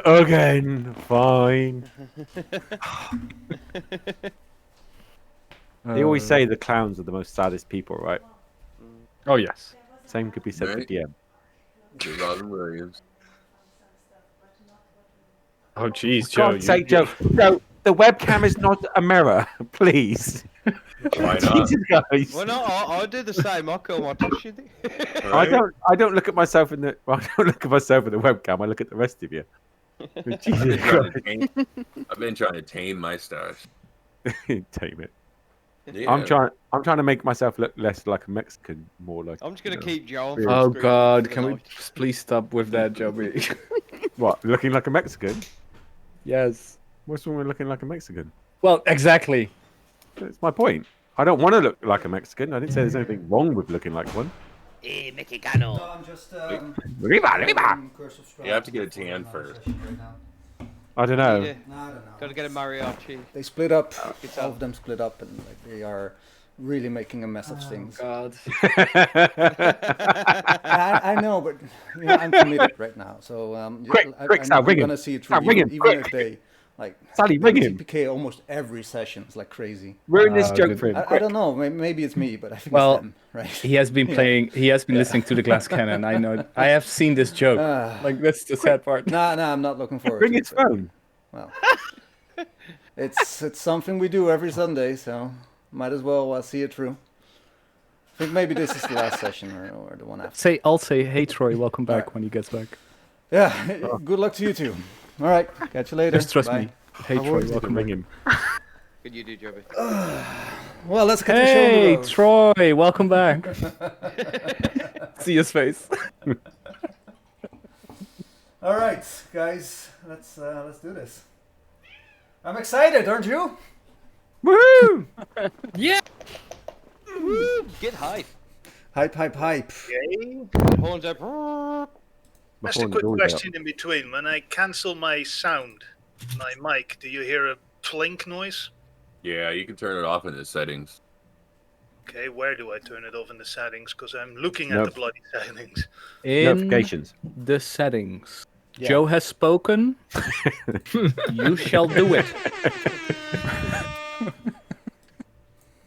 Again, fine. They always say the clowns are the most saddest people, right? Oh yes. Same could be said for Right. DM. The Robin Williams. Oh jeez, For Joe. God's sake, Joe, the webcam is not a mirror, please. Why not? Jesus, guys. Well, no, I do the same. I kill my touch you. Right? I don't look at myself in the. I don't look at myself in the webcam. I look at the rest of you. Jesus Christ. I've been trying to tame my stars. Tame it. Yeah. I'm trying to make myself look less like a Mexican, more like. I'm just gonna keep Joe. Weird. Oh God, can we please stop with that, Joey? What? Looking like a Mexican? Yes. What's wrong with looking like a Mexican? Well, exactly. That's my point. I don't want to look like a Mexican. I didn't say there's anything wrong with looking like one. Mexicano. No, I'm just. Riba. You have to get a tan first. I don't know. No, I don't know. Gotta get a mariachi. They split up. It's All up. of them split up, and like, they are really making a mess of things. God. I know, but you know, I'm committed right now. So Quick, Sal, I'm ring him. gonna see it through, Sal, ring him, even quick. if they like. Sally, they ring him. TPK almost every session. It's like crazy. Ruin this Oh, joke good. for him. I quick. don't know. Maybe it's me, but I think Well, it's them, right? He has been playing. He has been listening to the Glass Cannon. I know. I have seen this joke. Like that's the sad part. No, I'm not looking forward Bring to his it. but, phone. Well, it's something we do every Sunday, so might as well see it through. I think maybe this is the last session or the one after. I'll say, hey Troy, welcome back when he gets back. Yeah, good luck to you too. All right, catch you later. Just trust Bye. me. Hey Troy, welcome Ring back. him. Good you do, Joby. Well, let's get Hey the show Troy, welcome back. See his face. All right, guys, let's do this. I'm excited, aren't you? Woohoo! Yeah. Woo! Get high. Hype, hype, hype. Okay. Horns up. Just a quick question in between. When I cancel my sound, my mic, do you hear a plink noise? Yeah, you can turn it off in the settings. Okay, where do I turn it off in the settings? Because I'm looking at the bloody settings. In Notifications. the settings. Yeah. Joe has spoken. You shall do it.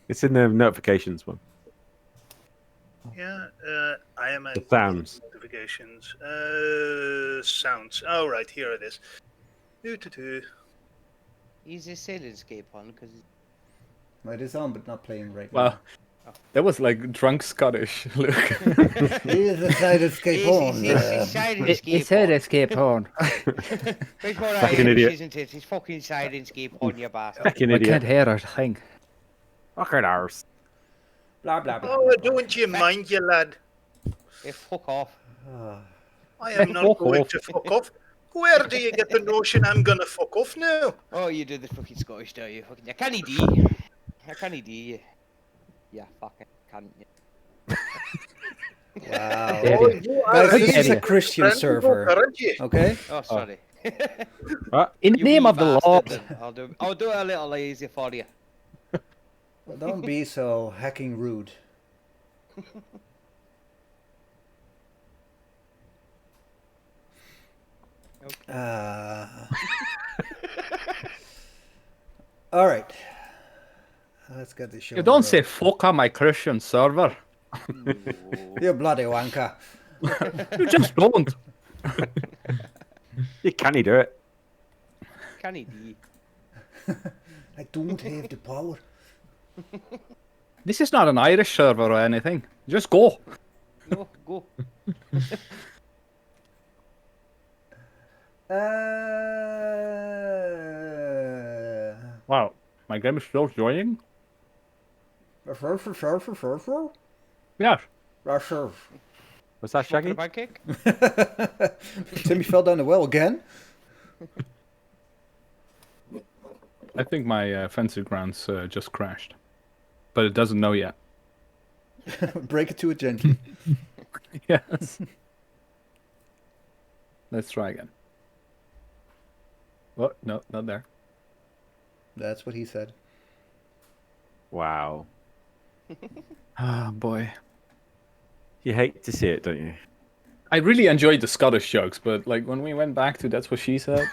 It's in the notifications one. Yeah, I am at The sounds. notifications. Sounds. Oh, right, here it is. Doo-doo-doo. Is a silent escape on? Because It is on, but not playing right Well, that was like drunk Scottish. Look. now. Here's the side escape on. silent escape. escape horn. Big more Fucking Irish, idiot. isn't it? It's fucking silent escape on, you bastard. Fucking I can't idiot. hear a thing. Fucking arse. Blah blah blah. Oh, don't you mind, you lad? Hey, fuck off. I am not Fuck going off. to fuck off. Where do you get the notion I'm going to fuck off now? Oh, you do the fucking Scottish, do you? Fucking, you can't do. You can't do you. Yeah, fuck it. Can't you? Wow. Oh, you are Guys, really this is a idiot. Christian friendly, server. aren't you? Okay. Oh, sorry. In the You name wee of the bastard, Lord. then. I'll do it a little easier for you. Well, don't be so hacking rude. All right. Let's get this show. You don't on say the fuck on my Christian server. road. You bloody wanker. You just don't. Can he do it? Can he do? I don't have the power. This is not an Irish server or anything. Just go. No, go. Wow. My game is still joining? Yes. Was that Shaggy? Smoking a pancake? Timmy fell down the well again. I think my fancy grounds just crashed. But it doesn't know yet. Break it to it gently. Yes. Let's try again. Oh, no, not there. That's what he said. Wow. Ah, boy. You hate to see it, don't you? I really enjoyed the Scottish jokes, but like when we went back to that's what she said.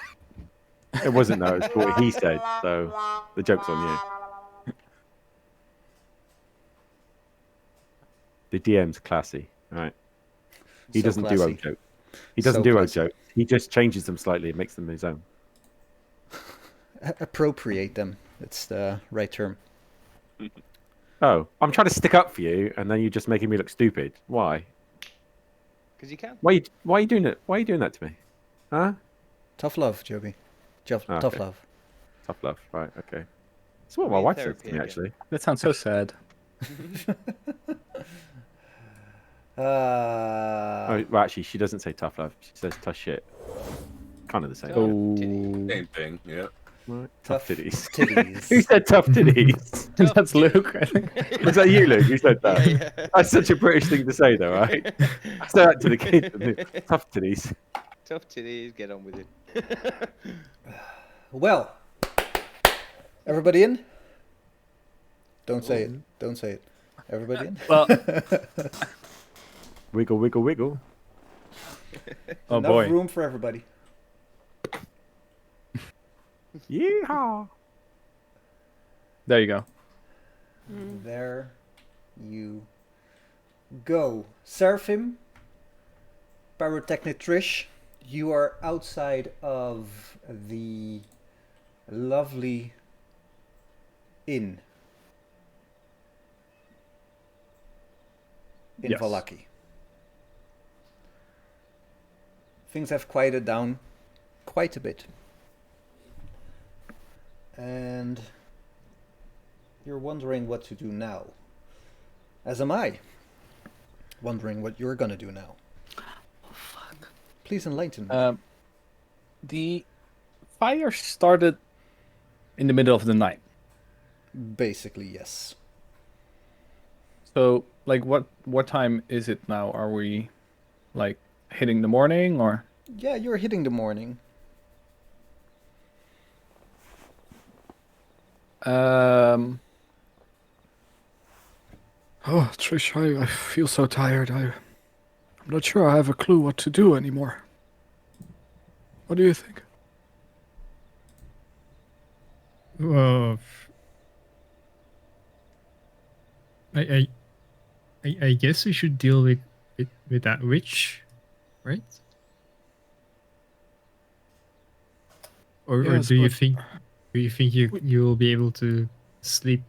It wasn't though. It's what he said. So the joke's on you. The DM's classy, right? He So doesn't do classy. old jokes. He doesn't So do old classy. jokes. He just changes them slightly and makes them his own. Appropriate them. It's the right term. Oh, I'm trying to stick up for you, and then you're just making me look stupid. Why? Because you can. Why are you doing it? Why are you doing that to me? Huh? Tough love, Joby. Tough okay. love. Tough love. Right. Okay. That's what my Real wife said therapy to me again. actually. That sounds so sad. Oh, well, actually, she doesn't say tough love. She says tough shit. Kind of the same. Oh, Same thing. Yeah. Right. Tough titties. Who Titties. said tough titties? that's Luke, I think. Was that you, Luke? Who said that? Yeah. That's such a British thing to say, though, right? I say that to the kids. Tough titties. Tough titties, get on with it. Well, everybody in? Don't say it. Don't say it. Everybody in? Well, Wiggle, wiggle, wiggle. oh Enough boy. room for everybody. Yeehaw! There you go. There you go. Seraphim, Pyrotechnic Trish, you are outside of the lovely inn in Yes. Vallaki. Things have quieted down quite a bit. And you're wondering what to do now. As am I. Wondering what you're gonna do now. Please enlighten me. The fire started in the middle of the night. Basically, yes. So, like, what time is it now? Are we, like, hitting the morning or? Yeah, you're hitting the morning. Oh, Trish, I feel so tired. I'm not sure I have a clue what to do anymore. What do you think? Well, I guess we should deal with that witch, right? Or Yes, do you but- think you will be able to sleep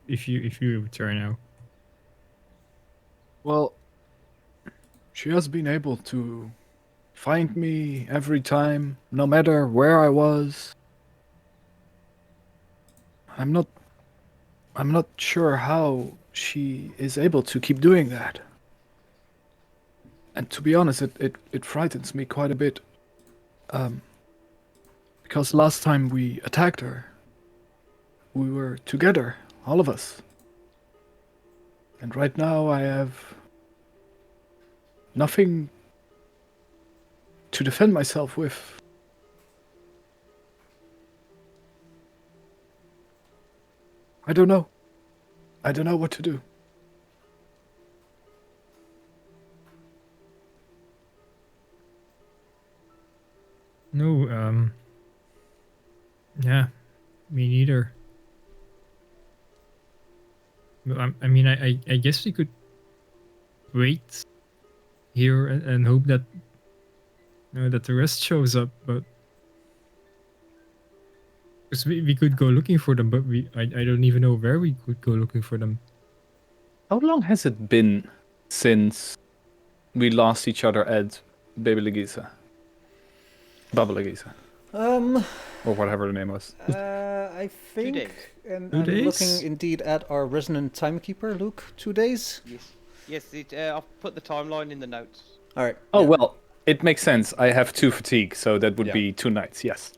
if you return now? Well, she has been able to find me every time, no matter where I was. I'm not sure how she is able to keep doing that. And to be honest, it frightens me quite a bit. Because last time we attacked her, we were together, all of us. And right now I have nothing to defend myself with. I don't know. I don't know what to do. No, yeah, me neither. But I mean, I guess we could wait here and hope that that the rest shows up, but because we could go looking for them, but I don't even know where we could go looking for them. How long has it been since we lost each other at Baby Legisa? Baba Legisa, or whatever the name was. I think, days. and 2 I'm days? looking indeed at our resonant timekeeper, Luke. 2 days? Yes. I'll put the timeline in the notes. All right. Oh, yeah. well, it makes sense. I have 2 fatigue, so that would Yeah. be 2 nights, yes.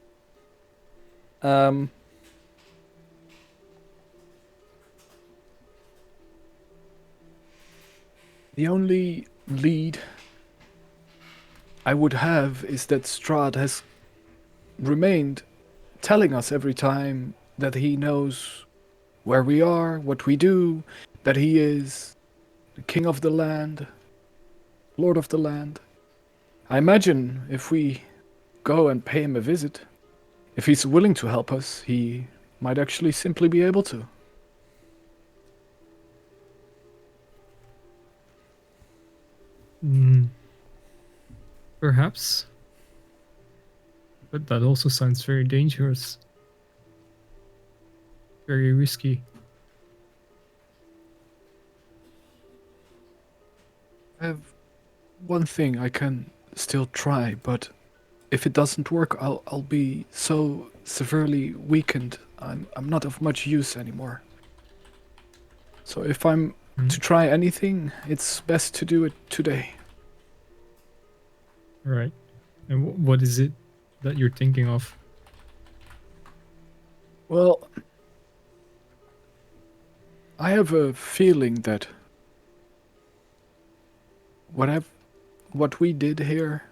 The only lead I would have is that Strahd has remained telling us every time that he knows where we are, what we do, that he is the king of the land, lord of the land. I imagine if we go and pay him a visit, if he's willing to help us, he might actually simply be able to. Perhaps. But that also sounds very dangerous. Very risky. I have one thing I can still try, but if it doesn't work, I'll be so severely weakened. I'm not of much use anymore. So if I'm to try anything, it's best to do it today. Right. And what is it that you're thinking of? Well, I have a feeling that what we did here,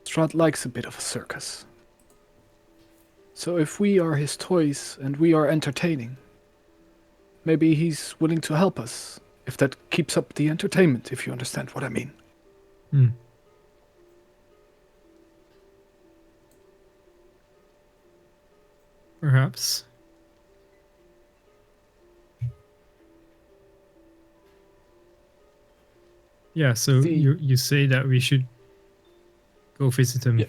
Strahd likes a bit of a circus. So if we are his toys and we are entertaining, maybe he's willing to help us, if that keeps up the entertainment, if you understand what I mean. Perhaps. Yeah, so you say that we should go visit him. Yeah.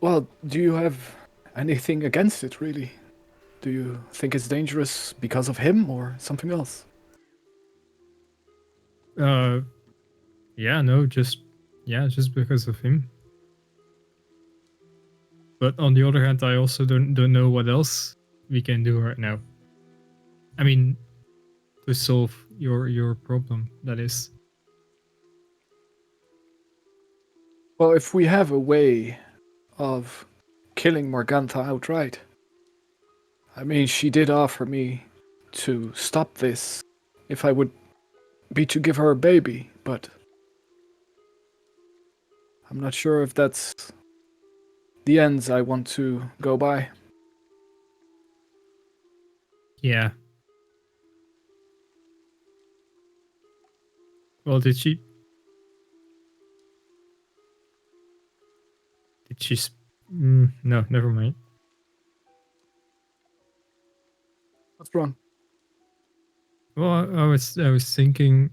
Well, do you have anything against it, really? Do you think it's dangerous because of him or something else? Yeah, no, just because of him. But on the other hand, I also don't know what else we can do right now. I mean, to solve your problem, that is. Well, if we have a way of killing Morgantha outright, I mean, she did offer me to stop this if I would be to give her a baby, but I'm not sure if that's the ends I want to go by. Yeah. Well, did she no, never mind. What's wrong? Well, I was thinking,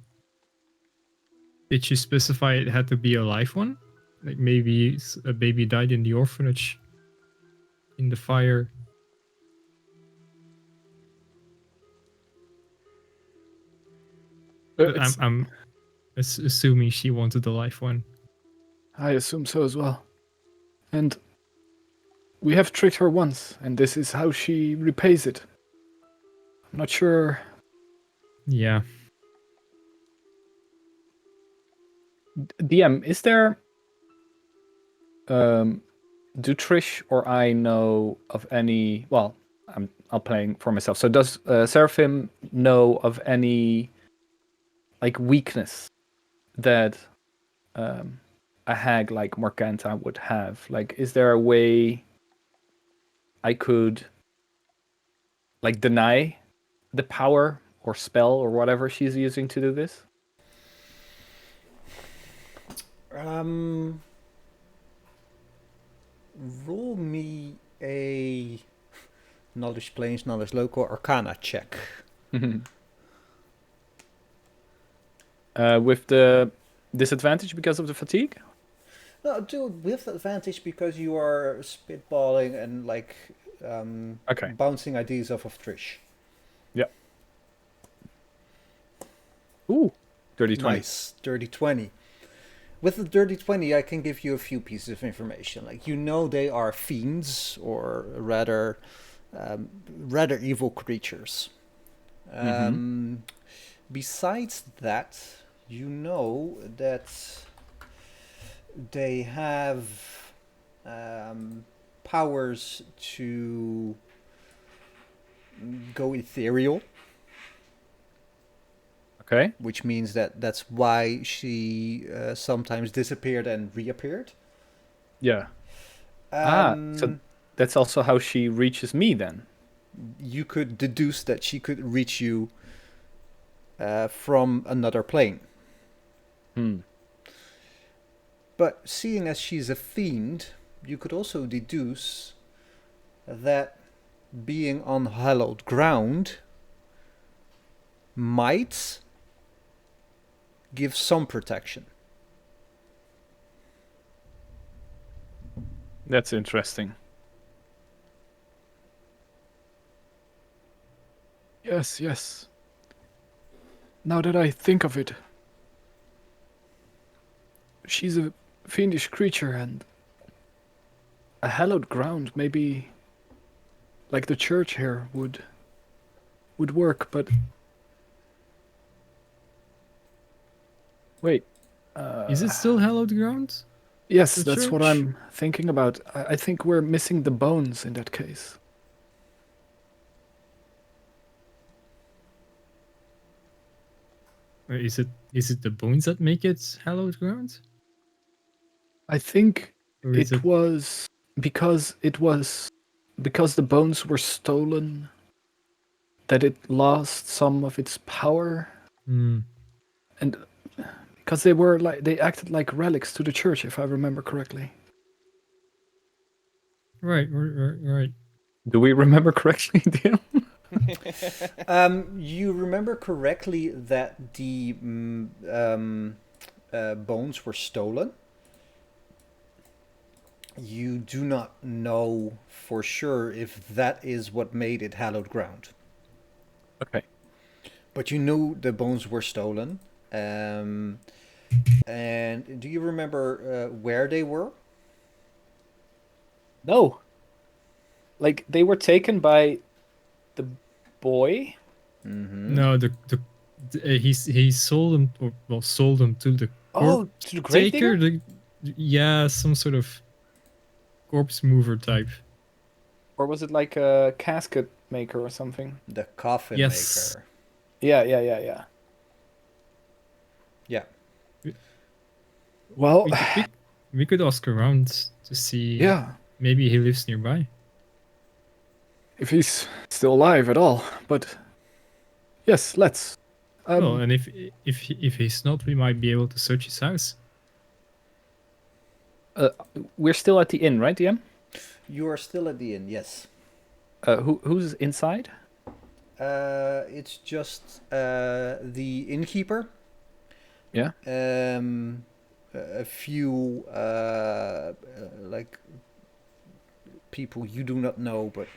did she specify it had to be a live one? Like maybe a baby died in the orphanage, in the fire. But I'm assuming she wanted a live one. I assume so as well. And we have tricked her once, and this is how she repays it. I'm not sure. Yeah. DM, is there... do Trish or I know of any... Well, I'm playing for myself. So does Seraphim know of any weakness that a hag like Morgantha would have? Like, is there a way I could deny the power or spell or whatever she's using to do this? Roll me a knowledge planes, knowledge local arcana check. With the disadvantage because of the fatigue? No, do it with advantage because you are spitballing and Okay. bouncing ideas off of Trish. Yep. Ooh, dirty 20. Nice, dirty 20. With the dirty 20, I can give you a few pieces of information. Like, you know, they are fiends, or rather evil creatures. Besides that, you know that they have powers to go ethereal. Okay. Which means that's why she sometimes disappeared and reappeared. Yeah. So that's also how she reaches me then. you could deduce that she could reach you from another plane. But seeing as she's a fiend, you could also deduce that being on hallowed ground might give some protection. That's interesting. Yes, yes. Now that I think of it, she's a fiendish creature, and a hallowed ground, maybe like the church here, would work, but wait. Is it still hallowed ground? Yes, the that's what church? I'm thinking about. I think we're missing the bones in that case. Or is it the bones that make it hallowed ground? I think Or is it was because the bones were stolen that it lost some of its power, Hmm. and because they acted like relics to the church, if I remember correctly. Right. Right. Do we remember correctly, DM? You remember correctly that the bones were stolen. You do not know for sure if that is what made it hallowed ground. Okay. But you knew the bones were stolen. And do you remember where they were? No. Like they were taken by the boy. Mm-hmm. No, he sold them, or well, sold them to the Oh, to the grave taker. digger? Yeah, some sort of corpse mover type. Or was it like a casket maker or something? The coffin Yes. maker. Yeah. Yeah. Well, We could ask around to see. yeah, Maybe he lives nearby. if he's still alive at all. But yes, let's. Well, and if he's not, we might be able to search his house. We're still at the inn, right, DM? You are still at the inn, yes. Who's inside? It's just the innkeeper. Yeah. A few like people you do not know, but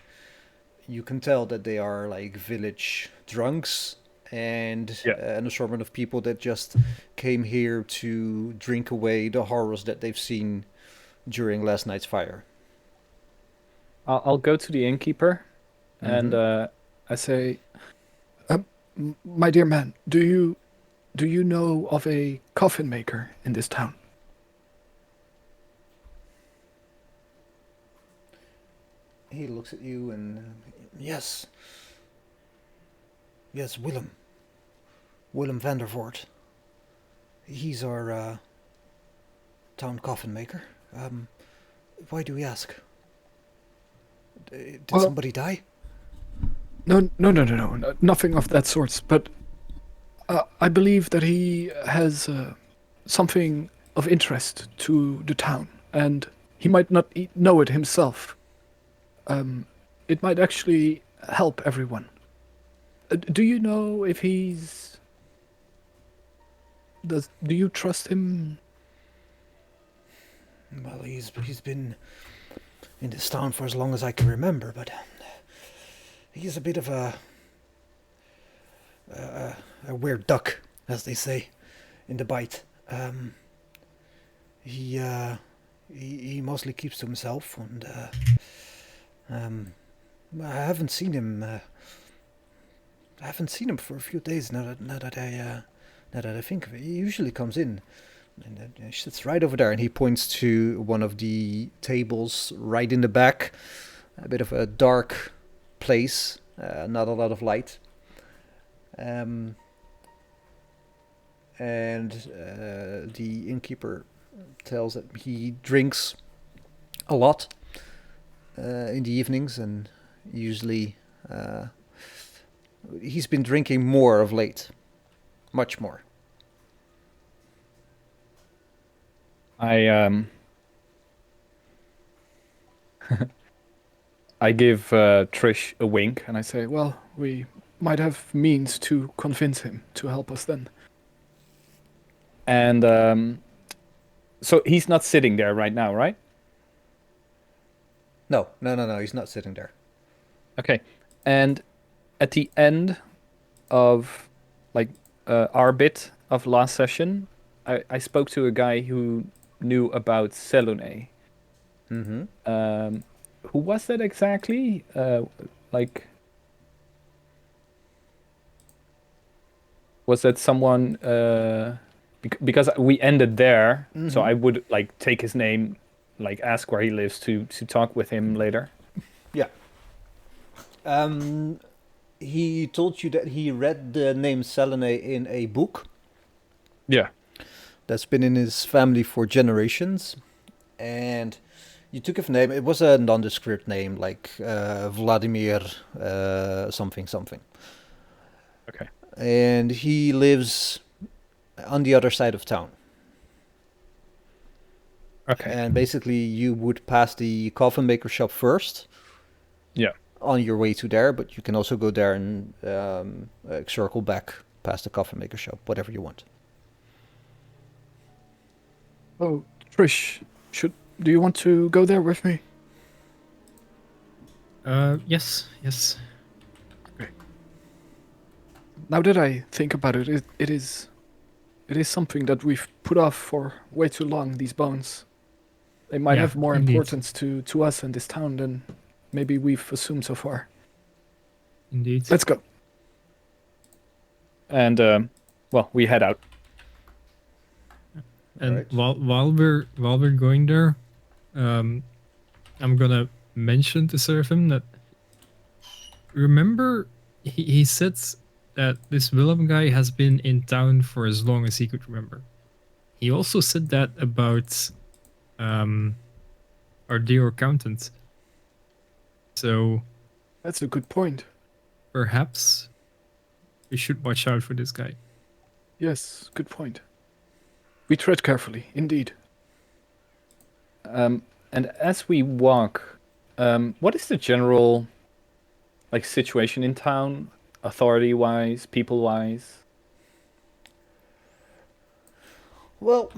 you can tell that they are like village drunks and an assortment of people that just came here to drink away the horrors that they've seen during last night's fire. I'll go to the innkeeper, and I say, "My dear man, do you know of a coffin maker in this town?" He looks at you and yes, Willem Vandervoort. He's our town coffin maker. Why do we ask? Did somebody die? No, nothing of that sort. But I believe that he has something of interest to the town, and he might not know it himself. It might actually help everyone. Do you know if he's... Do you trust him? Well, he's been in this town for as long as I can remember, but he's a bit of a weird duck, as they say in the bite. He mostly keeps to himself, and I haven't seen him. I haven't seen him for a few days now that I think of it. He usually comes in and sits right over there, and he points to one of the tables right in the back. A bit of a dark place, not a lot of light. And the innkeeper tells that he drinks a lot in the evenings, and usually He's been drinking more of late, much more. I I give Trish a wink and I say, "Well, we might have means to convince him to help us then." And so he's not sitting there right now, right? No. He's not sitting there. Okay. And at the end of like our bit of last session, I spoke to a guy who knew about Selune. Mm-hmm. Who was that exactly? Like, was that someone? Because we ended there, so I would like take his name, like ask where he lives to talk with him later. Yeah. He told you that he read the name Selene in a book Yeah. that's been in his family for generations, and you took his name. It was a nondescript name, like Vladimir something something. Okay. And he lives on the other side of town. Okay. And basically, you would pass the coffin maker shop first. Yeah. On your way to there, but you can also go there and circle back past the coffin maker shop, whatever you want. Oh, Trish, do you want to go there with me? Yes. Now that I think about it, it is something that we've put off for way too long. These bones, they might Yeah, have more indeed. importance to us in this town than maybe we've assumed so far. Indeed. Let's go. And well, we head out. And Right. while we're going there, I'm gonna mention to Seraphim that remember he said that this Willem guy has been in town for as long as he could remember. He also said that about our dear accountant. So That's a good point. perhaps we should watch out for this guy. Yes, good point. We tread carefully, indeed. And as we walk, what is the general like situation in town, authority-wise, people-wise? Well,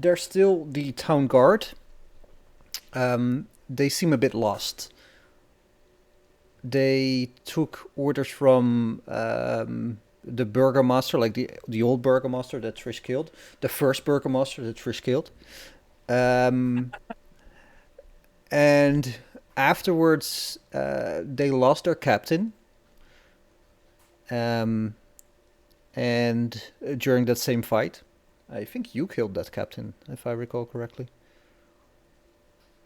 there's still the town guard. They seem a bit lost. They took orders from the burgomaster, like the old burgomaster that Trish killed, the first burgomaster that Trish killed. And afterwards, they lost their captain. And during that same fight, I think you killed that captain, if I recall correctly.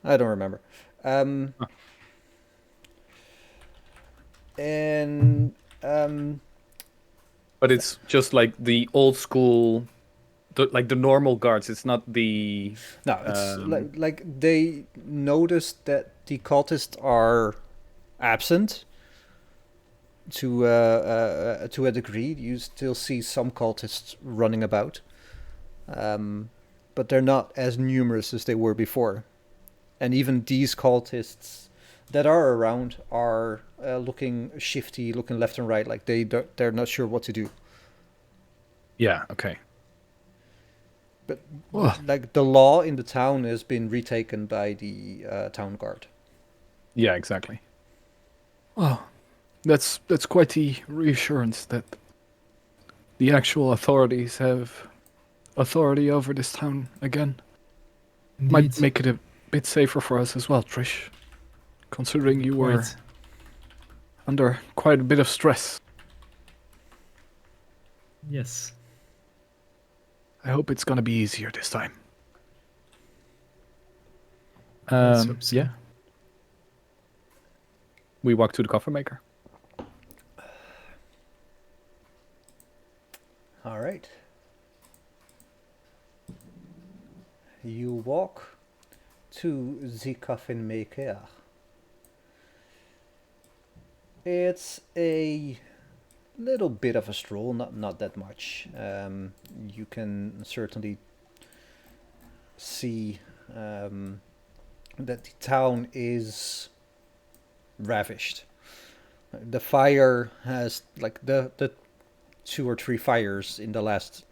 I don't remember. And But it's just like the old school, like the normal guards. It's not the no, it's like they noticed that the cultists are absent to a degree. You still see some cultists running about, but they're not as numerous as they were before. And even these cultists that are around are looking shifty, looking left and right, like they're not sure what to do. Yeah. Okay. But Well, like the law in the town has been retaken by the town guard. yeah. Exactly. Well, that's quite the reassurance that the actual authorities have authority over this town again. Might Indeed. make it a bit safer for us as well, Trish. Considering you were Quite. under quite a bit of stress. Yes. I hope it's gonna be easier this time. Let's hope so. Yeah. We walk to the coffin maker. All right. You walk to the coffin maker. It's a little bit of a stroll, not that much. You can certainly see that the town is ravished. The fire has, like the 2 or 3 fires in the last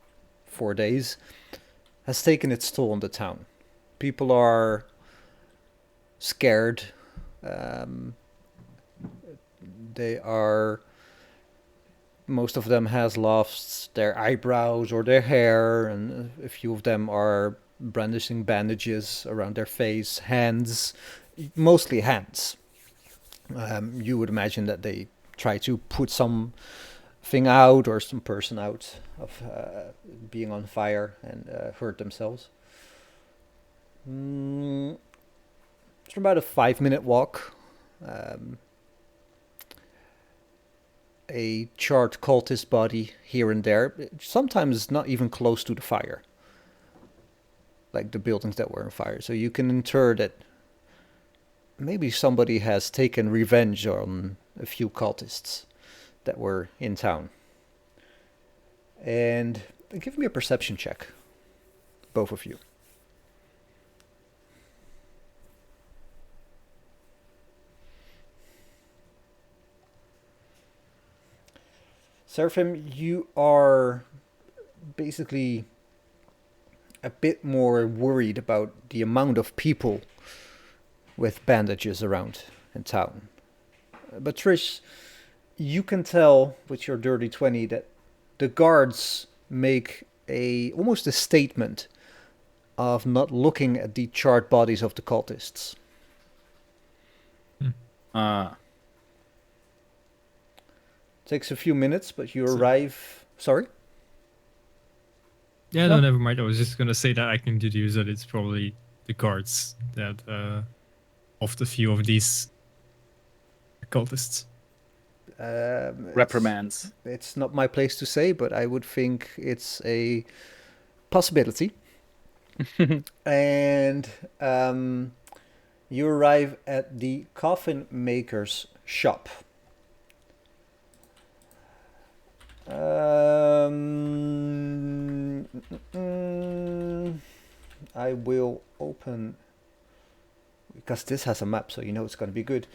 4 days, has taken its toll on the town. People are scared. They are, most of them has lost their eyebrows or their hair, and a few of them are brandishing bandages around their face, hands, mostly hands. You would imagine that they try to put something out or some person out of being on fire and hurt themselves. It's about a 5-minute walk. A charred cultist body here and there, sometimes not even close to the fire, like the buildings that were on fire. So you can infer that maybe somebody has taken revenge on a few cultists that were in town. And give me a perception check, both of you. Seraphim, you are basically a bit more worried about the amount of people with bandages around in town. But Trish, you can tell with your dirty 20 that the guards make almost a statement of not looking at the charred bodies of the cultists. Takes a few minutes, but you arrive. Sorry? Yeah, no, never mind. I was just gonna say that I can deduce that it's probably the guards that of the few of these cultists. Reprimands. It's not my place to say, but I would think it's a possibility. And you arrive at the coffin maker's shop. I will open, because this has a map, so you know it's going to be good.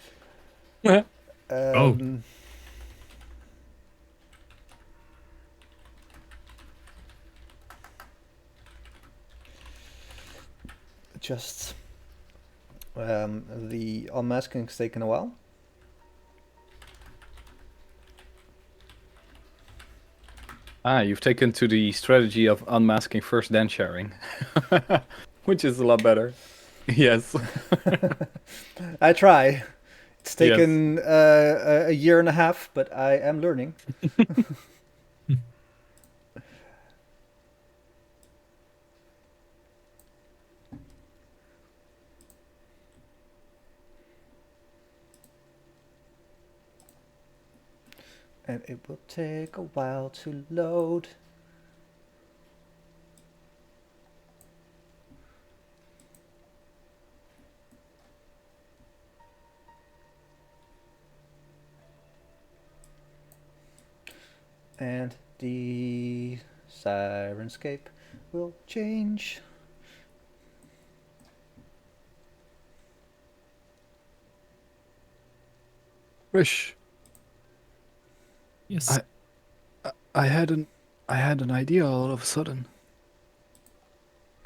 Just the unmasking's taken a while. You've taken to the strategy of unmasking first, then sharing, which is a lot better. Yes. I try. It's taken a year and a half, but I am learning. And it will take a while to load. And the Sirenscape will change. Rish. Yes. I had an idea all of a sudden.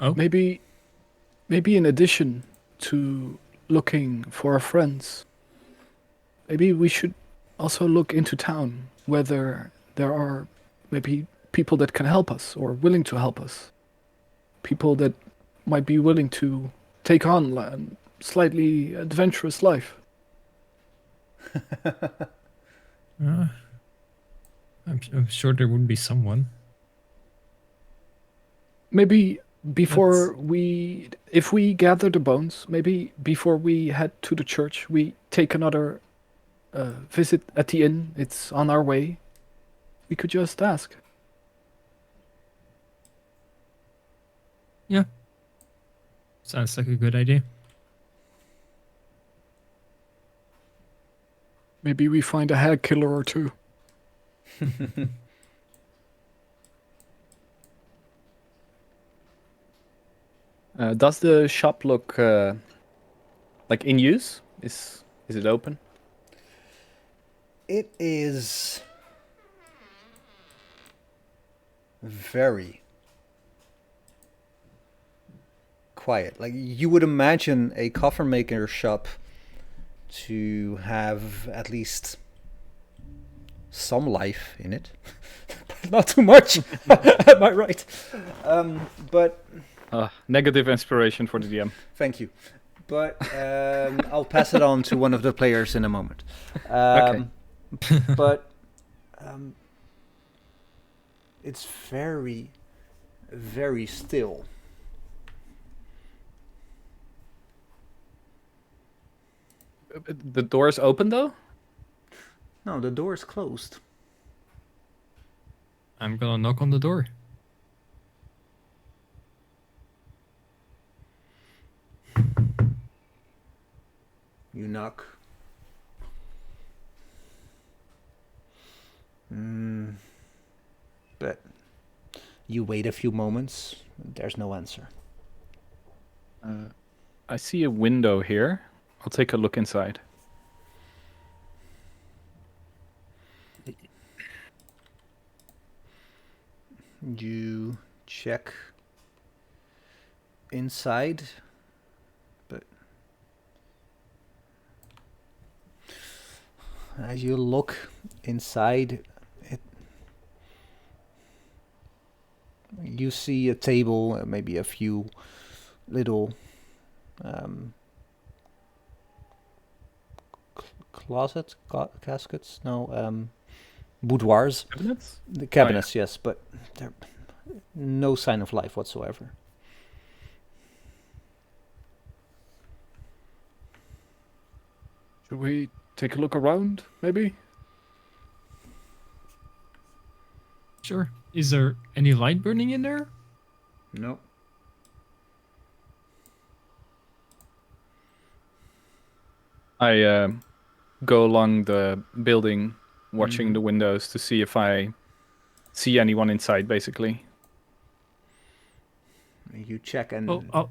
Oh. Maybe in addition to looking for our friends, maybe we should also look into town whether there are maybe people that can help us or willing to help us. People that might be willing to take on a slightly adventurous life. I'm sure there would be someone. Maybe if we gather the bones, maybe before we head to the church, we take another visit at the inn. It's on our way. We could just ask. Yeah. Sounds like a good idea. Maybe we find a hag killer or two. Does the shop look like in use? Is it open? It is very quiet. Like you would imagine a coffin maker shop to have at least some life in it, but not too much. Am I right? But Negative inspiration for the DM. thank you. But I'll pass it on to one of the players in a moment. Okay. But it's very, very still. The door's open though? No, the door is closed. I'm gonna knock on the door. You knock. But you wait a few moments. There's no answer. I see a window here. I'll take a look inside. You check inside, but as you look inside, you see a table, maybe a few little caskets, no, boudoirs. Cabinets? The cabinets, yes, but there no sign of life whatsoever. Should we take a look around, maybe? Sure. Is there any light burning in there? No. I go along the building, watching the windows to see if I see anyone inside, basically. You check and I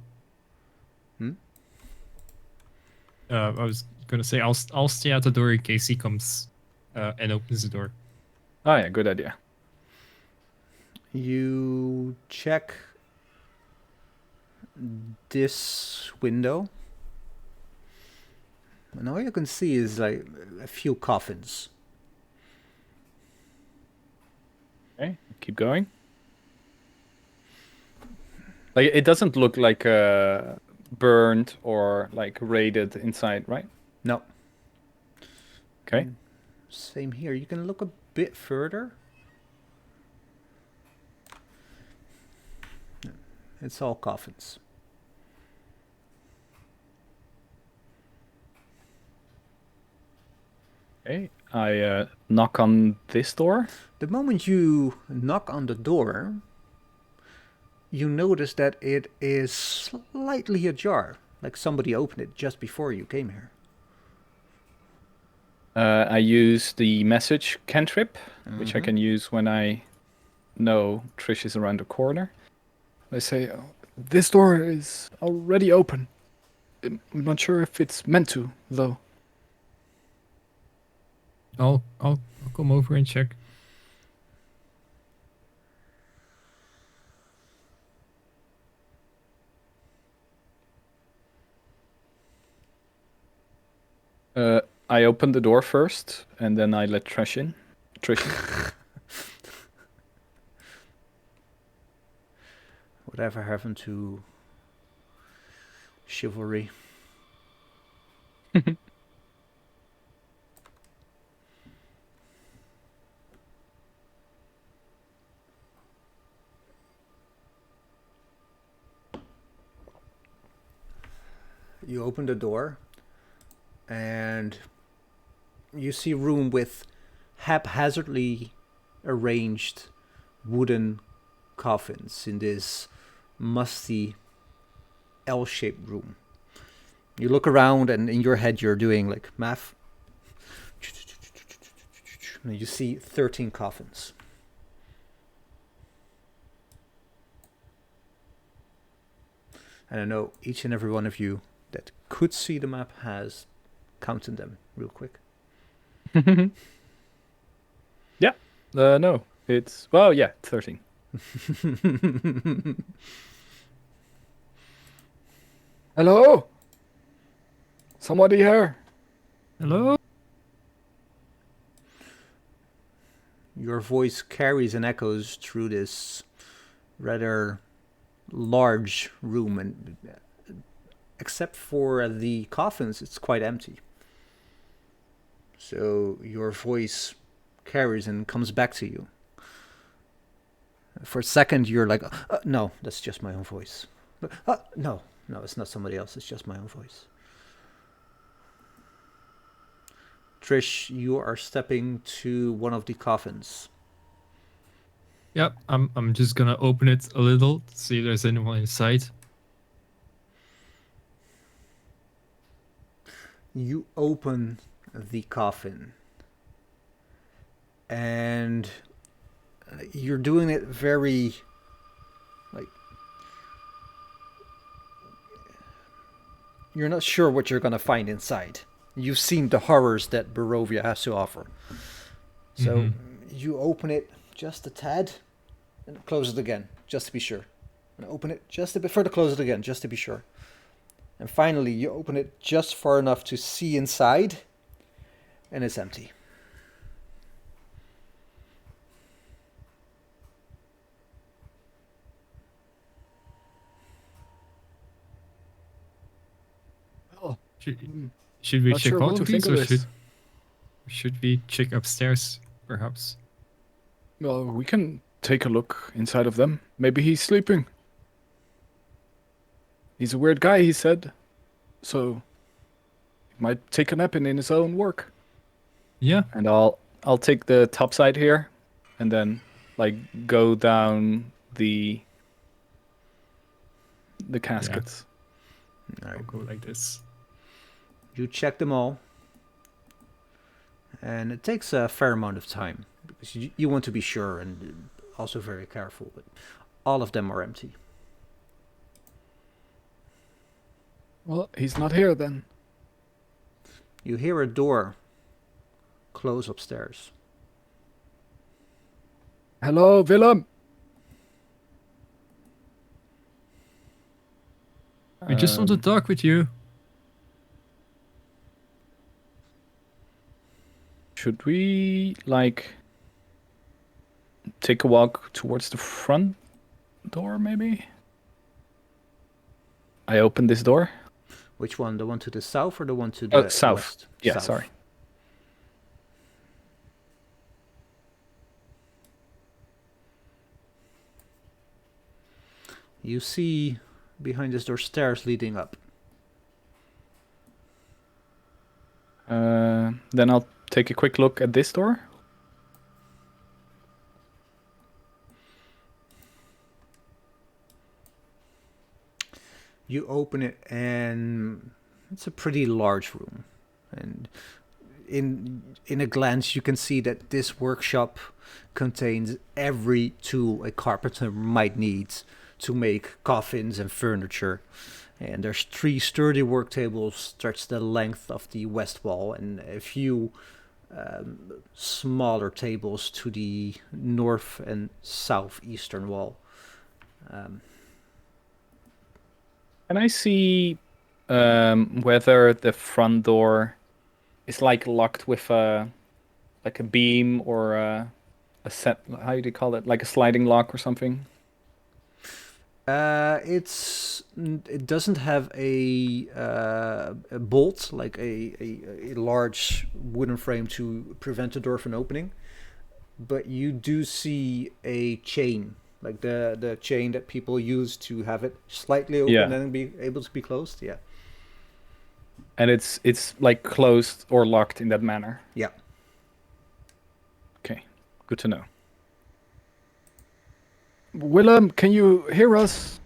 was gonna say I'll stay at the door in case he comes and opens the door. Oh yeah, good idea. you check this window. And all you can see is like a few coffins. Okay, keep going. Like it doesn't look like burned or like raided inside, right? No. Okay. Same here. You can look a bit further. It's all coffins. Okay. I knock on this door. The moment you knock on the door, you notice that it is slightly ajar, like somebody opened it just before you came here. I use the message cantrip, which I can use when I know Trish is around the corner. I say, oh, this door is already open. I'm not sure if it's meant to, though. I'll come over and check. I open the door first, and then I let Trish in. Whatever happened to chivalry? You open the door, and you see a room with haphazardly arranged wooden coffins in this musty L-shaped room. You look around, and in your head you're doing like math. And you see 13 coffins. And I know each and every one of you that could see the map has counted them real quick. Yeah. No. It's, well, yeah, 13. Hello? Somebody here? Hello? Your voice carries and echoes through this rather large room, and except for the coffins, it's quite empty. So your voice carries and comes back to you. For a second, you're like, no, that's just my own voice. No, it's not somebody else, it's just my own voice. Trish, you are stepping to one of the coffins. Yep, I'm just gonna open it a little, see if there's anyone inside. You open the coffin, and you're doing it very, like, you're not sure what you're gonna find inside. You've seen the horrors that Barovia has to offer. So you open it just a tad, and close it again, just to be sure. And open it just a bit further, close it again, just to be sure. And finally, you open it just far enough to see inside, and it's empty. Oh, Should we not check sure all what to of these, think of or this. should we check upstairs, perhaps? Well, we can take a look inside of them. Maybe he's sleeping. He's a weird guy, he said. So he might take a nap in his own work. Yeah. And I'll take the top side here, and then like go down the caskets. I'll go like this. You check them all, and it takes a fair amount of time because you want to be sure and also very careful, but all of them are empty. Well, he's not here then. You hear a door close upstairs. Hello, Willem. We just want to talk with you. Should we, like, take a walk towards the front door, maybe? I open this door. Which one? The one to the south or the one to the South. west? Yeah, South. sorry. You see behind this door stairs leading up. Then I'll take a quick look at this door. You open it, and it's a pretty large room. And in a glance, you can see that this workshop contains every tool a carpenter might need to make coffins and furniture. And there's 3 sturdy work tables stretched the length of the west wall, and a few smaller tables to the north and southeastern wall. Can I see whether the front door is like locked with a beam or a set? How do you call it? Like a sliding lock or something? It doesn't have a bolt, like a large wooden frame to prevent the door from opening, but you do see a chain, like the chain that people use to have it slightly open and then be able to be closed. Yeah. And it's like closed or locked in that manner. Yeah. Okay, good to know. Willem, can you hear us?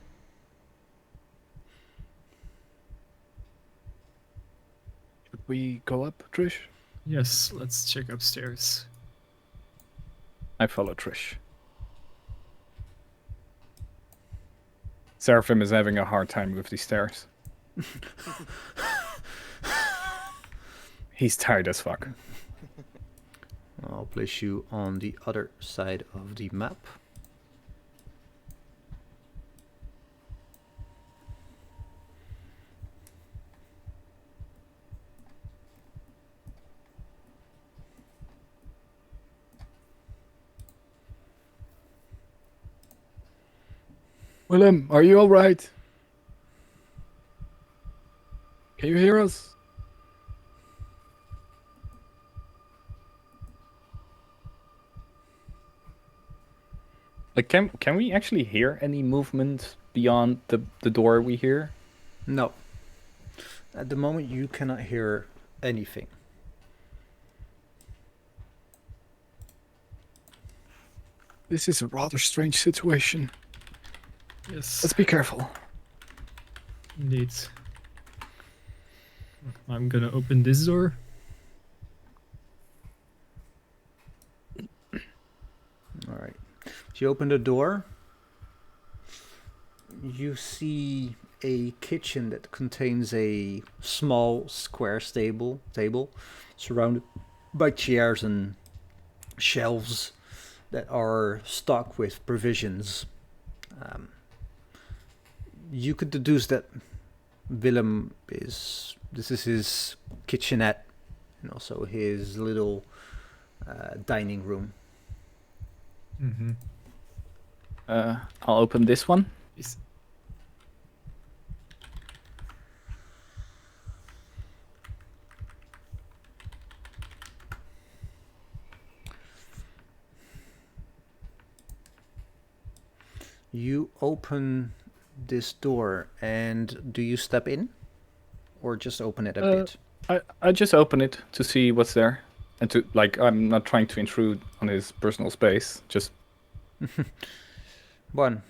Should we go up, Trish? Yes, let's check upstairs. I follow Trish. Seraphim is having a hard time with these stairs. He's tired as fuck. I'll place you on the other side of the map. Willem, are you alright? Can you hear us? Like, can we actually hear any movement beyond the door we hear? No. At the moment, you cannot hear anything. This is a rather strange situation. Yes. Let's be careful. Indeed. I'm gonna open this door. Alright. So you open the door. You see a kitchen that contains a small square table surrounded by chairs and shelves that are stocked with provisions. You could deduce that Willem this is his kitchenette and also his little dining room. Mm-hmm. I'll open this one. Yes. You open this door, and do you step in? Or just open it a bit? I just open it to see what's there. And to, like, I'm not trying to intrude on his personal space. Just 1.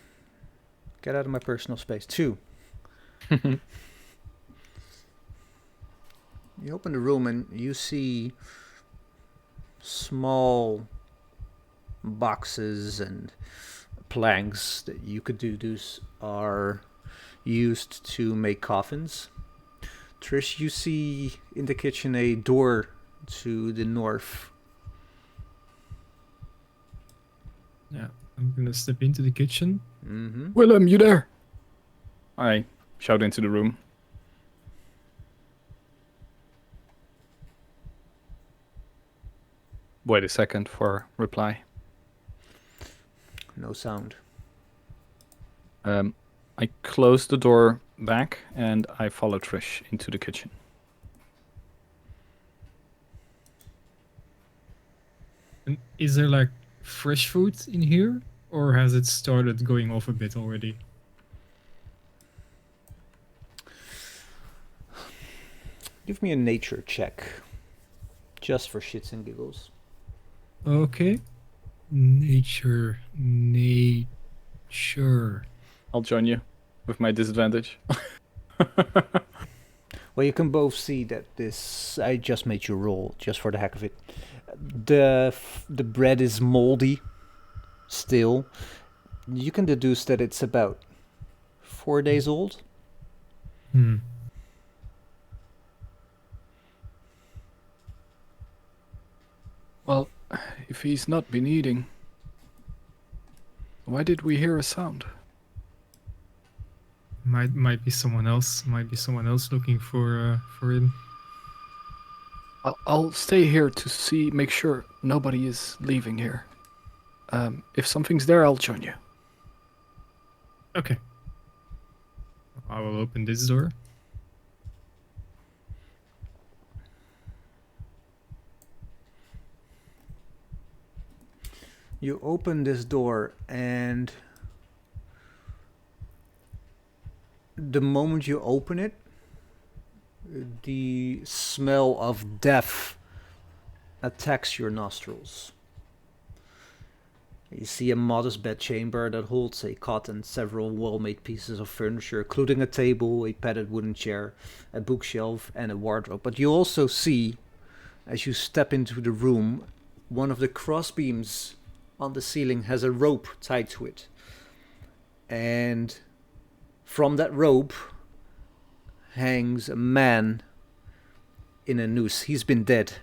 Get out of my personal space. 2. You open the room and you see small boxes and planks that you could deduce are used to make coffins. Trish, you see in the kitchen a door to the north. Yeah, I'm gonna step into the kitchen. Mm-hmm. Willem, you there? I shout into the room. Wait a second for reply. No sound. I close the door back and I follow Trish into the kitchen. And is there like fresh food in here, or has it started going off a bit already? Give me a nature check. Just for shits and giggles. Okay. Nature. I'll join you with my disadvantage. Well, you can both see that this... I just made you roll, just for the heck of it. The bread is moldy, still. You can deduce that it's about 4 days old. Well, if he's not been eating, why did we hear a sound? Might be someone else. Might be someone else looking for him. I'll stay here to make sure nobody is leaving here. If something's there, I'll join you. Okay. I will open this door. You open this door, and the moment you open it, the smell of death attacks your nostrils. You see a modest bedchamber that holds a cot and several well-made pieces of furniture, including a table, a padded wooden chair, a bookshelf, and a wardrobe. But you also see, as you step into the room, one of the crossbeams on the ceiling has a rope tied to it. And from that rope hangs a man in a noose. He's been dead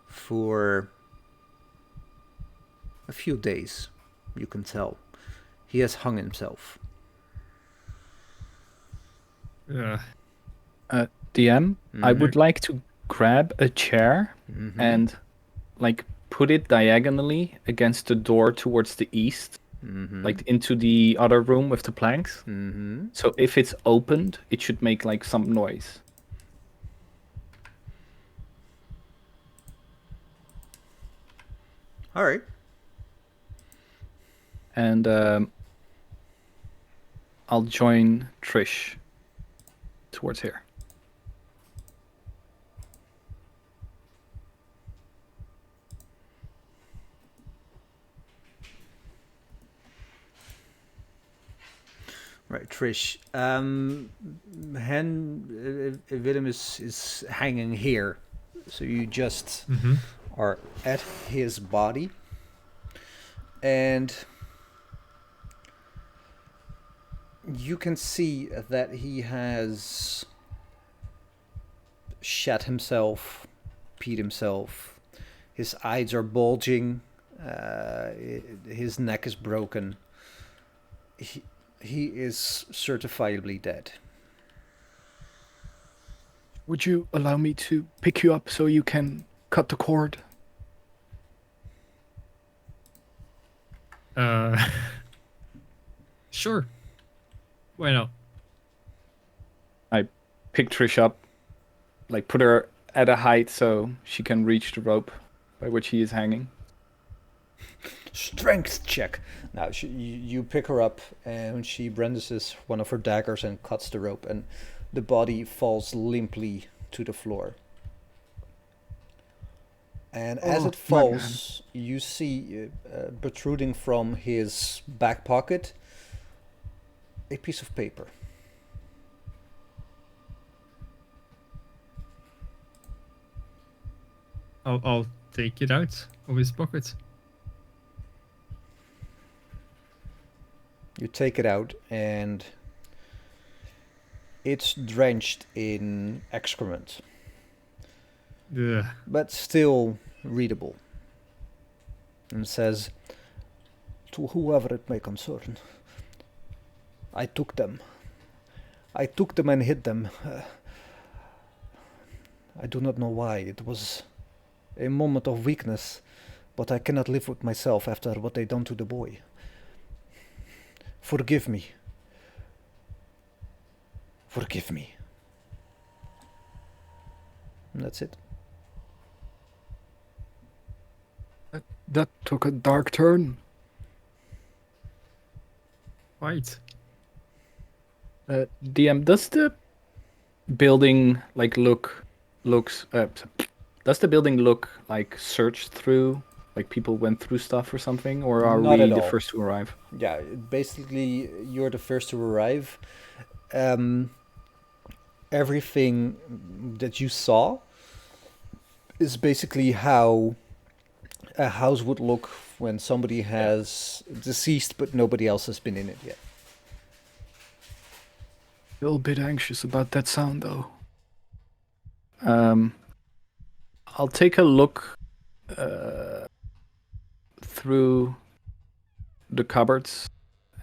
for a few days, you can tell. He has hung himself. Yeah. DM, I would like to grab a chair and like put it diagonally against the door towards the east, like into the other room with the planks. So if it's opened, it should make like some noise. All right. And I'll join Trish towards here. Right, Trish. Willem is hanging here, so you just are at his body, and you can see that he has shat himself, peed himself. His eyes are bulging. His neck is broken. He is certifiably dead. Would you allow me to pick you up so you can cut the cord? Sure. Why not? I pick Trish up, like put her at a height so she can reach the rope by which he is hanging. Strength check. Now you pick her up, and she brandishes one of her daggers and cuts the rope, and the body falls limply to the floor. And as it falls, you see protruding from his back pocket a piece of paper. I'll take it out of his pocket. You take it out, and it's drenched in excrement, Ugh. but still readable. And says, "To whoever it may concern, I took them. I took them and hid them. I do not know why. It was a moment of weakness, but I cannot live with myself after what they done to the boy. Forgive me. Forgive me." And that's it. That took a dark turn. Right. DM, does the building like does the building look like searched through, like people went through stuff or something, or are Not we at the all. first to arrive? Yeah, basically, you're the first to arrive. Everything that you saw is basically how a house would look when somebody has deceased, but nobody else has been in it yet. A little bit anxious about that sound, though. I'll take a look through the cupboards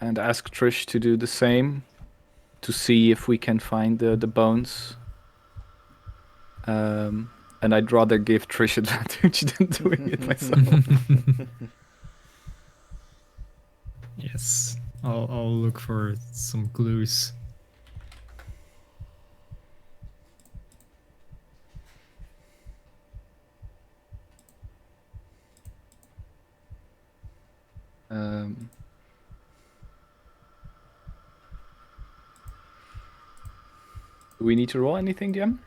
and ask Trish to do the same to see if we can find the bones. And I'd rather give Trish advantage than doing it myself. Yes. I'll look for some clues. Do we need to roll anything, DM?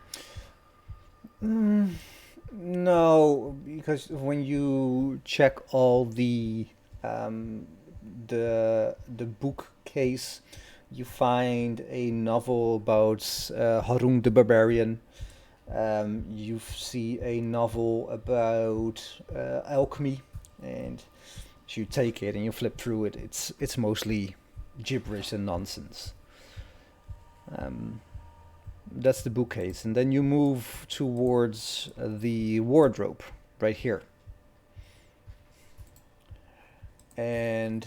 No, because when you check all the bookcase, you find a novel about Harun the Barbarian. You see a novel about alchemy, and So you take it and you flip through it. It's mostly gibberish and nonsense. That's the bookcase, and then you move towards the wardrobe right here. And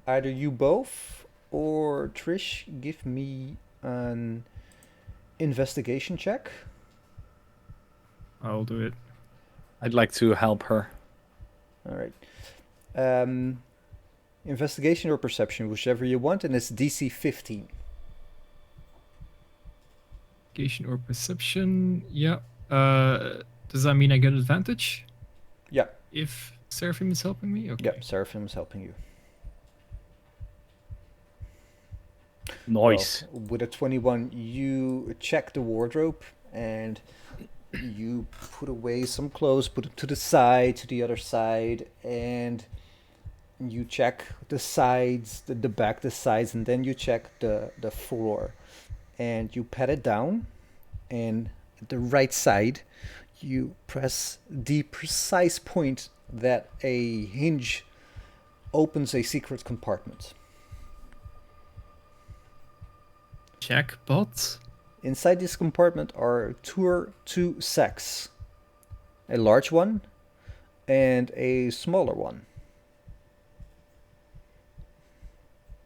either you both or Trish give me an investigation check. I'll do it. I'd like to help her. All right. Investigation or perception, whichever you want, and it's DC 15. Investigation or perception. Yeah. Does that mean I get advantage Yeah, if Seraphim is helping me? Okay. yeah, Seraphim's helping you. Nice. Well, with a 21, you check the wardrobe and you put away some clothes, put it to the side, to the other side, and you check the sides, the back, the sides, and then you check the floor. And you pat it down, and at the right side, you press the precise point that a hinge opens a secret compartment. Jackpot. Inside this compartment are two sacks. A large one and a smaller one.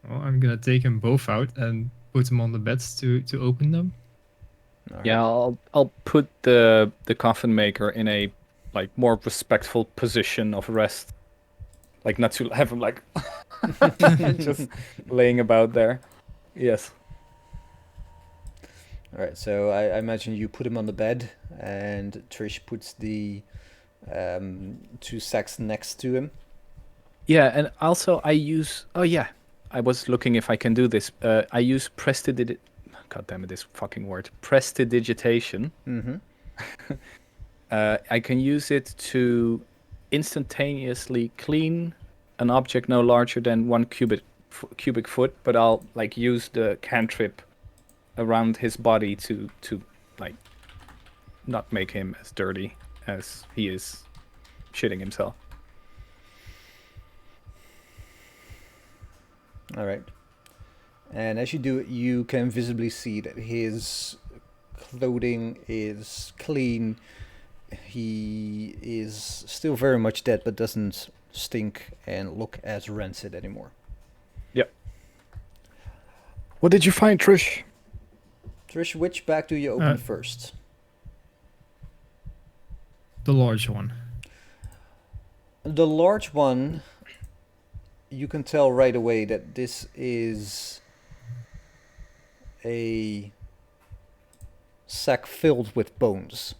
Well, I'm gonna take them both out and put them on the beds to open them. Alright. Yeah, I'll put the coffin maker in a like more respectful position of rest. Like not to have him like just laying about there. Yes. Alright, so I imagine you put him on the bed and Trish puts the two sacks next to him. Yeah, and also I use. Oh yeah, I was looking if I can do this. I use God damn it, this fucking word. Prestidigitation. Mm-hmm. I can use it to instantaneously clean an object no larger than 1 cubic foot, but I'll like use the cantrip around his body to like not make him as dirty as he is shitting himself. All right. And as you do it, you can visibly see that his clothing is clean. He is still very much dead, but doesn't stink and look as rancid anymore. Yep. What did you find, Trish? Trish, which bag do you open first? The large one. The large one, you can tell right away that this is a sack filled with bones.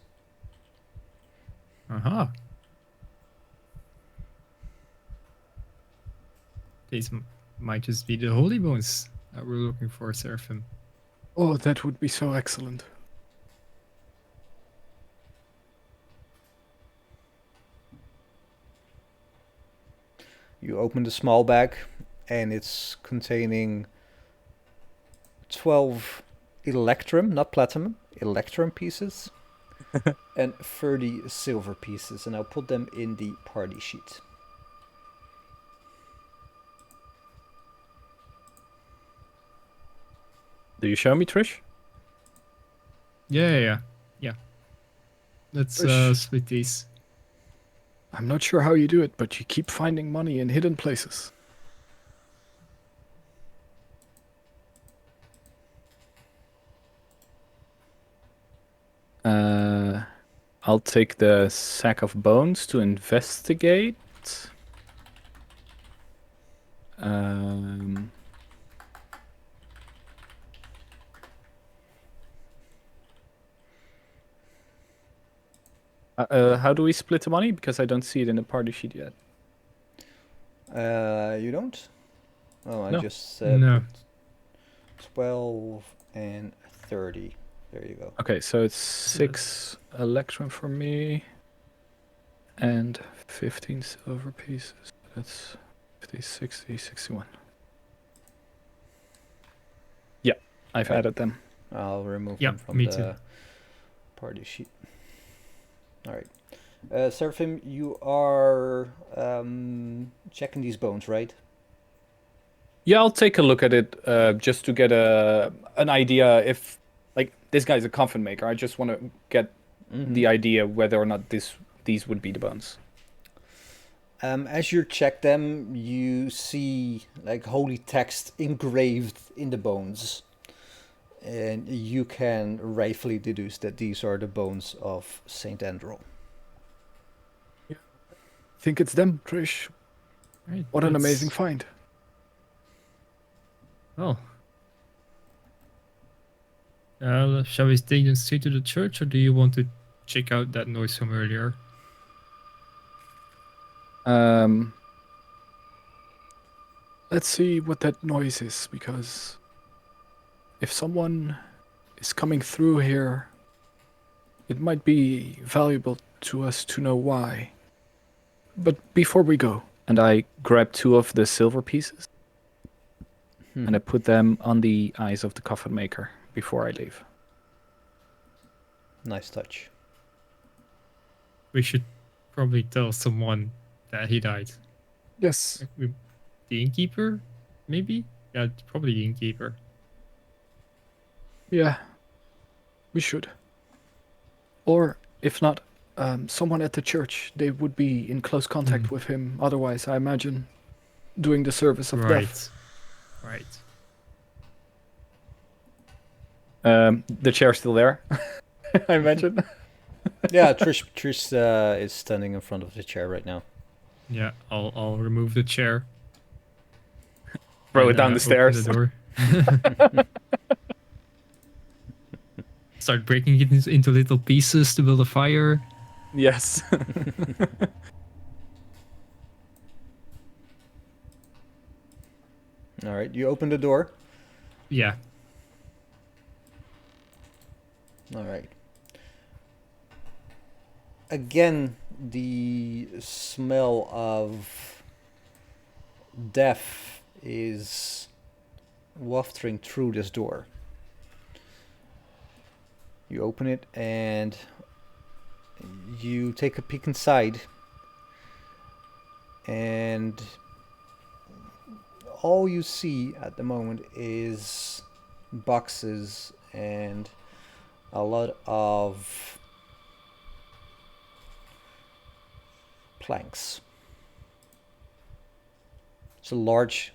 Aha. These might just be the holy bones that we're looking for, Seraphim. Oh, that would be so excellent. You open the small bag, and it's containing 12 electrum, not platinum, electrum pieces, and 30 silver pieces, and I'll put them in the party sheet. Do you show me, Trish? Yeah. Let's Trish. split these. I'm not sure how you do it, but you keep finding money in hidden places. I'll take the sack of bones to investigate. How do we split the money? Because I don't see it in the party sheet yet. You don't? Oh, I No. just said No. 12 and 30. There you go. Okay, so it's 6 electrum for me and 15 silver pieces. That's 50, 60, 61. Yeah, I've Okay. added them. I'll remove Yep, them from me the too. party sheet. All right. Seraphim, you are checking these bones, right? Yeah, I'll take a look at it just to get an idea if, like, this guy's a coffin maker. I just want to get the idea whether or not these would be the bones. As you check them, you see like holy text engraved in the bones, and you can rightfully deduce that these are the bones of Saint Andrew. Think it's them, Trish. Right, What an that's- amazing find. Oh. Shall we take them straight to the church, or do you want to check out that noise from earlier? Let's see what that noise is, because if someone is coming through here, it might be valuable to us to know why. But before we go, and I grab 2 of the silver pieces, and I put them on the eyes of the coffin maker before I leave. Nice touch. We should probably tell someone that he died. Yes. The innkeeper, maybe? Yeah, probably the innkeeper. Yeah. We should. Or, if not, someone at the church. They would be in close contact with him. Otherwise, I imagine, doing the service of death. Right. The chair's still there, I imagine. Yeah, Trish is standing in front of the chair right now. Yeah, I'll remove the chair. Throw it and, down the open stairs. The door. Start breaking it into little pieces to build a fire. Yes. All right, you open the door. Yeah. All right. Again, the smell of death is wafting through this door. You open it and you take a peek inside, and all you see at the moment is boxes and a lot of planks. It's a large,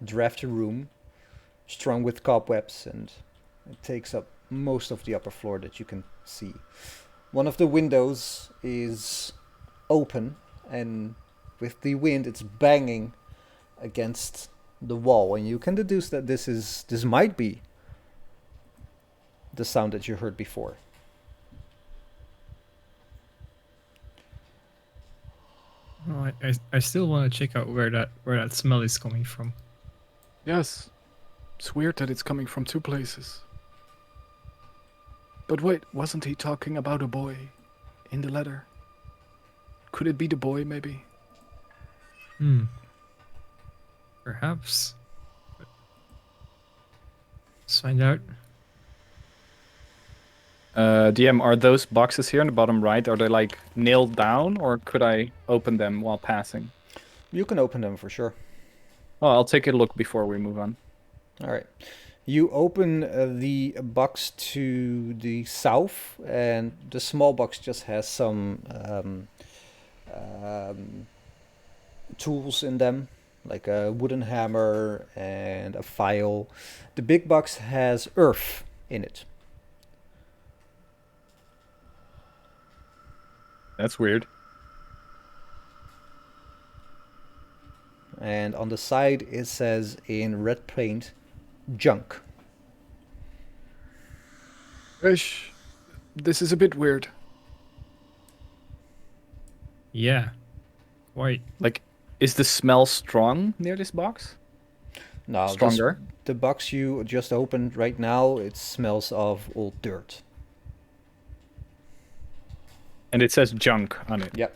drafty room, strung with cobwebs, and it takes up most of the upper floor that you can see. One of the windows is open, and with the wind, it's banging against the wall, and you can deduce that this might be the sound that you heard before. Oh, I still want to check out where that smell is coming from. Yes. It's weird that it's coming from 2 places. But wait, wasn't he talking about a boy in the letter? Could it be the boy, maybe? Perhaps. But let's find out. DM, are those boxes here in the bottom right, are they like nailed down, or could I open them while passing? You can open them for sure. Oh, I'll take a look before we move on. All right. You open the box to the south, and the small box just has some tools in them, like a wooden hammer and a file. The big box has earth in it. That's weird. And on the side it says in red paint, junk. Ish, this is a bit weird. Yeah. Quite. Like, is the smell strong near this box? No, Stronger? the box you just opened right now, it smells of old dirt. And it says junk on it. Yep.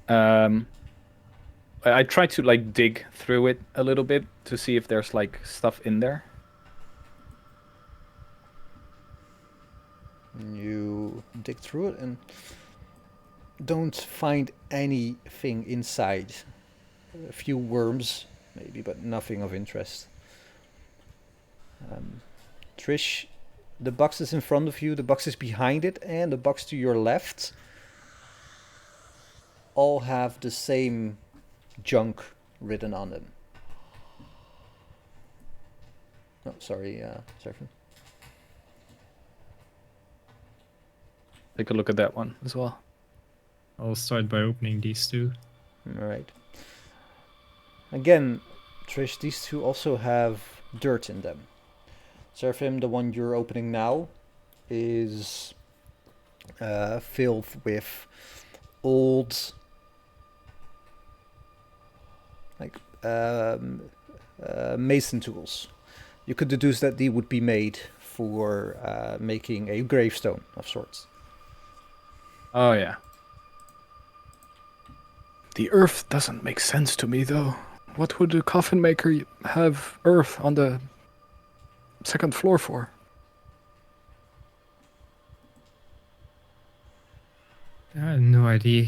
I tried to like dig through it a little bit to see if there's like stuff in there. You dig through it and don't find anything inside. A few worms, maybe, but nothing of interest. Trish, the box is in front of you, the box is behind it, and the box to your left all have the same junk written on them. Oh, sorry, Serpent. Take a look at that one as well. I'll start by opening these two. Alright. Again, Trish, these two also have dirt in them. Seraphim, the one you're opening now, is filled with old, like, mason tools. You could deduce that they would be made for making a gravestone of sorts. Oh yeah. The earth doesn't make sense to me though. What would a coffin maker have earth on the second floor for? I have no idea.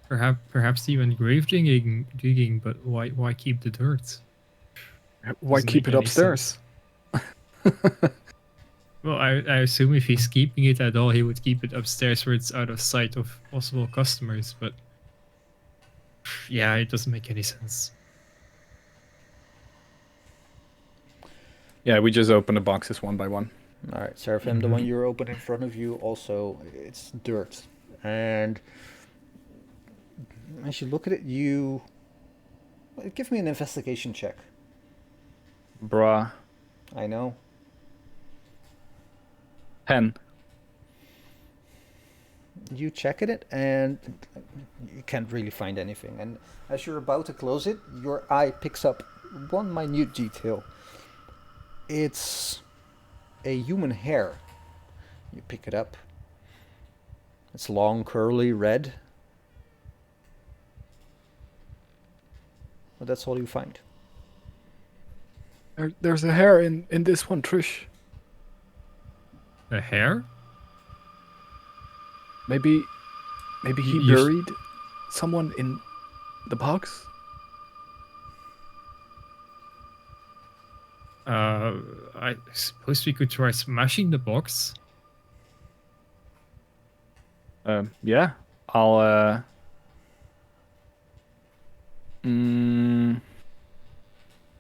Perhaps even grave digging, but why keep the dirt? Why Doesn't keep make it any upstairs? Well, I assume if he's keeping it at all, he would keep it upstairs where it's out of sight of possible customers, but yeah, it doesn't make any sense. Yeah, we just open the boxes one by one. Alright, Seraphim, the one you're opening in front of you, also, it's dirt. And as you look at it, you... Give me an investigation check. Bruh. I know. 10. You check it, and you can't really find anything. And as you're about to close it, your eye picks up one minute detail. It's a human hair. You pick it up. It's long, curly, red. But that's all you find. There's a hair in this one, Trish. A hair? Maybe he You buried someone in the box? I suppose we could try smashing the box. Yeah. I'll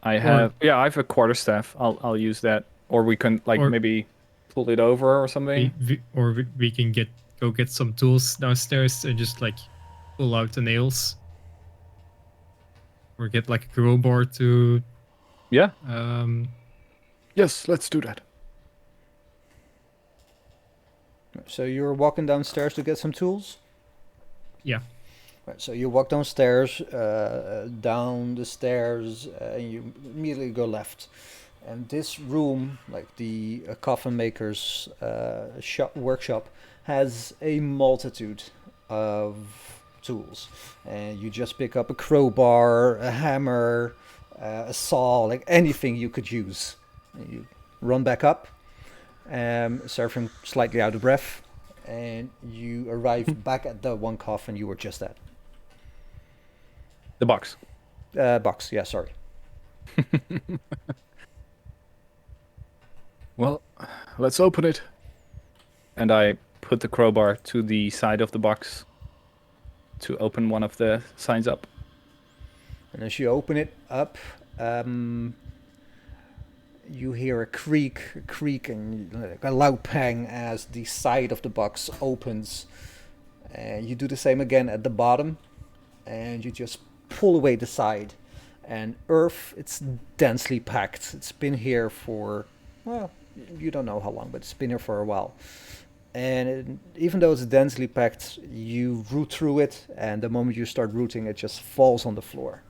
I have I have a quarterstaff. I'll use that, or we can maybe pull it over or something. We can go get some tools downstairs and just pull out the nails, or get a crowbar to. Yeah. Yes, let's do that. So you're walking downstairs to get some tools? Yeah. Right, so you walk downstairs, down the stairs, and you immediately go left. And this room, like the coffin maker's workshop, has a multitude of tools. And you just pick up a crowbar, a hammer, a saw, like anything you could use. And you run back up, Seraphim slightly out of breath, and you arrive back at the one coffin you were just at. The box. Box, yeah, sorry. Well, let's open it. And I put the crowbar to the side of the box to open one of the signs up. And as you open it up, you hear a creak, and a loud pang as the side of the box opens. And you do the same again at the bottom, and you just pull away the side. And earth, it's densely packed. It's been here for, well, you don't know how long, but it's been here for a while. And even though it's densely packed, you root through it, and the moment you start rooting, it just falls on the floor.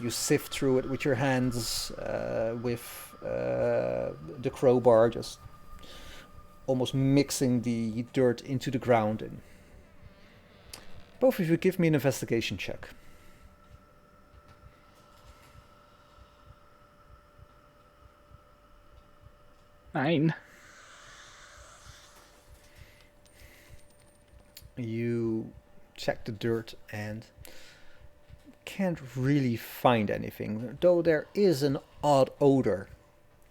You sift through it with your hands, with the crowbar, just almost mixing the dirt into the ground. And both of you give me an investigation check. 9. You check the dirt and can't really find anything, though there is an odd odor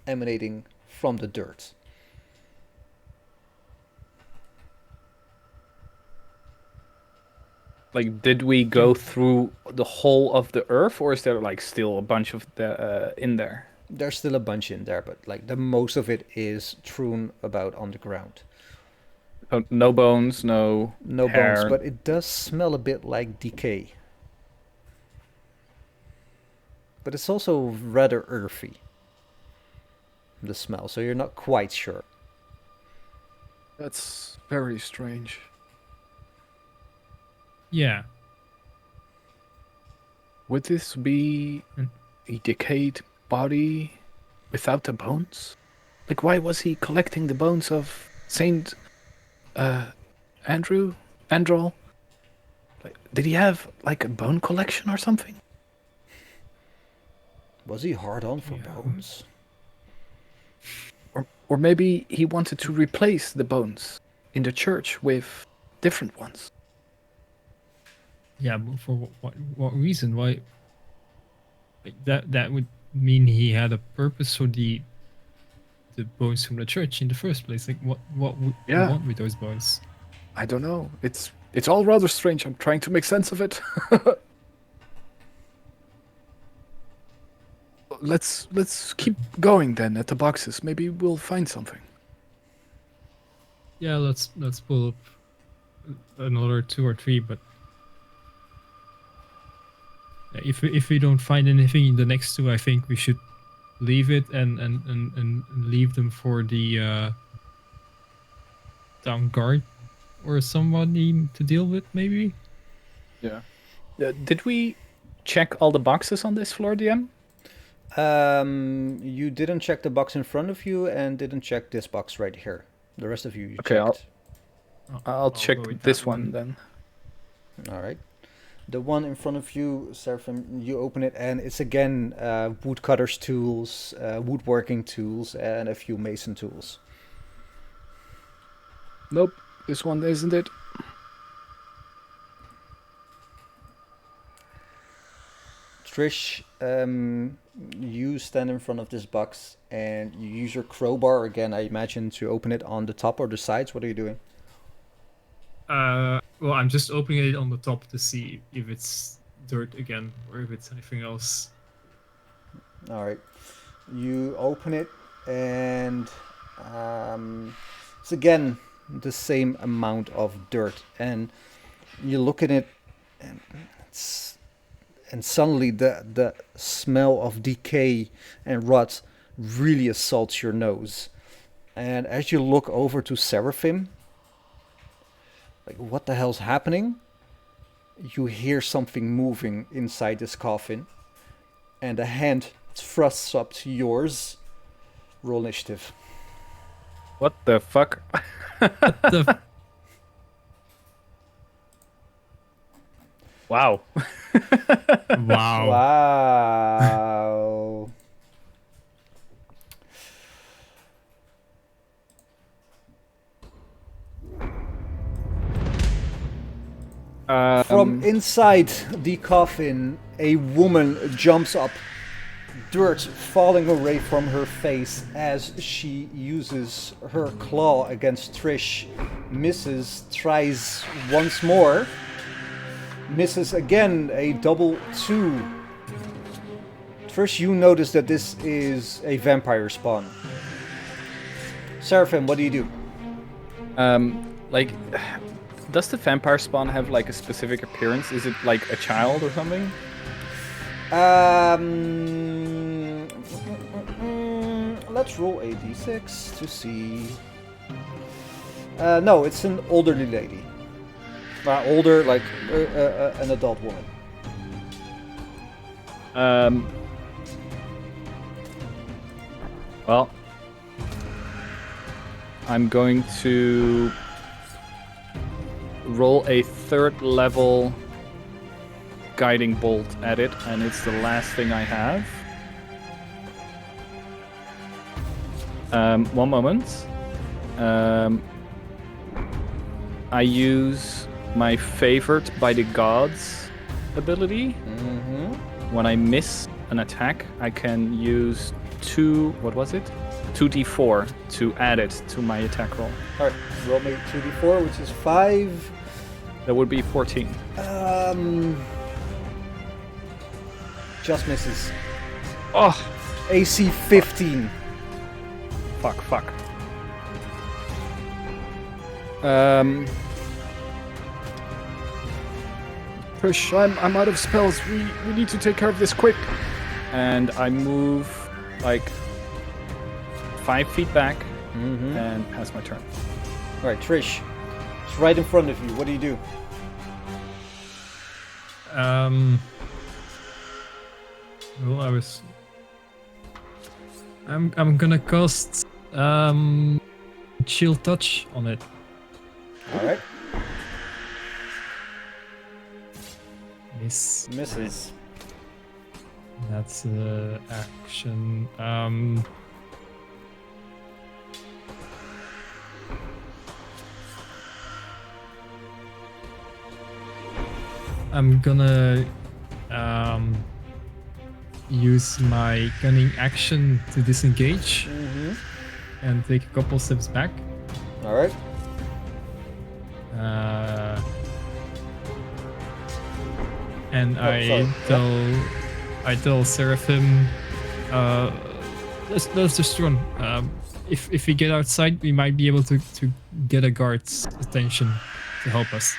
emanating from the dirt. Like, did we go through the whole of the earth, or is there like still a bunch of the in there? There's still a bunch in there, but like the most of it is strewn about on the ground. Oh, no bones, no hair. Bones, but it does smell a bit like decay. But it's also rather earthy, the smell, so you're not quite sure. That's very strange. Yeah. Would this be a decayed body without the bones? Like, why was he collecting the bones of Saint Andrew? Androl? Like, did he have like a bone collection or something? Was he hard on for bones? Or maybe he wanted to replace the bones in the church with different ones. Yeah, but for what reason? Why? Like that would mean he had a purpose for the bones from the church in the first place. Like what would you want with those bones? I don't know. It's all rather strange. I'm trying to make sense of it. Let's keep going then at the boxes. Maybe we'll find something. Yeah, let's pull up another 2 or 3, but if we don't find anything in the next 2, I think we should leave it and leave them for the town guard or somebody to deal with, maybe. Yeah. Did we check all the boxes on this floor, DM? You didn't check the box in front of you and didn't check this box right here. The rest of you Okay, checked. I'll check go with this that one then. All right. The one in front of you, Seraphim, you open it and it's again woodcutter's tools, woodworking tools, and a few mason tools. Nope, this one isn't it. Trish, you stand in front of this box and you use your crowbar again, I imagine, to open it on the top or the sides. What are you doing? Well, I'm just opening it on the top to see if it's dirt again or if it's anything else. All right. You open it and it's again the same amount of dirt, and you look at it and suddenly the smell of decay and rot really assaults your nose. And as you look over to Seraphim, like, what the hell's happening? You hear something moving inside this coffin, and a hand thrusts up to yours. Roll initiative. What the fuck? Wow. Wow. Wow. From inside the coffin, a woman jumps up, dirt falling away from her face as she uses her claw against Trish. Misses, tries once more. Misses again, a double 2. First, you notice that this is a vampire spawn. Seraphim, what do you do? Like, does the vampire spawn have like a specific appearance? Is it like a child or something? Let's roll a d6 to see. No, it's an elderly lady. Older, like an adult woman. Well, I'm going to roll a 3rd level guiding bolt at it, and it's the last thing I have. One moment. I use my favored by the gods ability. Mm-hmm. When I miss an attack, I can use 2d4 to add it to my attack roll. All right, roll me 2d4, which is 5. That would be 14. Just misses. Oh, AC 15. fuck. Push, I'm out of spells. We need to take care of this quick. And I move like 5 feet back and pass my turn. All right, Trish. It's right in front of you. What do you do? Well, I'm gonna cast Chill Touch on it. All right. Miss. Misses. That's action. I'm gonna use my cunning action to disengage and take a couple steps back. All right. And sorry. I tell Seraphim, let's just run. If we get outside, we might be able to get a guard's attention to help us.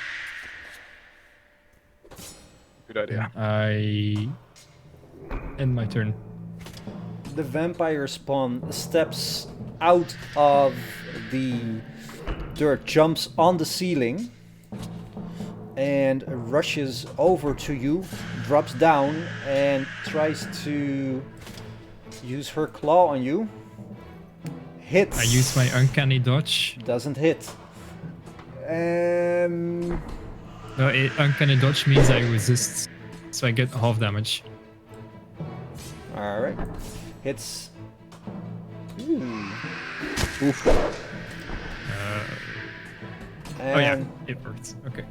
Good idea. I end my turn. The vampire spawn steps out of the dirt, jumps on the ceiling, and rushes over to you, drops down, and tries to use her claw on you. Hits. I use my uncanny dodge. Doesn't hit. No, uncanny dodge means I resist, so I get half damage. Alright. Hits. Ooh. Oof. Oh yeah, And it worked. Okay.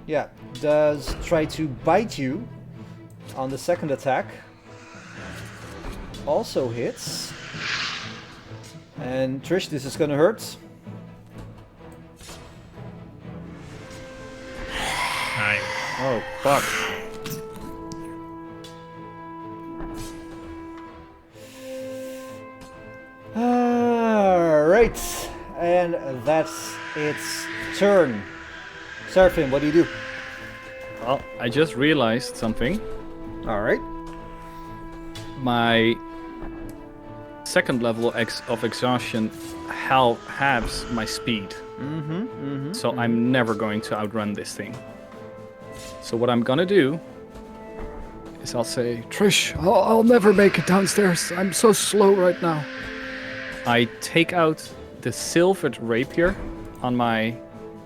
yeah, does try to bite you on the second attack. Also hits. And Trish, this is gonna hurt. 9. Oh, fuck. Alright. And that's its turn. Seraphim, what do you do? Well, I just realized something. Alright. My second level of exhaustion halves my speed. So I'm never going to outrun this thing. So what I'm gonna do is I'll say, Trish, I'll never make it downstairs. I'm so slow right now. I take out the silvered rapier on my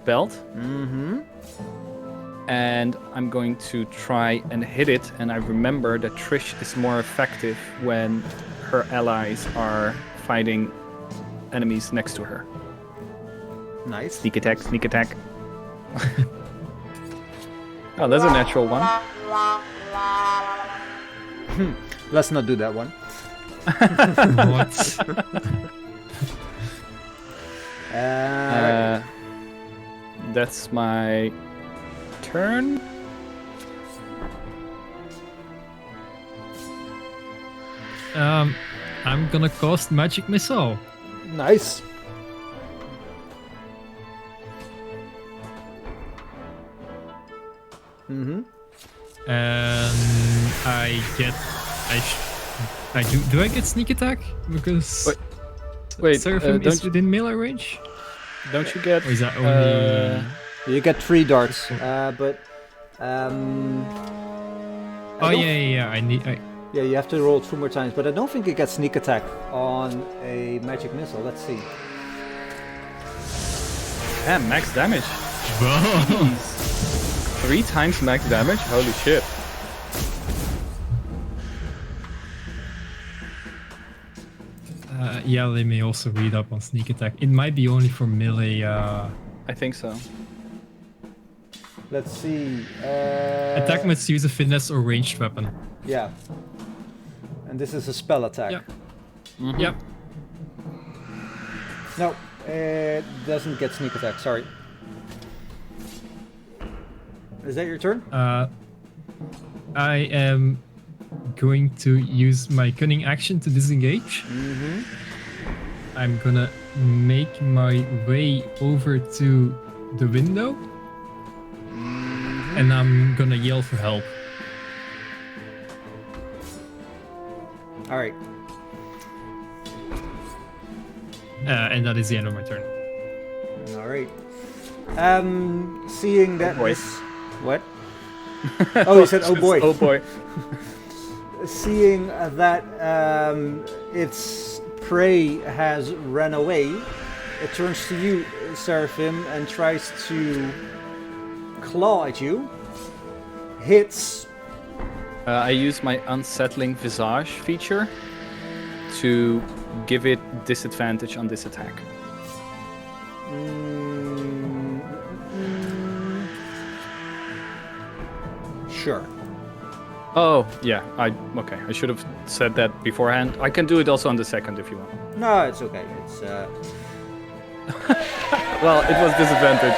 belt. And I'm going to try and hit it. And I remember that Trish is more effective when her allies are fighting enemies next to her. Nice. Sneak attack, sneak attack. Oh, that's a natural one. Let's not do that one. What? That's my turn. I'm gonna cast Magic Missile. Nice. And I get, do I get sneak attack? Because Wait, Seraphim is within melee range? Don't you get? Or is that only... You get 3 darts, but Oh yeah, I need... yeah, you have to roll 2 more times, but I don't think you get sneak attack on a magic missile. Let's see. Damn, max damage. Whoa. 3 times max damage? Holy shit. Yeah, they may also read up on sneak attack. It might be only for melee. I think so. Let's see. Attack must use a finesse or ranged weapon. Yeah. And this is a spell attack. Yeah. Mhm. Yep. No, it doesn't get sneak attack. Sorry. Is that your turn? I am going to use my cunning action to disengage. Mm-hmm. I'm gonna make my way over to the window. And I'm gonna yell for help. All right. And that is the end of my turn. All right. Seeing that boy. this... What? Oh, you said, oh boy. Oh boy. Seeing that its prey has run away, it turns to you, Seraphim, and tries to claw at you. Hits. I use my unsettling visage feature to give it disadvantage on this attack. Sure. Oh, yeah. Okay. I should have said that beforehand. I can do it also on the second if you want. No, it's okay. It's Well, it was disadvantage.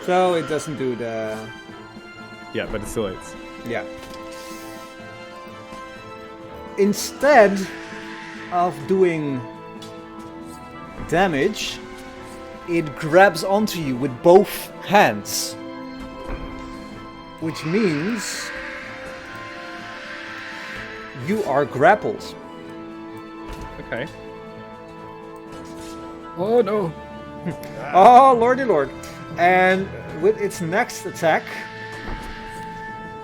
so it doesn't do the... Yeah, but it still is. Yeah. Instead of doing damage, it grabs onto you with both hands. Which means you are grappled. Okay. Oh no. Oh, lordy lord. And with its next attack,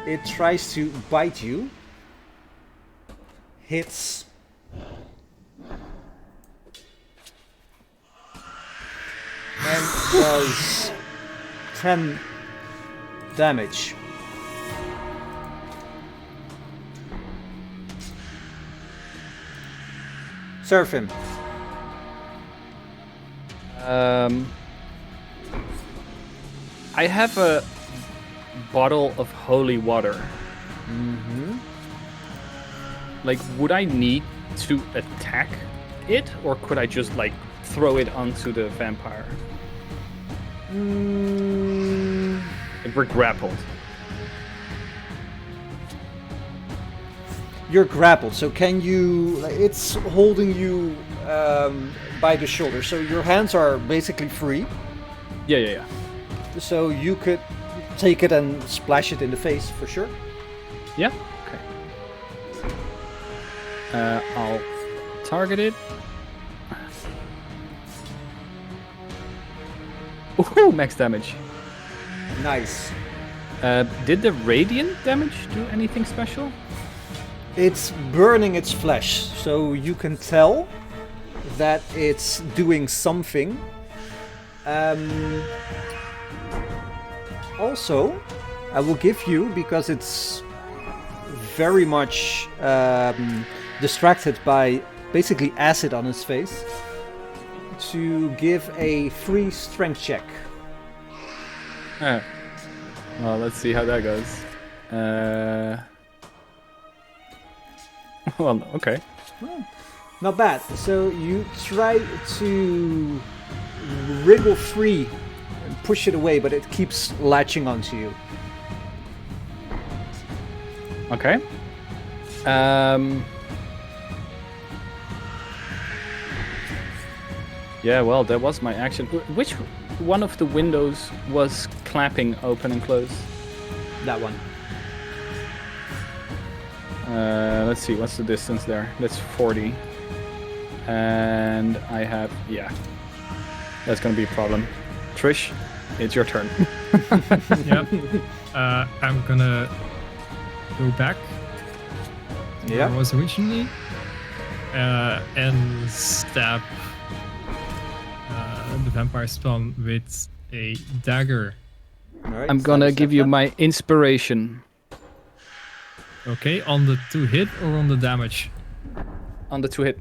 it tries to bite you. Hits. And does 10 damage. Seraphim. I have a bottle of holy water. Mm-hmm. Like, would I need to attack it, or could I just like throw it onto the vampire? Like, we're grappled. You're grappled, so can you... It's holding you by the shoulder, so your hands are basically free. Yeah. So you could take it and splash it in the face, for sure. Yeah? Okay. I'll target it. Ooh, max damage. Nice. Did the radiant damage do anything special? It's burning its flesh, so you can tell that it's doing something. Also, I will give you, because it's very much distracted by basically acid on its face, to give a free strength check. Well, let's see how that goes. Well, okay. Well, not bad. So you try to wriggle free and push it away, but it keeps latching onto you. Okay. Yeah, well, that was my action. Which one of the windows was clapping open and close? That one. Let's see, what's the distance there? That's 40. And I have, yeah. That's gonna be a problem. Trish, it's your turn. Yep. I'm gonna go back where I was originally and stab the vampire spawn with a dagger. All right, I'm gonna step give you that. my inspiration Okay, on the 2 hit or on the damage? on the 2 hit.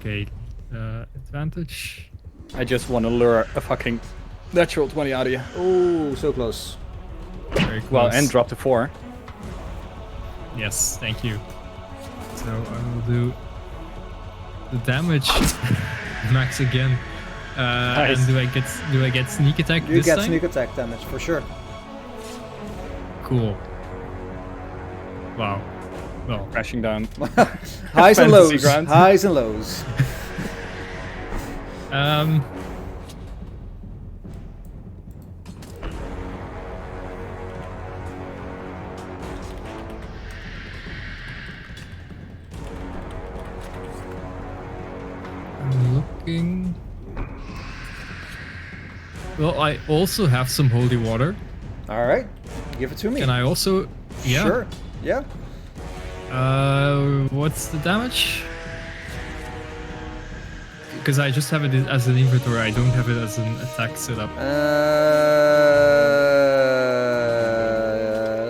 Okay, advantage. I just want to lure a fucking natural 20 out of you. Oh, so close. Very close. Well, and drop to 4. Yes, thank you. So I will do the damage max again. Nice. And do I get sneak attack You this get time? sneak attack damage for sure. Cool. Wow. Well, Crashing down. Highs and Fantasy lows. ground. Highs and lows. I'm looking. Well, I also have some holy water. All right, give it to me. Can I also? Yeah. Sure. Yeah. What's the damage? Because I just have it as an inventory. I don't have it as an attack setup.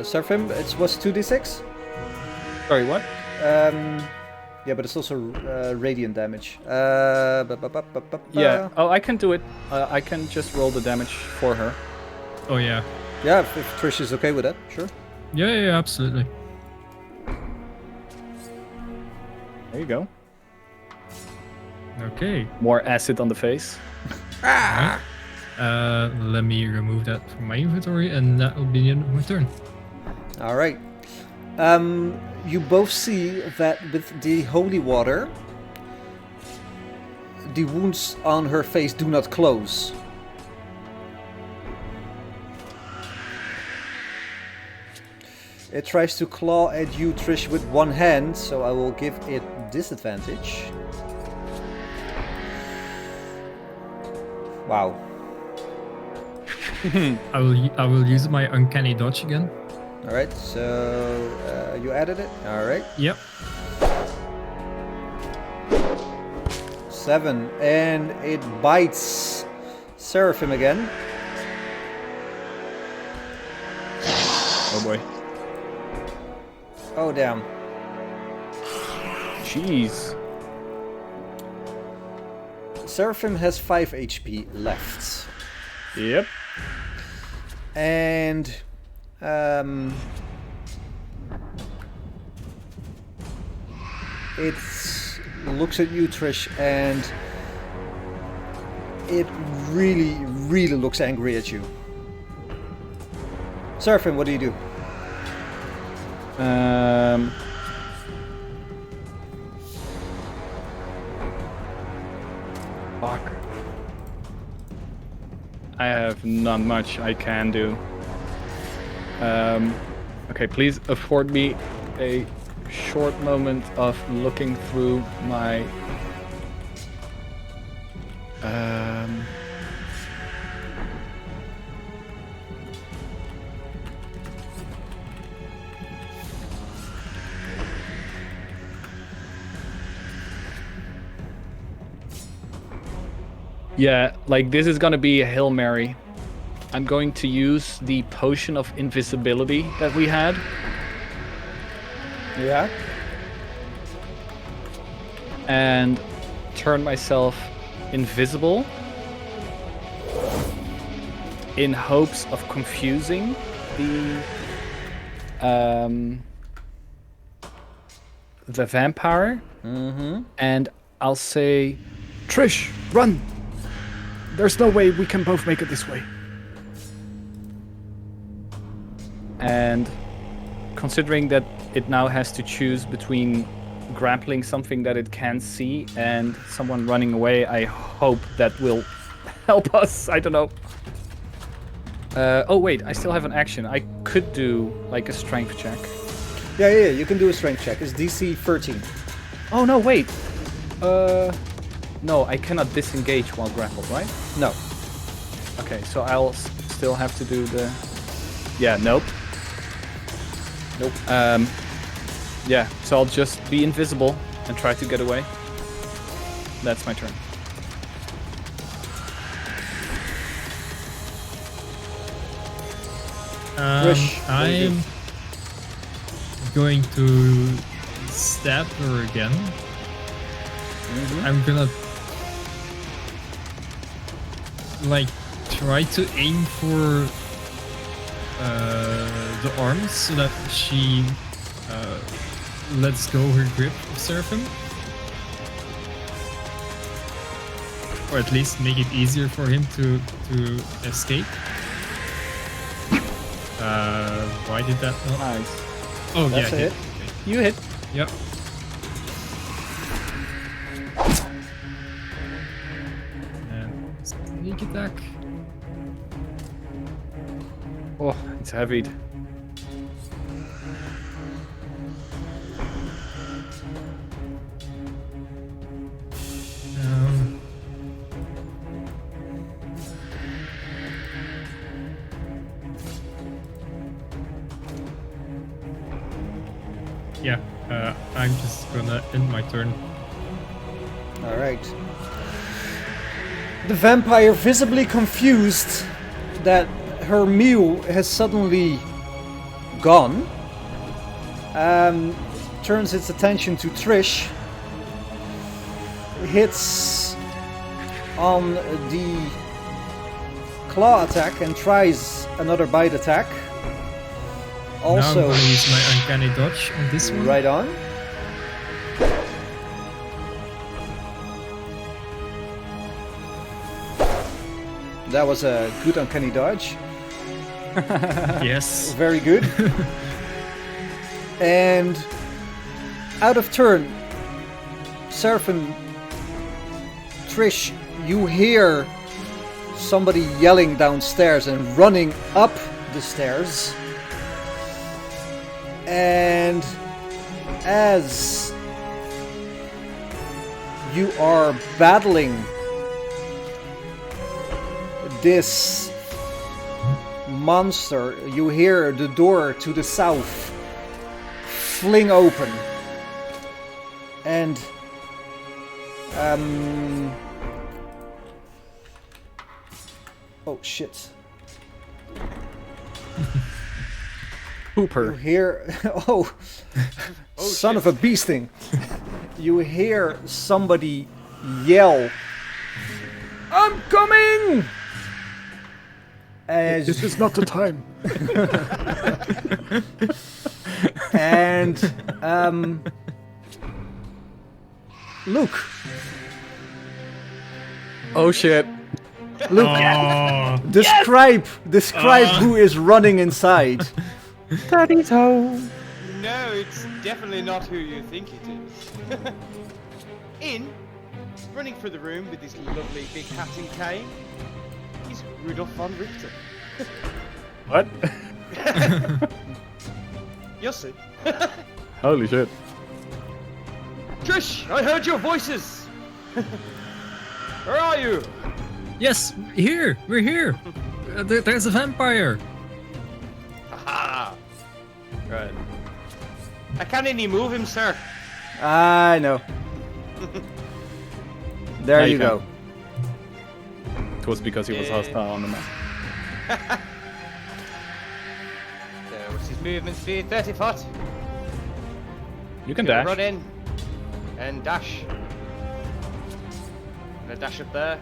Seraphim, it was 2d6. Sorry, what? Yeah, but it's also radiant damage. Yeah. Oh, I can do it. I can just roll the damage for her. Oh yeah. Yeah, if Trish is okay with that, sure. Yeah, absolutely. There you go. Okay. More acid on the face. Alright. Let me remove that from my inventory, and that will be the end of my turn. All right. You both see that with the holy water, the wounds on her face do not close. It tries to claw at you, Trish, with one hand, so I will give it disadvantage. Wow. I will use my uncanny dodge again. All right, so you added it. All right. Yep. 7, and it bites Seraphim again. Oh boy. Oh damn. Jeez. Seraphim has 5 HP left. Yep. And it looks at you, Trish, and it really, really looks angry at you. Seraphim, what do you do? Fuck. I have not much I can do. Okay, please afford me a short moment of looking through my yeah, like this is gonna be a Hail Mary. I'm going to use the potion of invisibility that we had. Yeah. And turn myself invisible in hopes of confusing the vampire. Mm-hmm. And I'll say, Trish, run! There's no way we can both make it this way. And considering that it now has to choose between grappling something that it can't see and someone running away, I hope that will help us. I don't know. Oh wait, I still have an action. I could do like a strength check. Yeah, you can do a strength check. It's DC 13. Oh no, wait. No, I cannot disengage while grappled, right? No. Okay, so I'll still have to do the... Yeah, nope. Nope. Yeah, so I'll just be invisible and try to get away. That's my turn. Trish, what do you do? I'm going to stab her again. I'm gonna like try to aim for the arms so that she lets go her grip of Seraphim. Or at least make it easier for him to escape. Why did that not? Nice. Oh, That's yeah, a hit. You hit. Yep. And sneak attack. Oh, it's heavied. Yeah, I'm just gonna end my turn. All right. The vampire, visibly confused that her meal has suddenly gone, turns its attention to Trish, hits on the claw attack and tries another bite attack. Now I'm Also, gonna use my uncanny dodge on this one. right on. That was a good uncanny dodge. Yes. Very good. And out of turn, Seraphim, Trish, you hear somebody yelling downstairs and running up the stairs. And as you are battling this monster, you hear the door to the south fling open. And oh shit. You Hooper. hear oh, son of a bee sting. You hear somebody yell, "I'm coming!" As This is not the time. and Luke, Oh shit. Luke, Oh, describe who is running inside. Daddy's home. No, it's definitely not who you think it is. Running through the room with his lovely big hat and cane, is Rudolf von Richter. What? You'll see. Holy shit. Trish, I heard your voices. Where are you? yes, here, we're here. There's a vampire. Aha! Right. I can't any move him, sir. I know. There Now you you go. It was because he was Yeah. hostile on the map. So, what's his movement speed? 30 foot. You can Gonna dash. run in and dash. Gonna dash up there.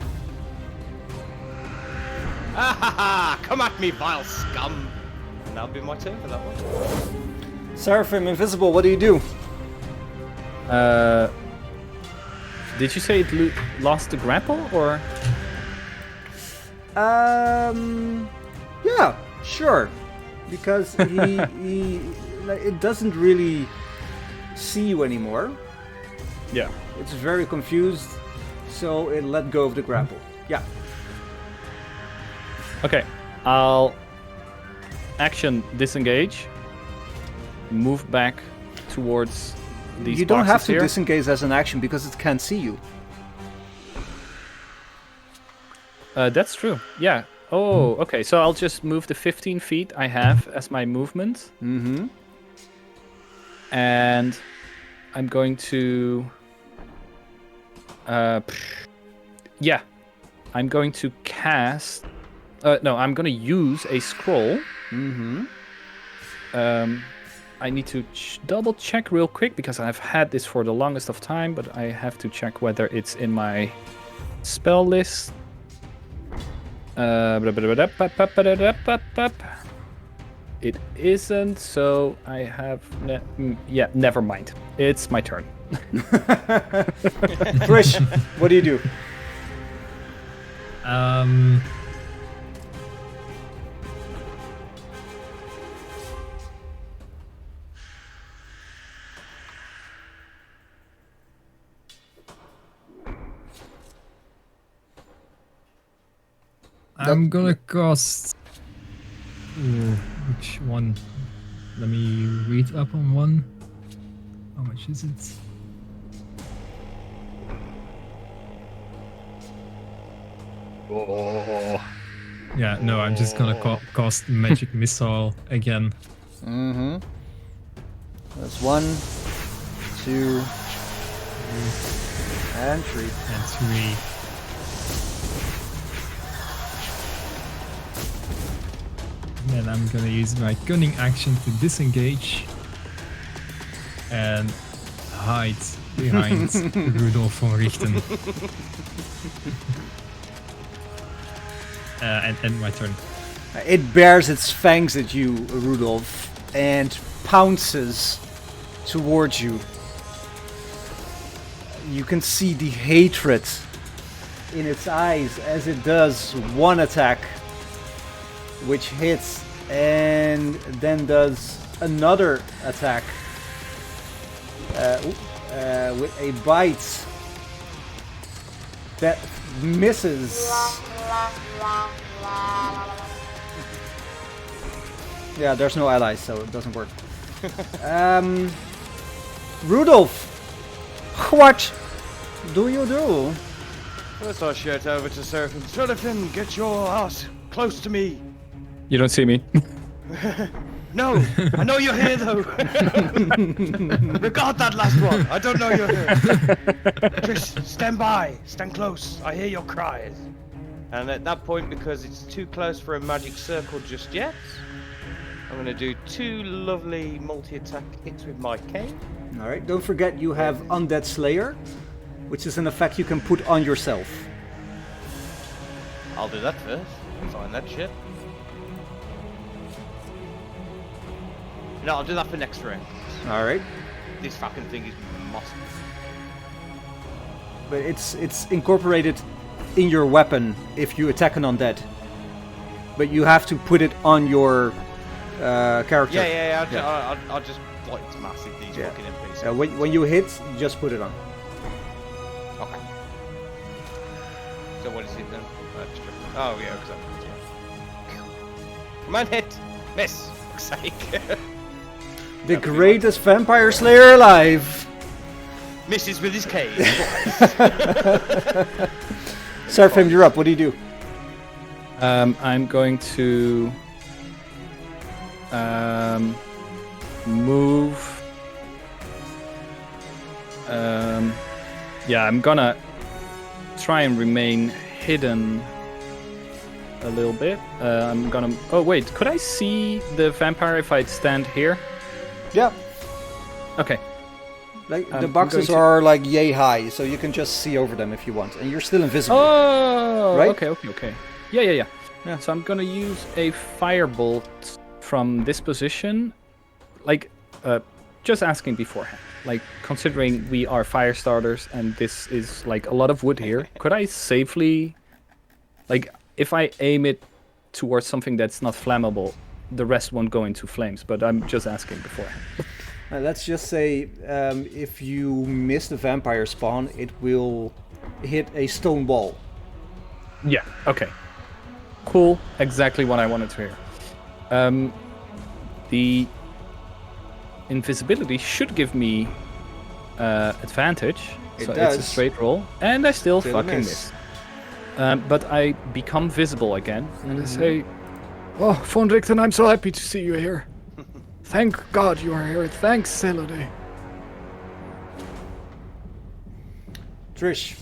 Ah ha ha! Come at me, vile scum! And that'll be my turn for that one. Seraphim, invisible, what do you do? Did you say it lost the grapple or? Yeah, sure. Because he like, it doesn't really see you anymore. Yeah. It's very confused, so it let go of the grapple. Yeah. Okay. I'll action disengage. Move back towards these You don't have boxes to here. disengage as an action because it can't see you. That's true. Yeah. Oh, okay. So I'll just move the 15 feet I have as my movement. Mm-hmm. And I'm going to... yeah. I'm going to cast... no, I'm going to use a scroll. Mm-hmm. I need to double check real quick because I've had this for the longest of time, but I have to check whether it's in my spell list. It isn't, so I have... yeah, never mind. It's my turn. Trish, what do you do? I'm gonna cast. Which one? Let me read up on one. How much is it? Oh. Yeah, no, I'm just gonna cast Magic Missile again. Mm-hmm. That's 1, 2, and 3. And 3. And then I'm gonna use my gunning action to disengage and hide behind Rudolf von Richten. And end my turn. It bares its fangs at you, Rudolf, and pounces towards you. You can see the hatred in its eyes as it does one attack, which hits, and then does another attack with a bite that misses. Yeah, there's no allies, so it doesn't work. Rudolf, what do you do? First I'll shout over to Seraphim. Seraphim, get your ass close to me. You don't see me. No, I know you're here though. Regard that last one. I don't know you're here. Trish, stand by. Stand close. I hear your cries. And at that point, because it's too close for a magic circle just yet, I'm going to do 2 lovely multi-attack hits with my cane. Alright, don't forget you have Undead Slayer, which is an effect you can put on yourself. I'll do that first. Find that shit. No, I'll do that for next round. Alright. This fucking thing is must. But it's incorporated in your weapon if you attack an undead. But you have to put it on your character. Yeah. I'll just like it's massive. These fucking NPCs. When you hit, you just put it on. Okay. So what is it then? Extra. Oh yeah, exactly. Come on, hit, miss. For fuck's sake. The greatest vampire slayer alive. Misses with his cane. Seraphim, you're up. What do you do? I'm going to move. Yeah, I'm gonna try and remain hidden a little bit. I'm gonna. Oh wait, could I see the vampire if I stand here? Yeah. Okay. Like the boxes are like yay high, so you can just see over them if you want, and you're still invisible. Oh, right? Okay. Yeah. So I'm gonna use a firebolt from this position, like, just asking beforehand. Like, considering we are fire starters and this is like a lot of wood here, could I safely, like, if I aim it towards something that's not flammable, the rest won't go into flames? But I'm just asking beforehand. Let's just say if you miss the vampire spawn, it will hit a stone wall. Yeah, okay. Cool, exactly what I wanted to hear. The invisibility should give me advantage. So does. It's a straight roll. And I still Still fucking miss. But I become visible again. And I say, "Oh, von Richten, I'm so happy to see you here. Thank God you are here. Thanks, Selode." Trish.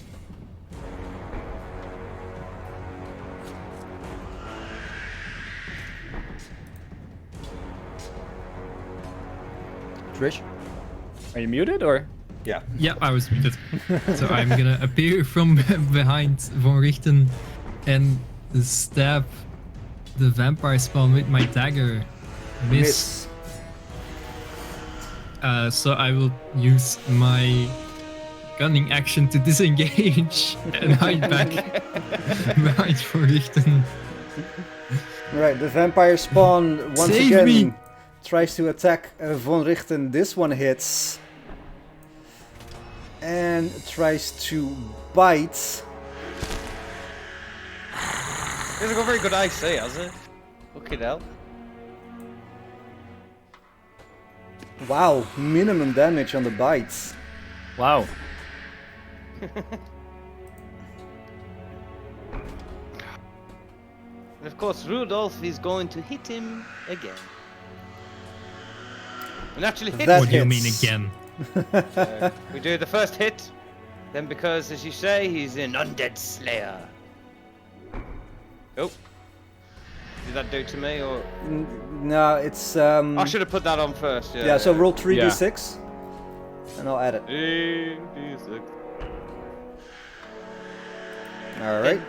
Trish? Are you muted or? Yeah. Yeah, I was muted. So I'm gonna appear from behind Von Richten and stab the vampire spawn with my dagger. Miss. So I will use my gunning action to disengage and hide back behind Von Richten. Right, the vampire spawn once Save again me. tries to attack Von Richten. This one hits. And tries to bite. He hasn't got very good AC, has it? Fucking hell. Wow, minimum damage on the bites. Wow. And of course, Rudolph is going to hit him again. And actually hit That What do you mean hits. again? We do the first hit, then because, as you say, he's an undead slayer. Oh. Did that do it to me, or...? No, it's I should have put that on first, yeah. yeah, so roll 3d6 and I'll add it. 3d6. Alright.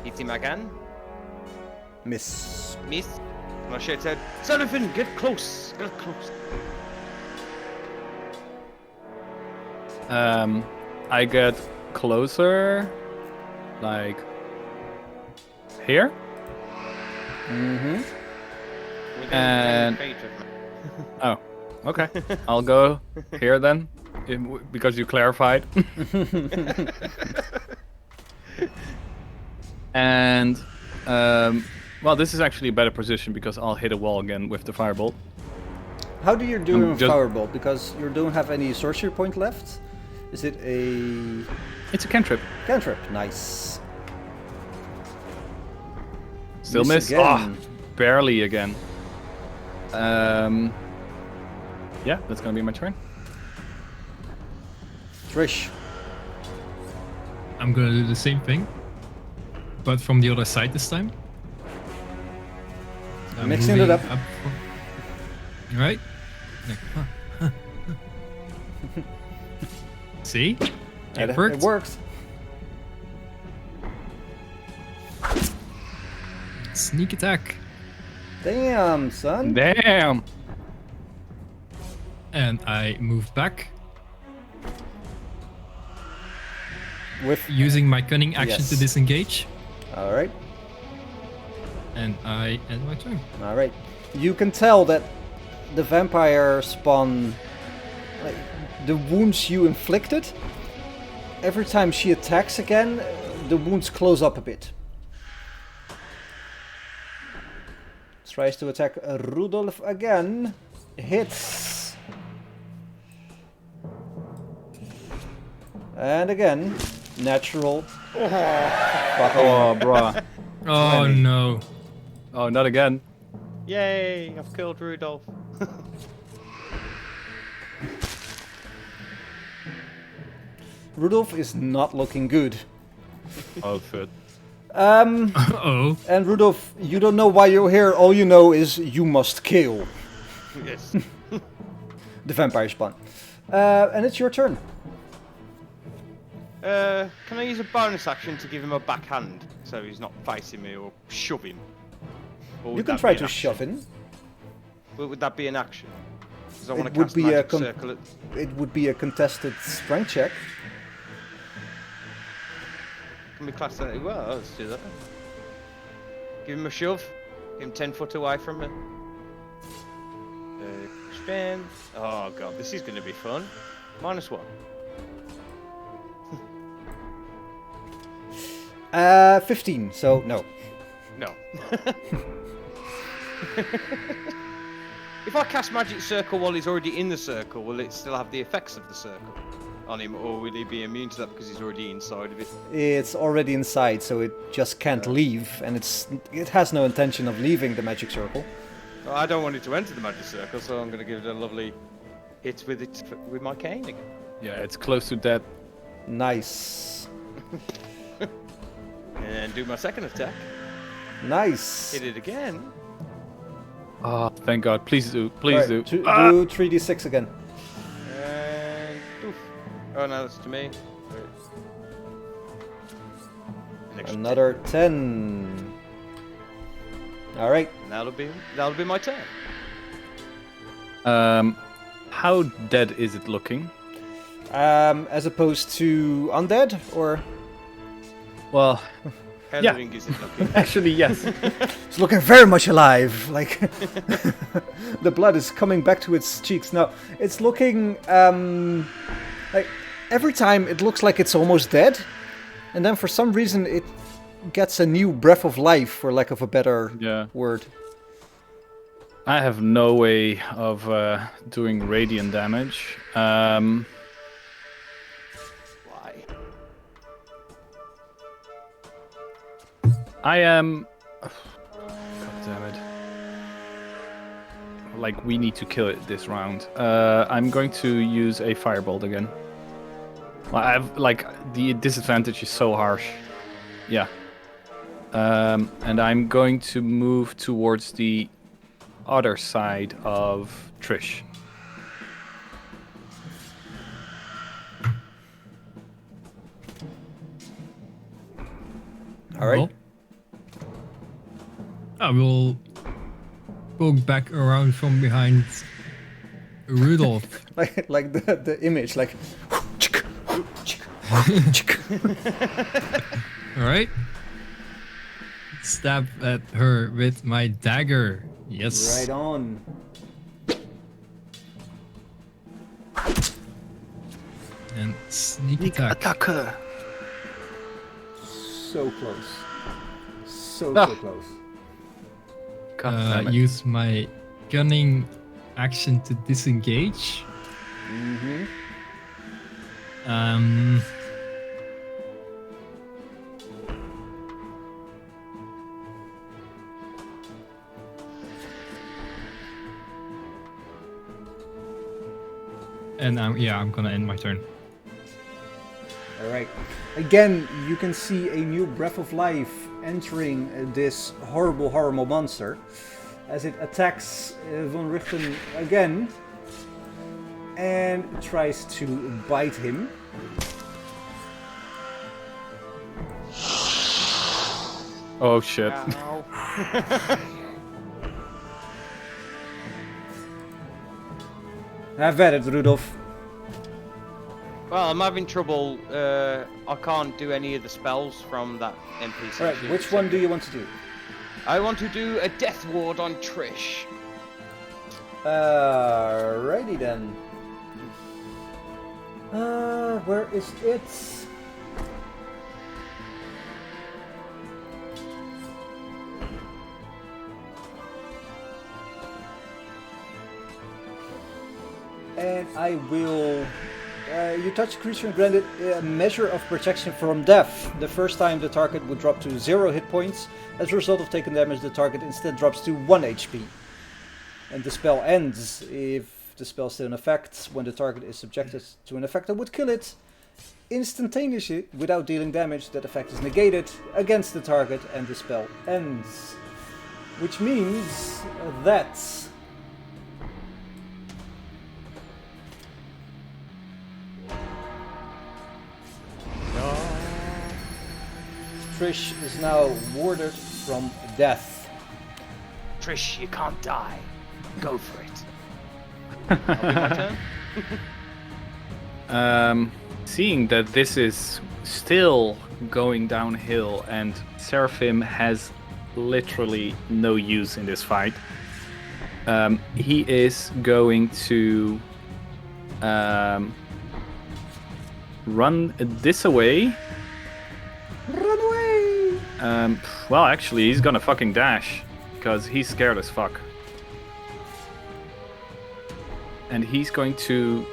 Hit him again. Miss. Miss. And I shout out, Jonathan, get close, get close. I get closer, like here, Mm-hmm. and oh, okay, I'll go here then, because you clarified. And well, this is actually a better position because I'll hit a wall again with the firebolt. How do you do in just- Firebolt? Because you don't have any sorcery point left? Is it a It's a cantrip. cantrip? Nice. Still miss. again. Ah, barely again. Yeah, that's gonna be my turn. Trish. I'm gonna do the same thing, but from the other side this time. I'm Mixing it moving up. Right? See? It worked. It worked. Sneak attack. Damn, son. Damn. And I move back With. using my cunning action Yes. to disengage. Alright. And I end my turn. Alright. You can tell that the vampire spawn, like, the wounds you inflicted, every time she attacks again, the wounds close up a bit. Tries to attack Rudolph again. Hits. And again, natural. Fucking Oh, bruh. Oh 20. no. Oh, not again. Yay, I've killed Rudolph. Rudolph is not looking good. Oh, shit. Uh-oh. And Rudolph, you don't know why you're here. All you know is you must kill Yes. the vampire spawn. And it's your turn. Can I use a bonus action to give him a backhand so he's not facing me or shove him? Or would You can that try be to an shove action? in. Would that be an action? Because I want It to would cast be a magic con- circle at... It would be a contested strength check. Can we class that? Well, let's do that. Give him a shove. Give him 10 foot away from me. Spin. Oh god, this is going to be fun. -1. 15, so no. No. If I cast magic circle while he's already in the circle, will it still have the effects of the circle on him, or will he be immune to that because he's already inside of it? It's already inside, so it just can't leave, and it has no intention of leaving the magic circle. Well, I don't want it to enter the magic circle, so I'm going to give it a lovely hit with my cane again. Yeah, it's close to death. Nice. And do my second attack. Nice. Hit it again. Oh, thank God! Please do, please Alright, do. do 3d6 again. And oof. Oh no, that's to me. An extra Another 10. Alright. 10. That'll be my turn. How dead is it looking? As opposed to undead, or Well, How Yeah. living is it looking? actually, yes. it's looking very much alive. Like the blood is coming back to its cheeks. No, it's looking like every time it looks like it's almost dead, and then for some reason it gets a new breath of life, for lack of a better Yeah. word. I have no way of doing radiant damage. Why? I am. God damn it! Like we need to kill it this round. I'm going to use a firebolt again. Well, I have like the disadvantage is so harsh. Yeah. And I'm going to move towards the other side of Trish. All right. Well, I will poke back around from behind Rudolph. Like the image, like. Alright. Stab at her with my dagger. Yes. Right on. And sneak attack. her. So close. So Ah. close. God damn it. Use my gunning action to disengage. Mm-hmm. And I'm gonna end my turn. All right. Again, you can see a new breath of life entering this horrible monster as it attacks Von Richten again and tries to bite him. Oh shit. Ow. Have at it, Rudolph. Well, I'm having trouble. I can't do any of the spells from that NPC. All right, sheet, which so- one do you want to do? I want to do a death ward on Trish. Alrighty then. Where is it? And I will. You touch a creature and grant it a measure of protection from death. The first time the target would drop to 0 hit points. As a result of taking damage, the target instead drops to 1 HP. And the spell ends if the spell is still in effect. When the target is subjected to an effect that would kill it instantaneously without dealing damage, that effect is negated against the target and the spell ends. Which means that Trish is now warded from death. Trish, you can't die. Go for it. That'll be my turn. Seeing that this is still going downhill and Seraphim has literally no use in this fight, he is going to run this away. Run away! Well, actually, he's gonna fucking dash because he's scared as fuck. And he's going to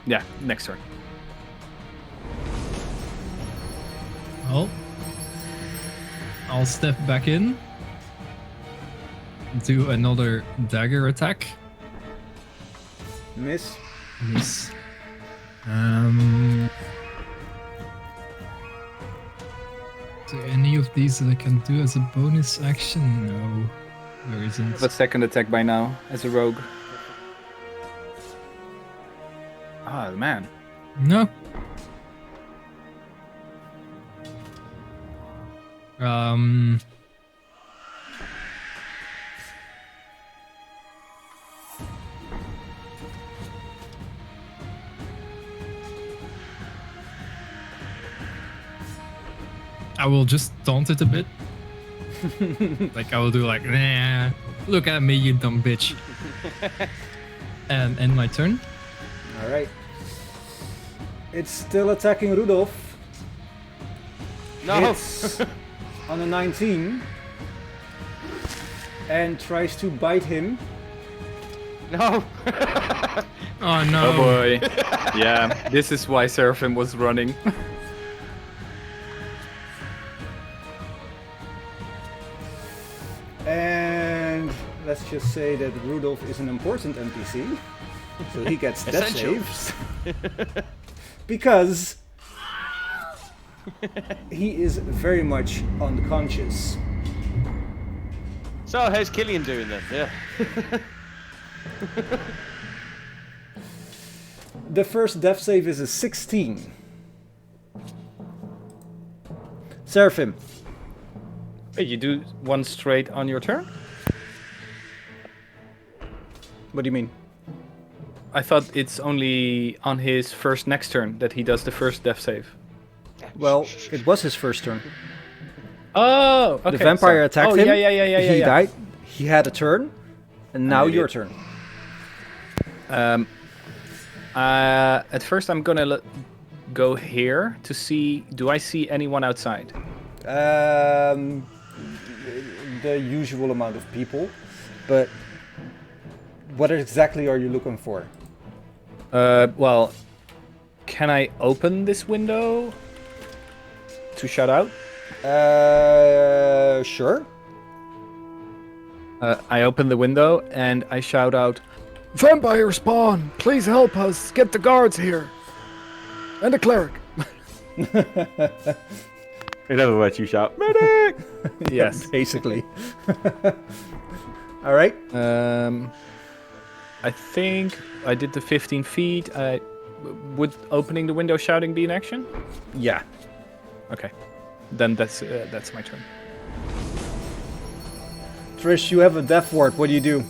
yeah, next turn. Well, I'll step back in. Do another dagger attack. Miss. Miss. there any of these that I can do as a bonus action? No, there isn't. The second attack by now as a rogue. Ah, man. No. I will just taunt it a bit. Like I will do like, nah, look at me, you dumb bitch. And end my turn. All right. It's still attacking Rudolph. No. Hits on a 19 and tries to bite him. No. Oh no. Oh boy. Yeah, this is why Seraphim was running. And let's just say that Rudolph is an important NPC. So he gets death Essential. saves. Because he is very much unconscious. So how's Killian doing then? Yeah. The first death save is a 16. Seraphim. Wait, you do one straight on your turn? What do you mean? I thought it's only on his first next turn that he does the first death save. Well, it was his first turn. Oh, okay. The vampire sorry. attacked Oh, him. Yeah. He died. He had a turn. And now your turn. At first, I'm gonna go here to see. Do I see anyone outside? The usual amount of people. But what exactly are you looking for? Well, can I open this window to shout out? Sure. I open the window and I shout out, "Vampire spawn! Please help us! Get the guards here! And the cleric!" In other words, you shout, "Medic!" Yes. Basically. All right. I think I did the 15 feet. Would opening the window shouting be an action? Yeah. Okay. Then that's my turn. Trish, you have a death ward. What do you do?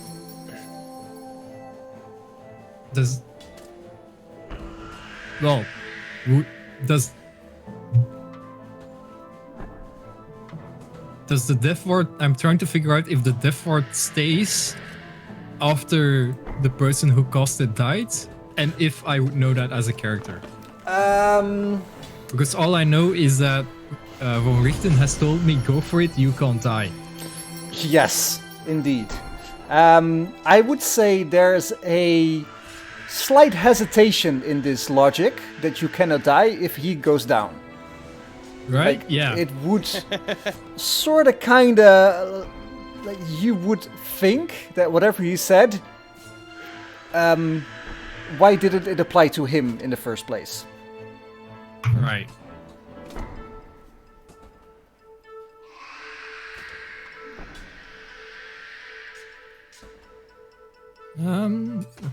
Does the death ward? I'm trying to figure out if the death ward stays after the person who caused it died, and if I would know that as a character. Because all I know is that Von Richten has told me, "Go for it, you can't die." Yes, indeed. I would say there's a slight hesitation in this logic that you cannot die if he goes down. Right? Like, Yeah. It would sort of kind of like you would think that whatever he said, why didn't it apply to him in the first place? Right.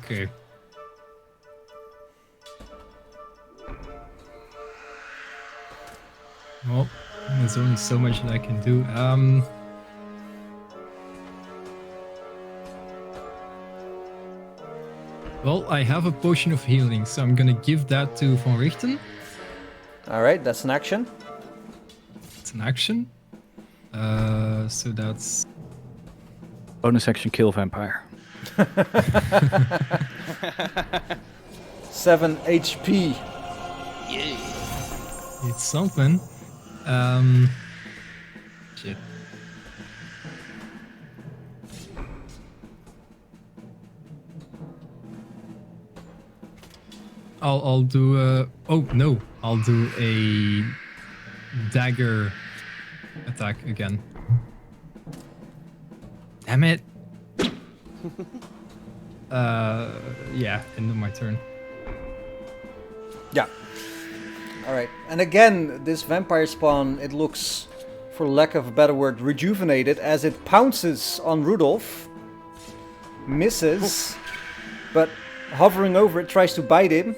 Okay. Well, there's only so much that I can do. Well, I have a potion of healing, so I'm gonna give that to Von Richten. All right, that's an action. It's an action. So that's Bonus action, kill vampire. 7 HP. it's something. Shit. I'll do a. Oh no! I'll do a dagger attack again. Damn it! Yeah, end of my turn. Yeah. All right. And again, this vampire spawn, it looks for lack of a better word, rejuvenated as it pounces on Rudolph. Misses, but hovering over it tries to bite him.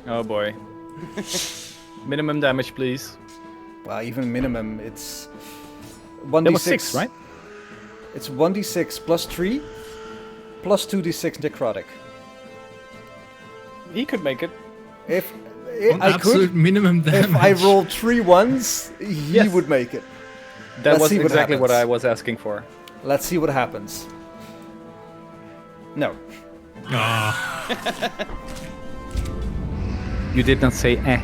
Oh boy. Minimum damage, please. Well, even minimum, it's That 1d6. was 6, right? It's 1d6 plus 3 plus 2d6 necrotic. He could make it. If On I absolute could, minimum damage. if I rolled 3 ones, he Yes. would make it. That Let's was see what exactly what happens. I was asking for. Let's see what happens. No. Ah, You did not say eh.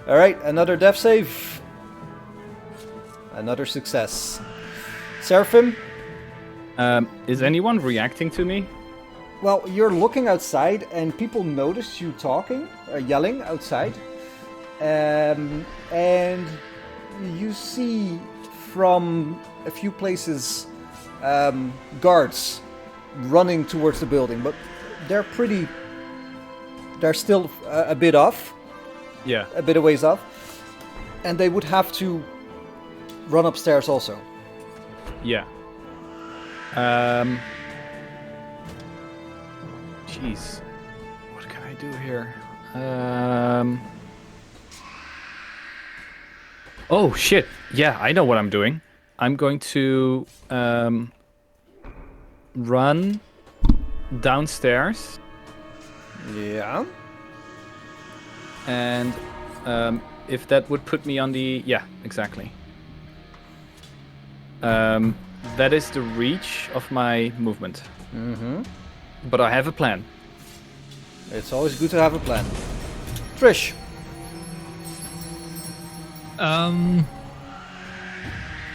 All right, another death save. Another success. Seraphim, Is anyone reacting to me? well, you're looking outside and people notice you talking, yelling outside. And you see from a few places guards running towards the building, but they're still a bit off, Yeah. a bit of ways off, and they would have to run upstairs also. Yeah. Jeez. What can I do here? Oh shit. Yeah, I know what I'm doing. I'm going to run downstairs Yeah. and if that would put me on the exactly. That is the reach of my movement. Mm-hmm. But I have a plan. It's always good to have a plan. Trish.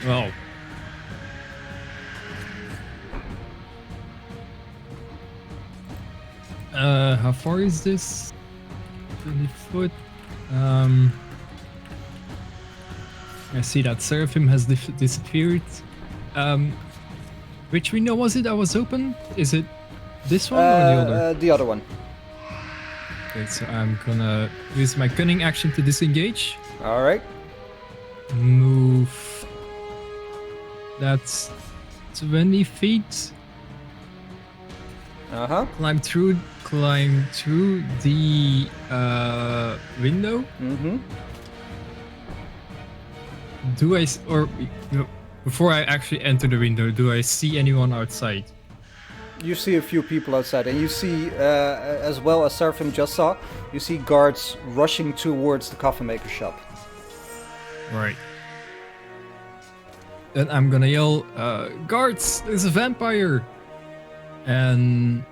well. How far is this? 20 foot. I see that Seraphim has disappeared. Which window was it that was open? Is it this one or the other? The other one. Okay, so I'm gonna use my cunning action to disengage. All right. Move. That's 20 feet. Uh-huh. Climb through the window. Mm-hmm. Do I before I actually enter the window, do I see anyone outside? You see a few people outside, and you see, as well as Seraphim just saw, you see guards rushing towards the coffin maker shop. Right. Then I'm gonna yell, guards, there's a vampire! And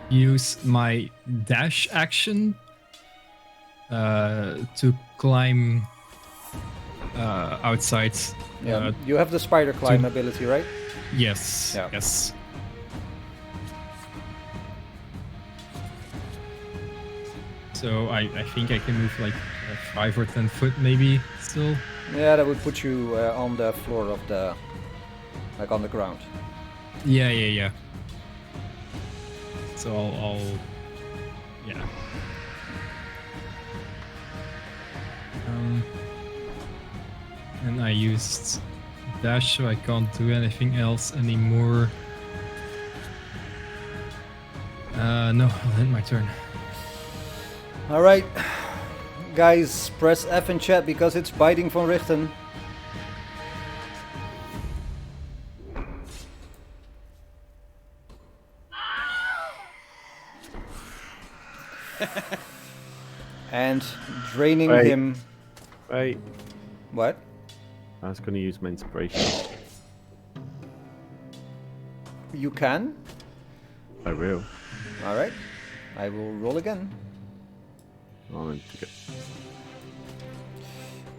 use my dash action to climb outside. Yeah. You have the spider climb ability, right? Yes. Yeah. Yes. So I think I can move like 5 or 10 foot maybe still. Yeah, that would put you on the floor of the, like on the ground. Yeah. So I'll yeah. And I used dash, so I can't do anything else anymore. No, I'll end my turn. All right, guys, press F in chat because it's biting von Richten. And draining Wait. him. Wait, What? I was going to use my inspiration. You can. I will. All right. I will roll again. Oh, I'm to get...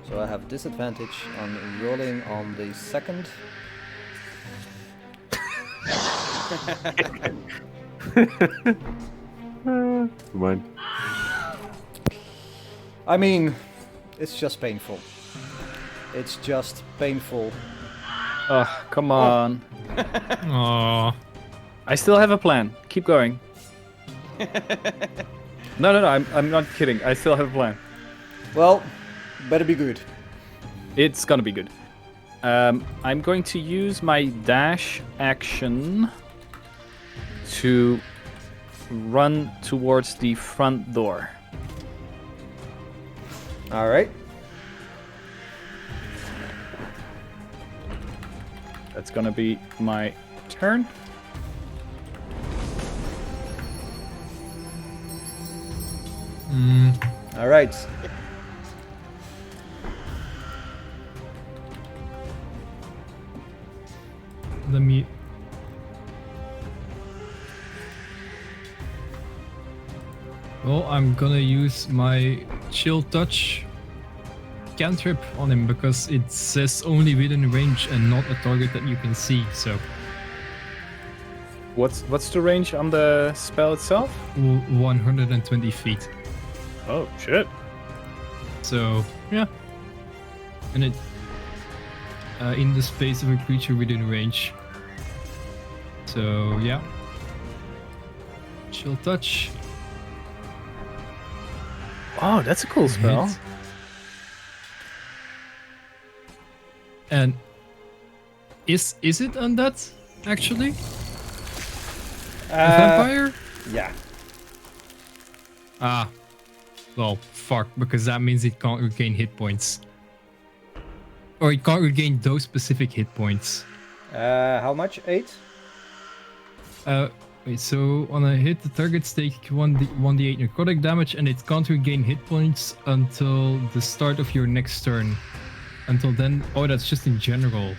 So I have disadvantage on rolling on the second. Come on. I mean, it's just painful. It's just painful. Oh, come on. Aww. I still have a plan. Keep going. No. I'm not kidding. I still have a plan. Well, better be good. It's gonna be good. I'm going to use my dash action to run towards the front door. All right. That's gonna be my turn. All right. Let me. Well, I'm gonna use my chill touch cantrip on him because it says only within range and not a target that you can see. So What's the range on the spell itself? 120 feet. Oh shit. So yeah, and it in the space of a creature within range. So yeah, chill touch. Oh, that's a cool spell. Hit. And is it undead actually? A vampire? Yeah. Ah, well, fuck, because that means it can't regain hit points. Or it can't regain those specific hit points. How much? 8? Wait, so on a hit, the targets take 1d8 necrotic damage, and it can't regain hit points until the start of your next turn. Until then, oh, that's just in general.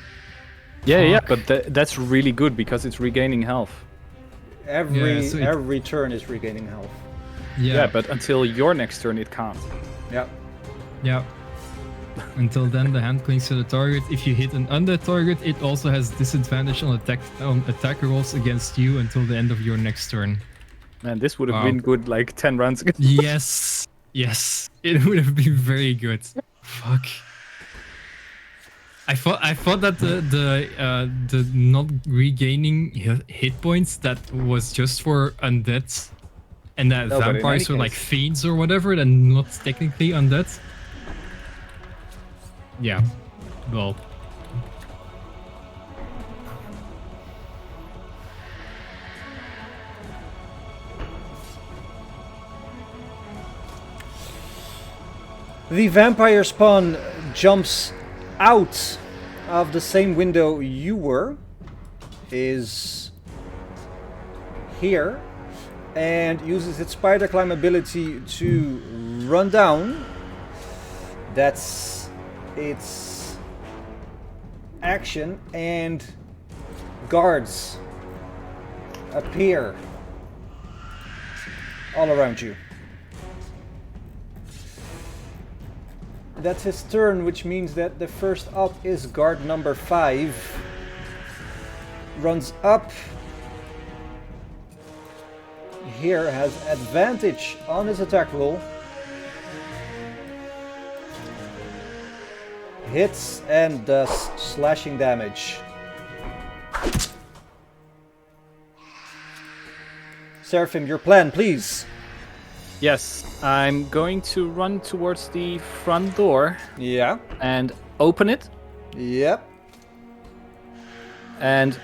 Yeah, Fuck. but that's really good because it's regaining health. Every turn is regaining health. Yeah, but until your next turn, it can't. Yeah. Yeah. Until then, the hand clings to the target. If you hit an undead target, it also has disadvantage on attack rolls against you until the end of your next turn. Man, this would have Wow. been good like 10 rounds ago. Yes, it would have been very good. Fuck. I thought that the not regaining hit points that was just for undead, and that No, but in vampires any were like case- fiends or whatever, and not technically undead. Yeah, well. The vampire spawn jumps out of the same window you were, is here, and uses its spider climb ability to run down. That's its action, and guards appear all around you. That's his turn, which means that the first up is guard number 5. Runs up. Here has advantage on his attack roll. Hits and does slashing damage. Seraphim, your plan, please. Yes, I'm going to run towards the front door Yeah. and open it. Yep. And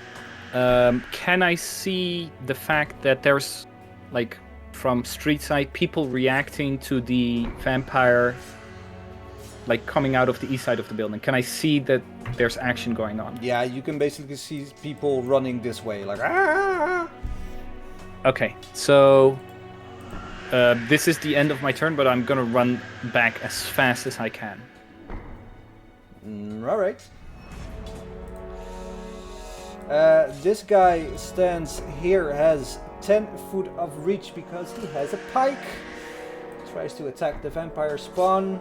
can I see the fact that there's, like, from street side, people reacting to the vampire, like, coming out of the east side of the building? Can I see that there's action going on? Yeah, you can basically see people running this way, like ah. Okay, so this is the end of my turn, but I'm gonna run back as fast as I can. All right. This guy stands here, has 10 foot of reach because he has a pike. Tries to attack the vampire spawn.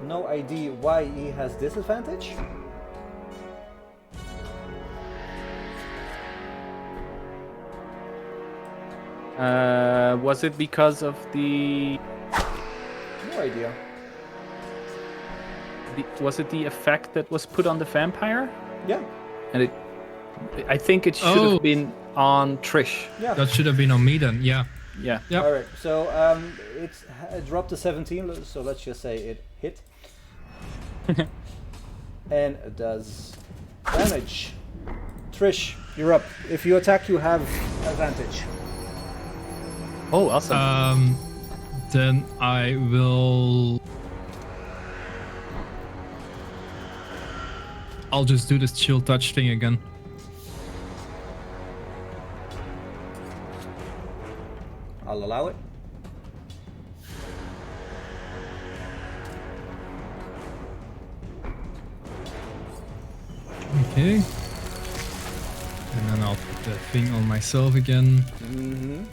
No idea why he has disadvantage. Was it because of No idea. was it the effect that was put on the vampire? Yeah. And I think it should Oh. have been on Trish. Yeah. That should have been on me then. Yeah. Yeah. Yep. All right. So it dropped to 17. So let's just say it hit. And it does damage. Trish, you're up. If you attack, you have advantage. Oh, awesome. Then I will. I'll just do this chill touch thing again. I'll allow it. Okay. And then I'll put the thing on myself again. Mm-hmm.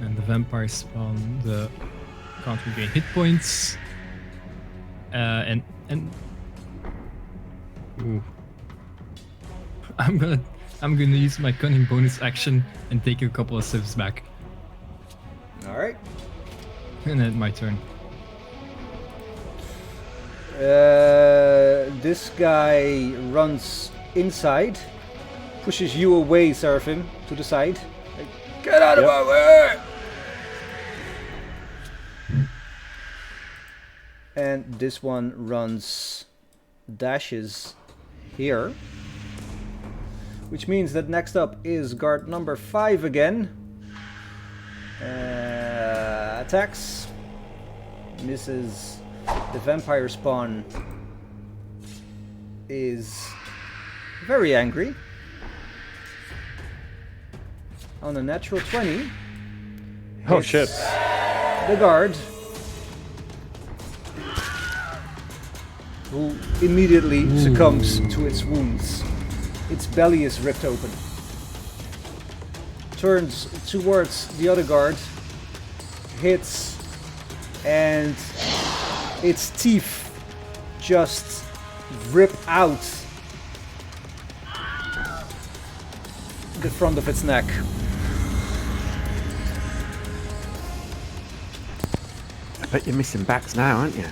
And the vampire spawn can't regain hit points. And ooh. I'm gonna use my cunning bonus action and take a couple of steps back. All right. And then my turn. This guy runs inside, pushes you away, Seraphim, to the side. Like, get out of my way! And this one dashes here. Which means that next up is guard number 5 again. Attacks. Misses. The vampire spawn is very angry. On a natural 20. Oh, hits shit. The guard. Who immediately succumbs to its wounds. Its belly is ripped open. Turns towards the other guard. Hits. And its teeth just rip out the front of its neck. I bet you're missing backs now, aren't you?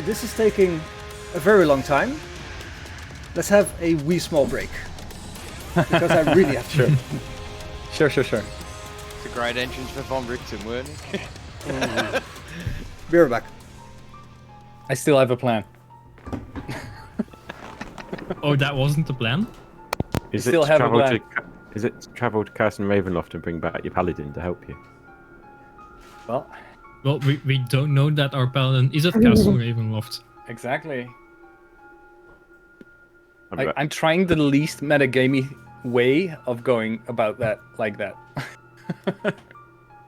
This is taking a very long time. Let's have a wee small break. Because I really have to. Sure. It's a great entrance for Von Richten, weren't it? Be right back. I still have a plan. Oh, that wasn't the plan? Is still it have a travel plan. is it travel to Castle Ravenloft and bring back your paladin to help you? Well, Well, we don't know that our paladin is at Castle Ravenloft. exactly. I I'm trying the least metagamey way of going about that like that.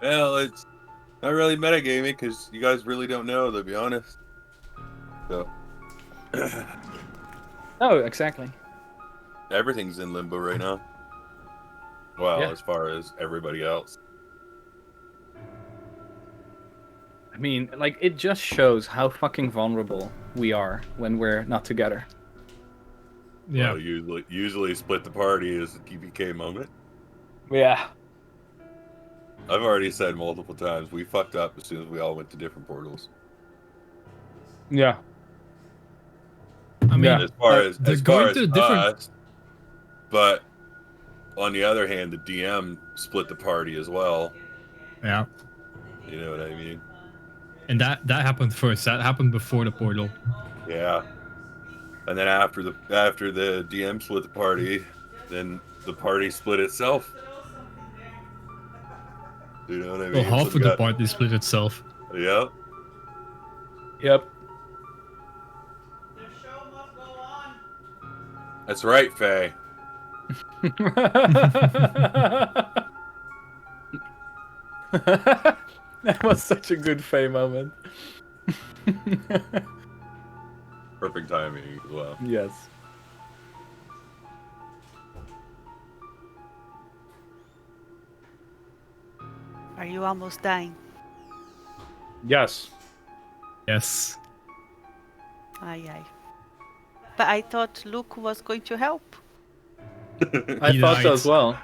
Well, it's not really metagaming because you guys really don't know, to be honest. So Oh, exactly. everything's in limbo right now. Well, Yeah. as far as everybody else. I mean, like, it just shows how fucking vulnerable we are when we're not together. Yeah. Well, usually split the party is a TPK moment. Yeah. I've already said multiple times we fucked up as soon as we all went to different portals. Yeah. I mean, Yeah. As far Like, as they're as far going as to a different- us, but on the other hand, the DM split the party as well. yeah. You know what I mean? And that happened first. That happened before the portal. Yeah. And then after the DM split the party, then the party split itself. You know what I mean? Well, half So of we the got- party split itself. Yeah. Yep. That's right, Faye. That was such a good Faye moment. Perfect timing as well. Yes. Are you almost dying? Yes. Yes. Aye, aye. But I thought Luke was going to help. I He thought died. so as well.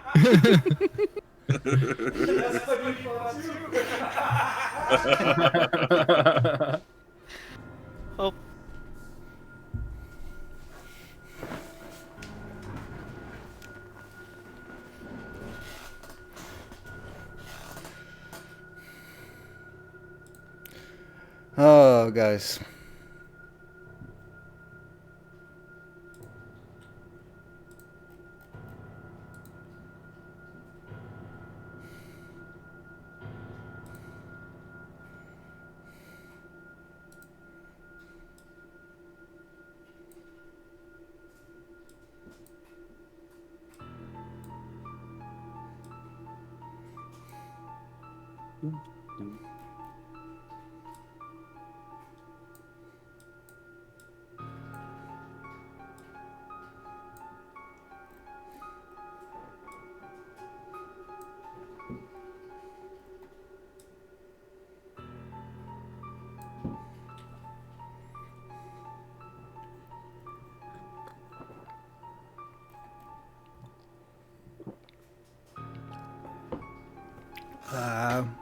Oh, go, guys.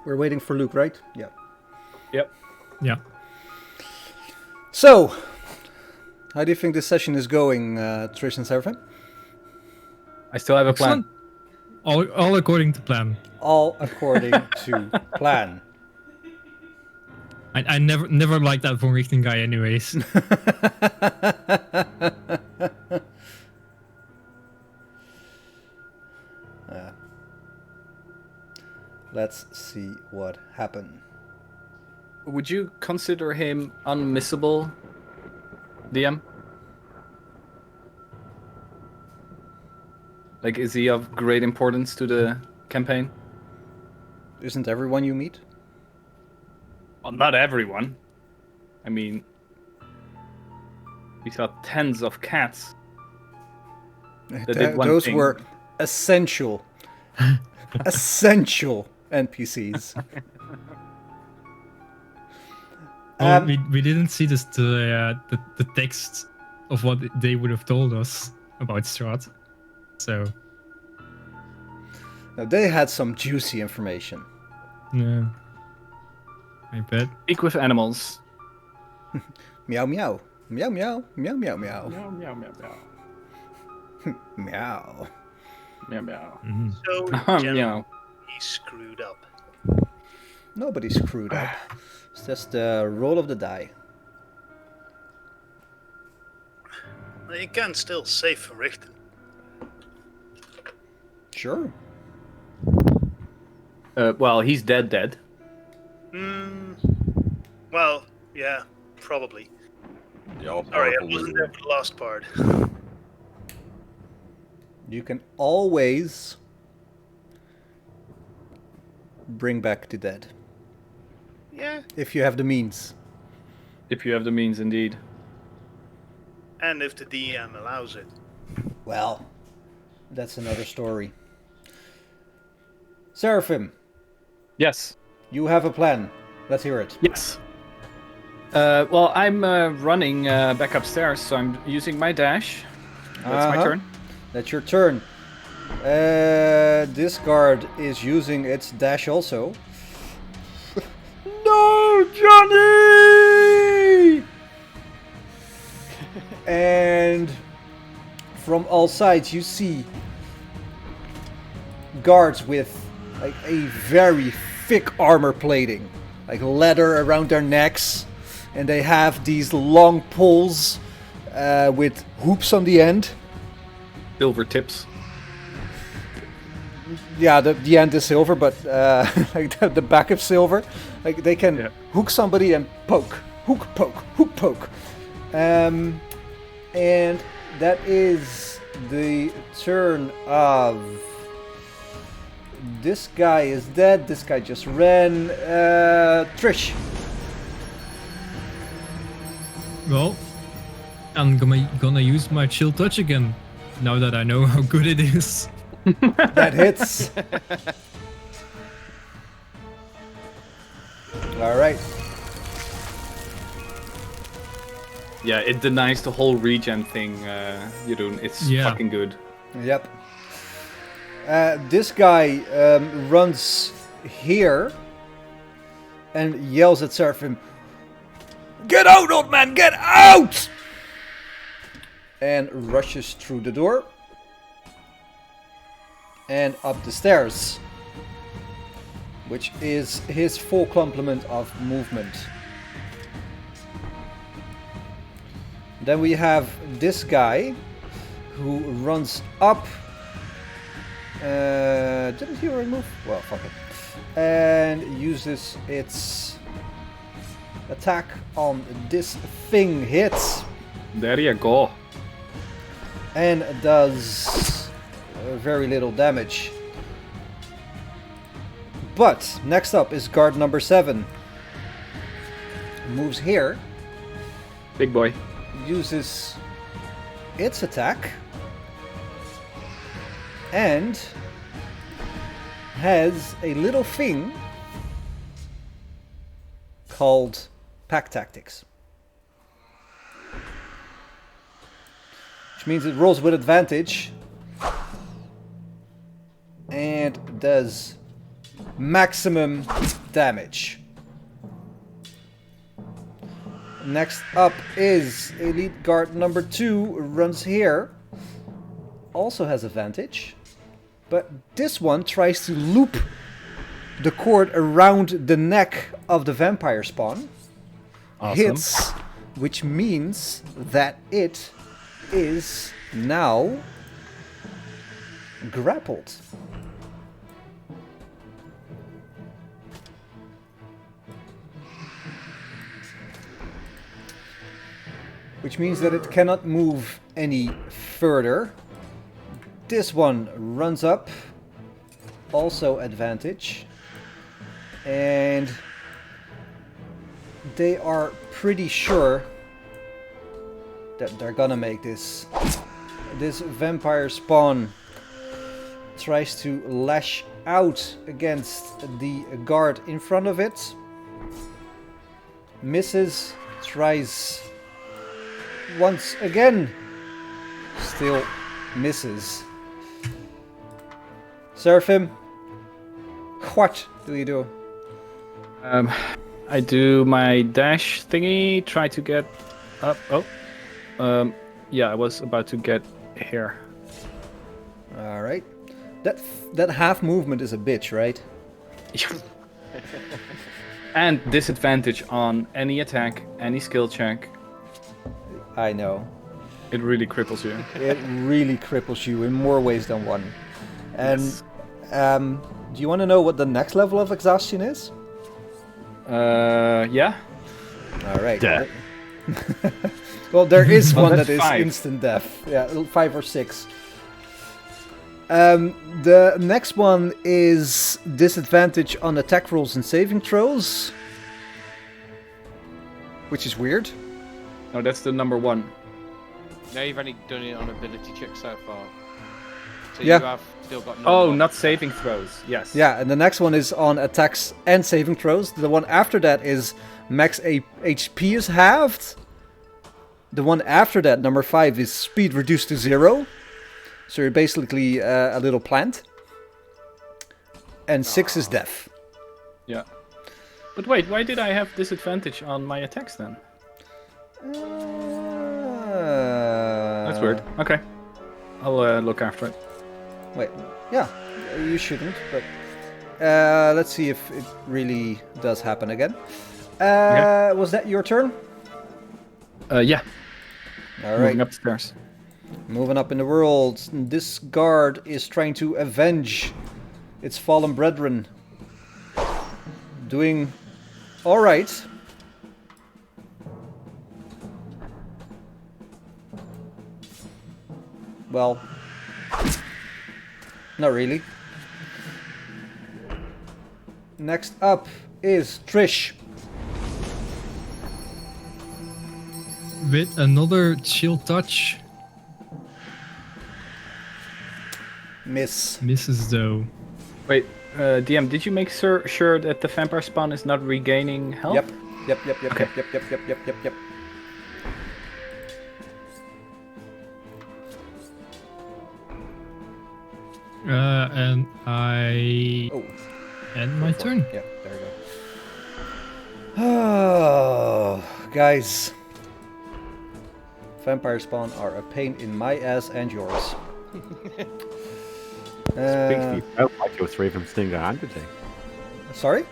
We're waiting for Luke, right? Yeah. Yep. Yeah. So, how do you think this session is going, Trish and Seraphim? I still have a plan. Excellent. All according to plan. All according to plan. I never liked that Von Richten guy anyways. Let's see what happened. Would you consider him unmissable, DM? Like, is he of great importance to the campaign? Isn't everyone you meet? Well, not everyone. I mean, we saw tens of cats. That did one Those thing. were essential, essential NPCs. We didn't see this the text of what they would have told us about Strahd. So Now, they had some juicy information. yeah, I bet. Speak with animals. Meow meow. Meow meow. Meow meow meow. Meow, meow, meow, meow. Meow. Meow, meow. So, Meow. gentlemen, he screwed up. Nobody screwed up. It's just the roll of the die. Well, you can still save for Richten. Sure. Well, he's dead. Well, yeah, probably. Y'all Sorry, I powerful wasn't wizard. there for the last part. You can always bring back the dead. Yeah, If you have the means. If you have the means, indeed. and if the DM allows it. Well, that's another story. Seraphim, Yes. you have a plan. Let's hear it. Yes. Well, I'm running back upstairs, so I'm using my dash. That's my Uh-huh. turn. That's your turn. This guard is using its dash also. No, Johnny! And from all sides you see guards with like a very thick armor plating, like leather around their necks, and they have these long poles with hoops on the end. Silver tips. Yeah, the end is silver, but like the back of silver, like they can hook somebody and poke, hook, poke. And that is the turn of this guy is dead. This guy just ran. Trish. Well, I'm gonna use my chill touch again. Now that I know how good it is. That hits. All right. Yeah, it denies the whole regen thing, Jeroen. It's fucking good. Yep. This guy runs here and yells at Seraphim, "Get out, old man! Get out!" And rushes through the door and up the stairs, which is his full complement of movement. Then we have this guy who runs up. Didn't he already move? Well, fuck it. And uses its attack on this thing. Hits. There you go. And does very little damage. But next up is guard number 7. Moves here. Big boy. Uses its attack. And has a little thing called Pack Tactics. Which means it rolls with advantage. And does maximum damage. Next up is Elite Guard number 2, runs here. Also has advantage. But this one tries to loop the cord around the neck of the vampire spawn. Awesome. Hits, which means that it is now grappled. Which means that it cannot move any further. This one runs up. Also advantage. And they are pretty sure that they're gonna make this. This vampire spawn tries to lash out against the guard in front of it. Misses. Tries once again. Still misses. Seraphim, what do you do? I do my dash thingy, try to get up. Oh. Yeah, I was about to get here. Alright. That half movement is a bitch, right? And disadvantage on any attack, any skill check. I know. It really cripples you. It really cripples you in more ways than one. And Yes. Do you want to know what the next level of exhaustion is? Yeah. Alright. Death. Well, there is Well, one that's that is 5. instant death. Yeah, 5 or 6. The next one is disadvantage on attack rolls and saving throws. Which is weird. No, that's the number 1. No, you've only done it on ability checks so far. So Yeah. you have still got Oh, normal. not saving throws. Yes. Yeah, and the next one is on attacks and saving throws. The one after that is max HP is halved. The one after that, number 5, is speed reduced to 0. So you're basically a little plant. And 6 is death. Yeah. But wait, why did I have disadvantage on my attacks then? That's weird. Okay. I'll look after it. Wait, yeah, you shouldn't, but let's see if it really does happen again. Okay. Was that your turn? Yeah. All Moving right, upstairs. moving up in the world. This guard is trying to avenge its fallen brethren. Doing all right. Well, not really. Next up is Trish. With another chill touch. Miss. Misses though. Wait, DM, did you make sure that the vampire spawn is not regaining health? Yep. Okay. Yep. And I Oh, end my turn. yeah, there we go. Oh, guys. Vampire spawn are a pain in my ass and yours. Speak for yourself. I killed 3 of them single-handedly. Sorry?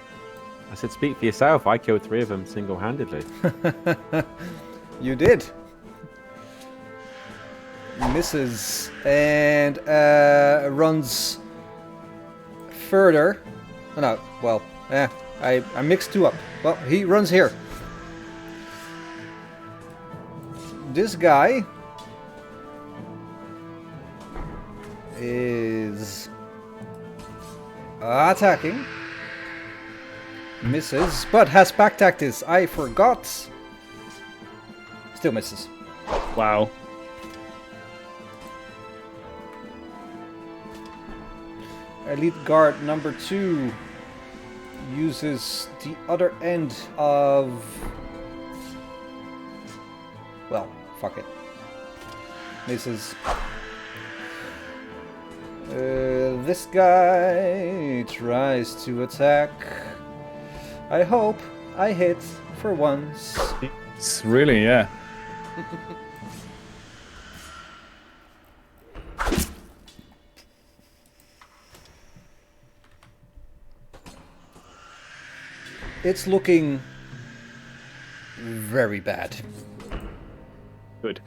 I said, speak for yourself. I killed 3 of them single-handedly. You did. misses and runs further. Oh, no, well, I mixed two up. Well, he runs here. This guy is attacking. Misses, but has pack tactics. I forgot. Still misses. Wow. Elite Guard number 2 uses the other end of... Well, fuck it. Misses. This guy tries to attack. I hope I hit for once. It's really, yeah. It's looking very bad. Good.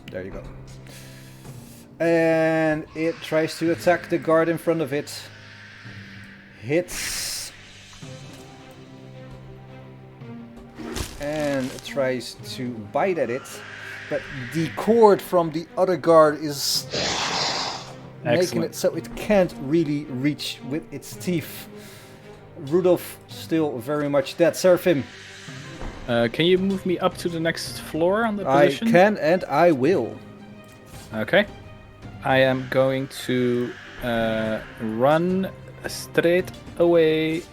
There you go. And it tries to attack the guard in front of it. Hits. And tries to bite at it. But the cord from the other guard is making it so it can't really reach with its teeth. Rudolph still very much dead. Seraphim. Can you move me up to the next floor on the position? I can and I will. Okay. I am going to run straight away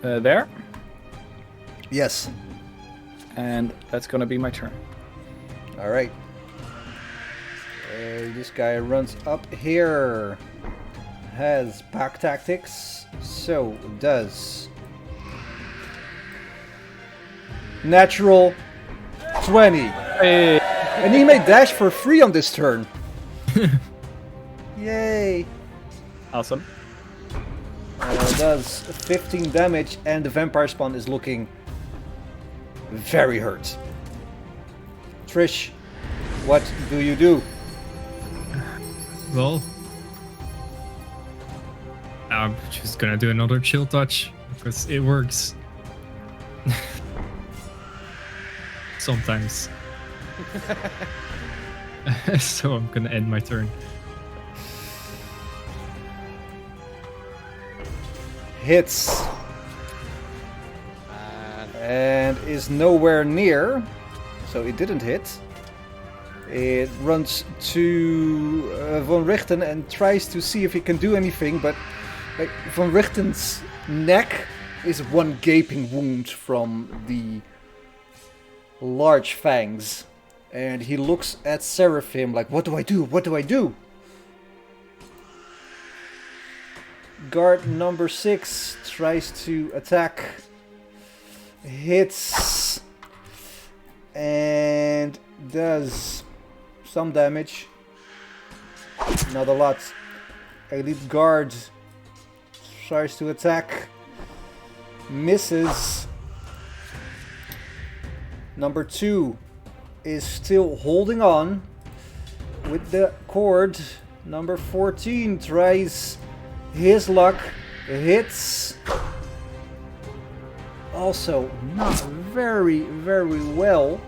there. Yes. And that's gonna be my turn. Alright. This guy runs up here. Has pack tactics. So does. Natural 20. Hey. And he may dash for free on this turn. Yay. Awesome. Does 15 damage and the vampire spawn is looking very hurt. Trish, what do you do? Well, I'm just gonna do another chill touch because it works. Sometimes. So I'm gonna end my turn. Hits. And is nowhere near. So it didn't hit. It runs to Von Richten and tries to see if he can do anything, but like, Von Richten's neck is one gaping wound from the large fangs. And he looks at Seraphim like, what do I do? What do I do? Guard number 6 tries to attack. Hits. And does some damage. Not a lot. Elite Guard tries to attack. Misses. Number 2 is still holding on with the cord. Number 14 tries his luck. Hits. Also not very, very well.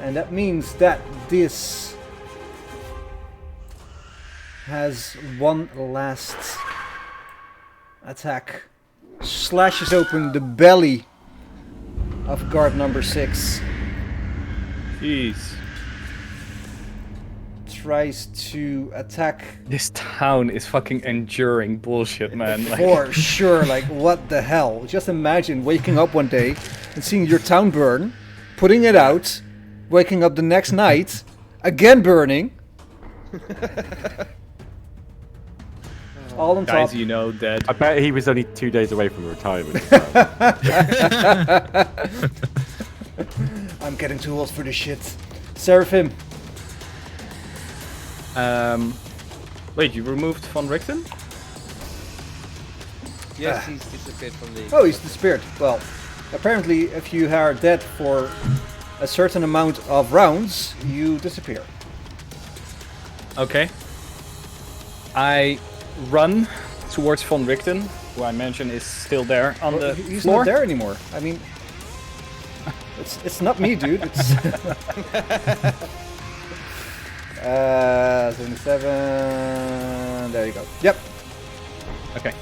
And that means that this has one last attack. Slashes open the belly of guard number 6. Jeez. Tries to attack. This town is fucking enduring bullshit, man. For sure, like what the hell? Just imagine waking up one day and seeing your town burn, putting it out, waking up the next night, again burning. All on Guys, top. you know, dead. I bet he was only 2 days away from retirement. I'm getting too old for this shit. Seraphim. Wait, you removed Von Richten? Yes, he's disappeared from the... Oh, he's disappeared. Well, apparently if you are dead for a certain amount of rounds, you disappear. Okay. I run towards von Richten, who I mentioned is still there on the He's floor. not there anymore. I mean, it's not me, dude. It's 77. There you go. Yep. Okay.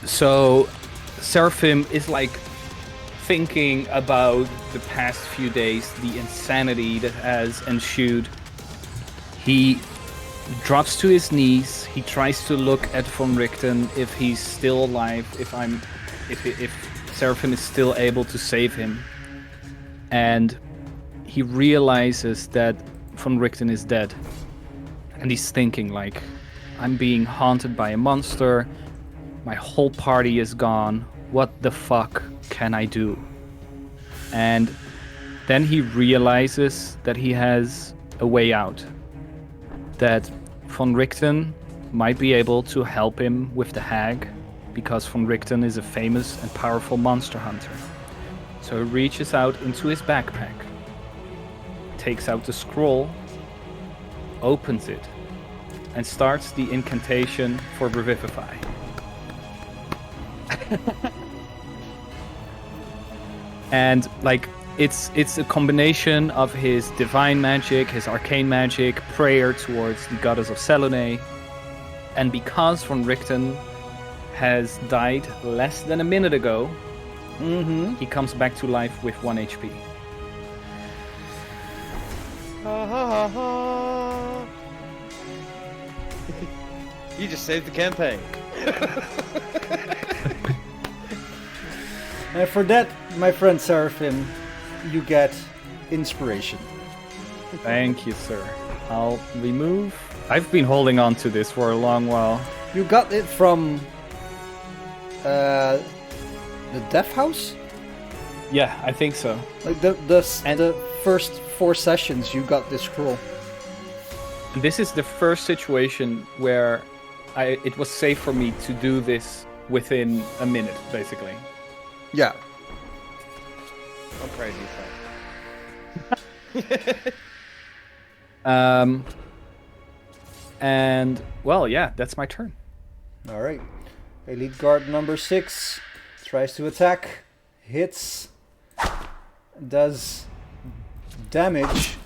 So Seraphim is like thinking about the past few days, the insanity that has ensued. He drops to his knees. He tries to look at von Richten if he's still alive, if Seraphim is still able to save him. And he realizes that von Richten is dead. And he's thinking like, I'm being haunted by a monster. My whole party is gone. What the fuck can I do? And then he realizes that he has a way out. That von Richten might be able to help him with the hag, because von Richten is a famous and powerful monster hunter. So he reaches out into his backpack, takes out the scroll, opens it, and starts the incantation for Revivify. And like it's a combination of his divine magic, his arcane magic, prayer towards the goddess of Selene, and because von Richten has died less than a minute ago, he comes back to life with 1 HP. You just saved the campaign. And for that, my friend Seraphim, you get inspiration. Thank you, sir. I'll remove. I've been holding on to this for a long while. You got it from the Death House? Yeah, I think so. Like the first 4 sessions, you got this scroll. This is the first situation where it was safe for me to do this within a minute, basically. Yeah. I'm proud of you, And well, yeah, that's my turn. All right. Elite Guard number 6 tries to attack, hits, does damage.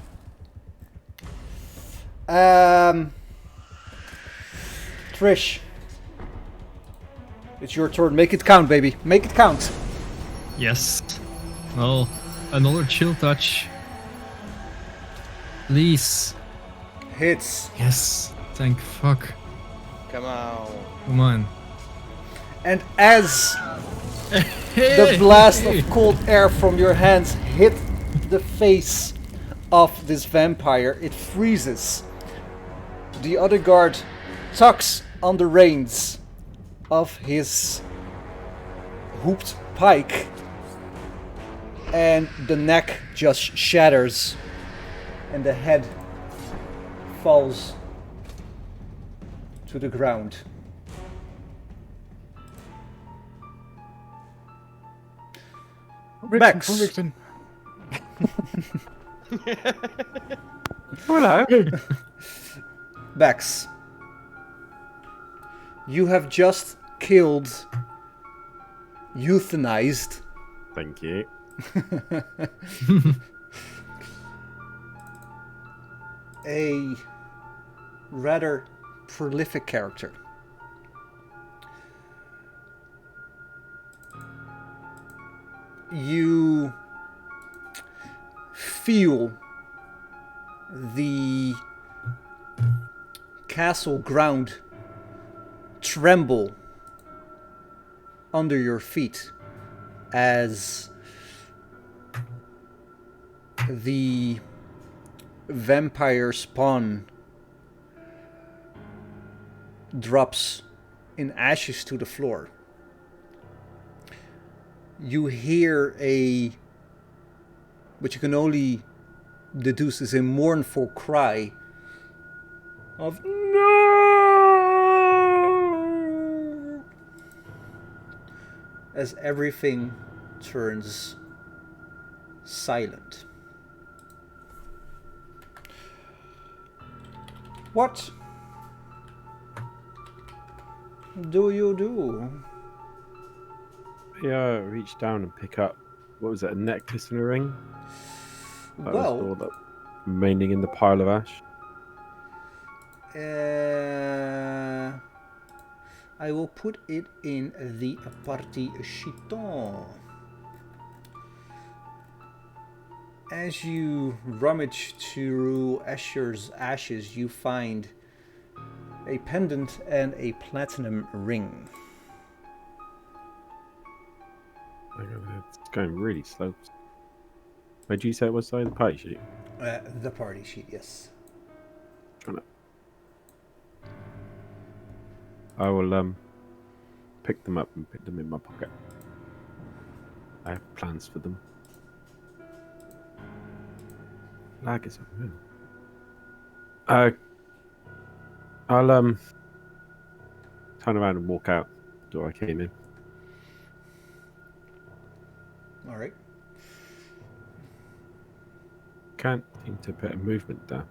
Trish, it's your turn. Make it count, baby. Make it count. Yes. Well, another chill touch. Please. Hits. Yes. Thank fuck. Come on. Come on. And as the blast of cold air from your hands hit the face of this vampire, it freezes. The other guard tugs on the reins of his hooped pike, and the neck just shatters and the head falls to the ground. Max. Hello. Max. You have just killed, euthanized Thank you. a rather prolific character. You feel the castle ground tremble under your feet as the vampire spawn drops in ashes to the floor. You hear what you can only deduce is a mournful cry of no, as everything turns silent. What do you do? Yeah, reach down and pick up. What was it? A necklace and a ring? That was all Well, that remaining in the pile of ash. I will put it in the party chiton. As you rummage through Asher's ashes, you find a pendant and a platinum ring. It's going really slow. Where did you say it was? Sorry, the party sheet. The party sheet, yes. Trying to. I will pick them up and put them in my pocket. I have plans for them. Lag is unreal. I'll turn around and walk out the door I came in. All right. Can't seem to put a movement down.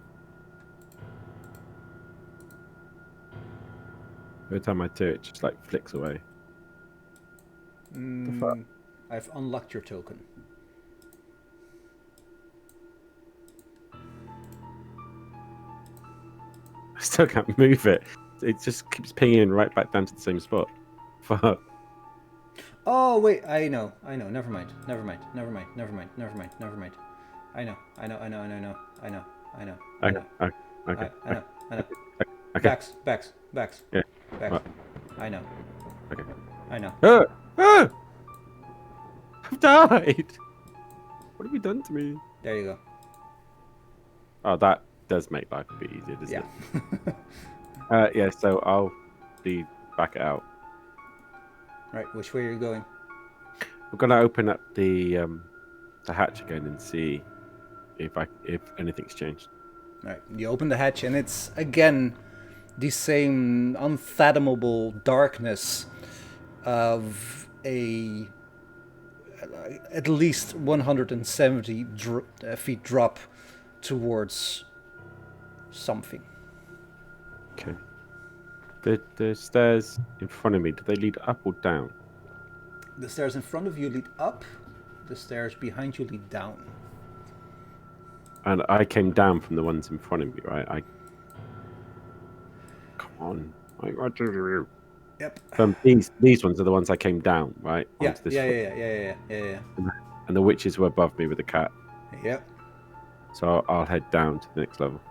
Every time I do it, just like flicks away. I've unlocked your token. I still can't move it. It just keeps pinging right back down to the same spot. Fuck. Oh wait, I know. Never mind. I know. Okay. Bax. Yeah. Bax. What? I know. Okay. I know. I've died. What have you done to me? There you go. Oh, that does make life a bit easier, doesn't Yeah. it? Yeah. So I'll back it out. Right, which way are you going? I'm gonna open up the hatch again and see if anything's changed. Right, you open the hatch and it's again the same unfathomable darkness of a at least 170 feet drop towards something. Okay. The stairs in front of me, do they lead up or down? The stairs in front of you lead up. The stairs behind you lead down. And I came down from the ones in front of me, right? Come on. Yep. These ones are the ones I came down, right? Yeah. Onto this Yeah. And the witches were above me with the cat. Yep. So I'll head down to the next level.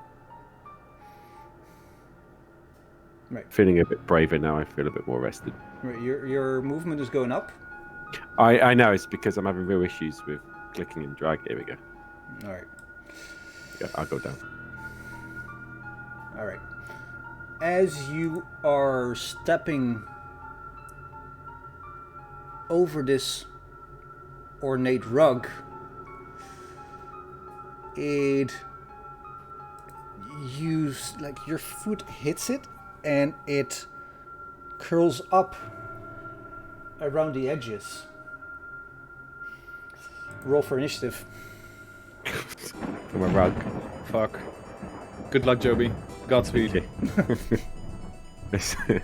Right. Feeling a bit braver now. I feel a bit more rested. Right. Your movement is going up. I know it's because I'm having real issues with clicking and drag. Here we go. All right. Yeah, I'll go down. All right. As you are stepping over this ornate rug, your foot hits it and it curls up around the edges. Roll for initiative. From a rug. Fuck. Good luck, Joby. Godspeed. Okay.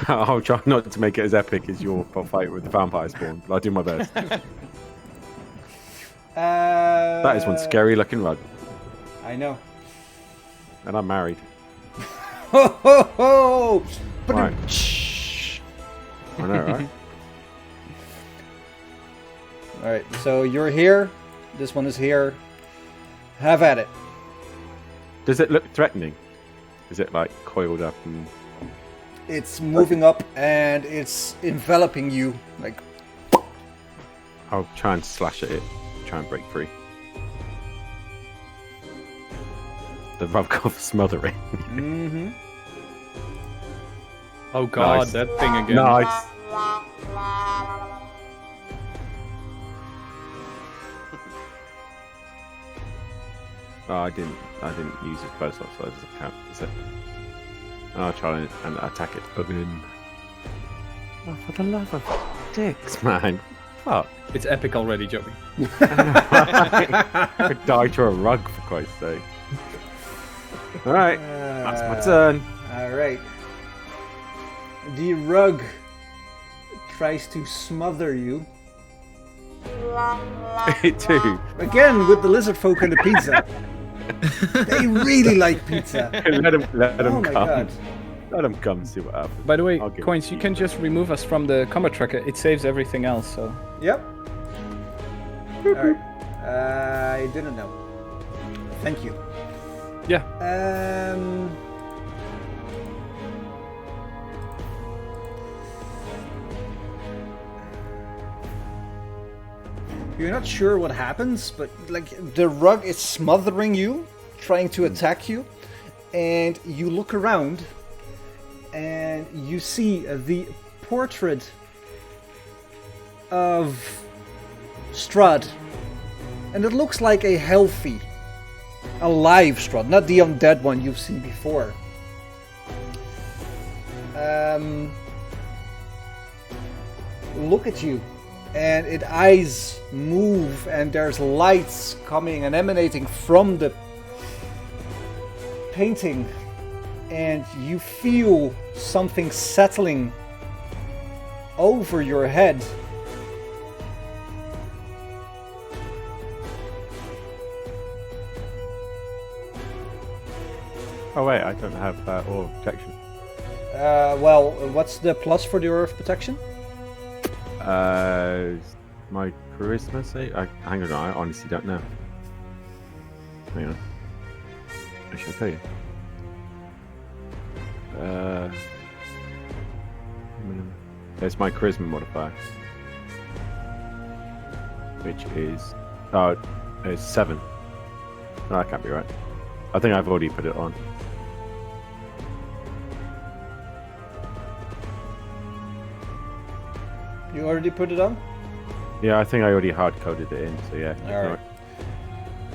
I'll try not to make it as epic as your fight with the vampire spawn, but I'll do my best. That is one scary looking rug. I know. And I'm married. Ho ho ho! Right. I know, right? Alright, so you're here. This one is here. Have at it. Does it look threatening? Is it like coiled up and... It's moving up and it's enveloping you. Like, I'll try and slash at it. Try and break free. The rug off smothering. mm-hmm. Oh god, Nice. that thing again. Nice. Oh, I didn't use his close up, so that doesn't count, does it? I'll try and attack it again. Oh, for the love of dicks, man. fuck? It's epic already, Joey. I could die to a rug, for Christ's sake. Alright, that's my turn. Alright. The rug tries to smother you. It too. Again, with the lizard folk and the pizza. They really like pizza. Let him Oh my come. god. Let him come, see what happens. By the way, I'll give Coins, it you to can just remove us from the combat tracker. It saves everything else, so... Yep. Alright. I didn't know. Thank you. Yeah. You're not sure what happens, but like the rug is smothering you, trying to attack you, and you look around and you see the portrait of Strahd, and it looks like a healthy, alive Strahd, not the undead one you've seen before. Look at you, and its eyes move, and there's lights coming and emanating from the painting, and you feel something settling over your head. Oh wait, I don't have aura protection. Well, what's the plus for the Aura of Protection? My charisma say? Hang on, I honestly don't know. Hang on. I shall tell you. There's my charisma modifier, which is it's 7. No, that can't be right. I think I've already put it on. You already put it on? Yeah, I think I already hard coded it in. So yeah. All right.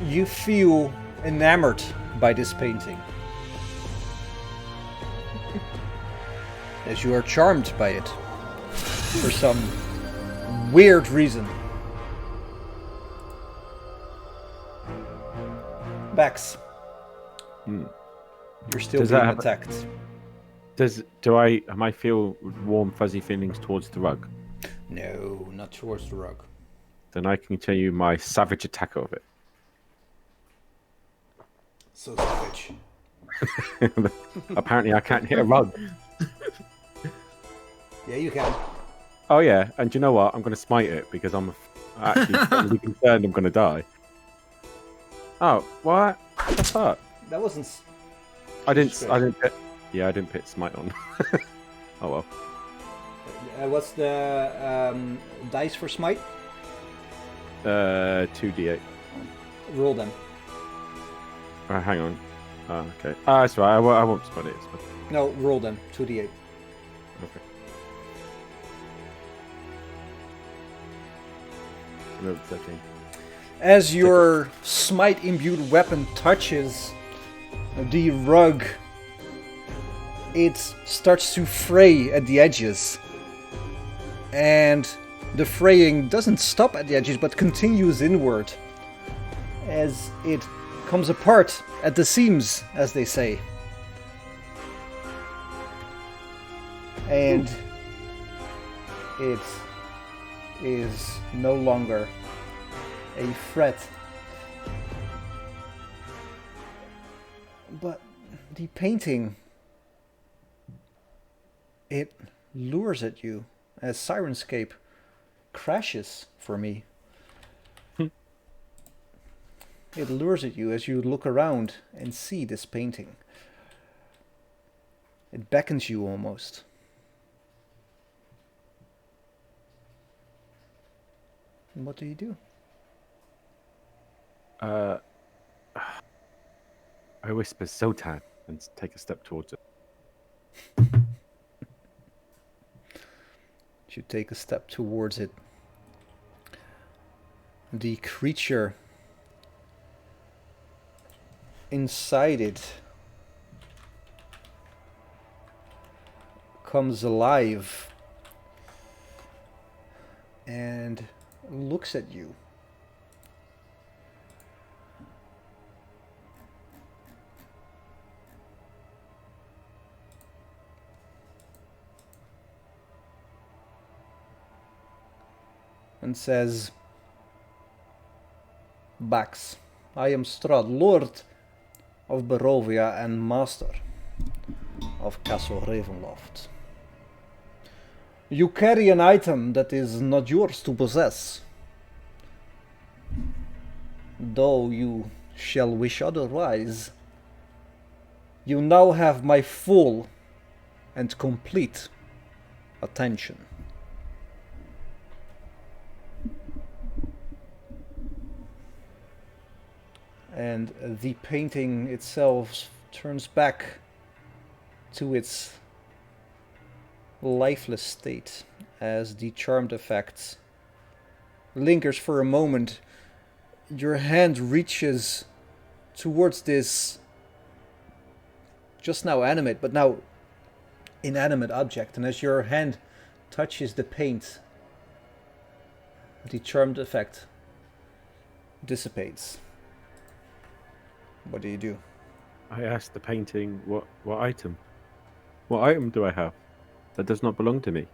You feel enamored by this painting, as you are charmed by it for some weird reason. Bex, you're still Does that being have attacked. Am I feel warm fuzzy feelings towards the rug? No, not towards the rug. Then I can tell you my savage attack of it. So savage. Apparently I can't hit a rug. Yeah, you can. Oh yeah, and do you know what? I'm going to smite it because I'm actually really concerned I'm going to die. Oh, what? What the fuck? That wasn't. I didn't put, yeah, I didn't put smite on. Oh well. What's the dice for smite? 2d8. Roll them. Hang on. Oh, okay. Ah, that's right. I won't smite it. No, roll them. 2d8. Okay. Another 13. As your smite-imbued weapon touches the rug, it starts to fray at the edges. And the fraying doesn't stop at the edges, but continues inward as it comes apart at the seams, as they say. And it is no longer a threat. But the painting, it lures at you as Sirenscape crashes for me. It lures at you as you look around and see this painting. It beckons you almost. And what do you do? I whisper Sultan and take a step towards it. You take a step towards it. The creature inside it comes alive and looks at you. And says, Bax, I am Strahd, Lord of Barovia and Master of Castle Ravenloft. You carry an item that is not yours to possess, though you shall wish otherwise. You now have my full and complete attention. And the painting itself turns back to its lifeless state as the charmed effect lingers for a moment. Your hand reaches towards this just now animate, but now inanimate object, and as your hand touches the paint, the charmed effect dissipates. What do? I asked the painting, what item? What item do I have that does not belong to me?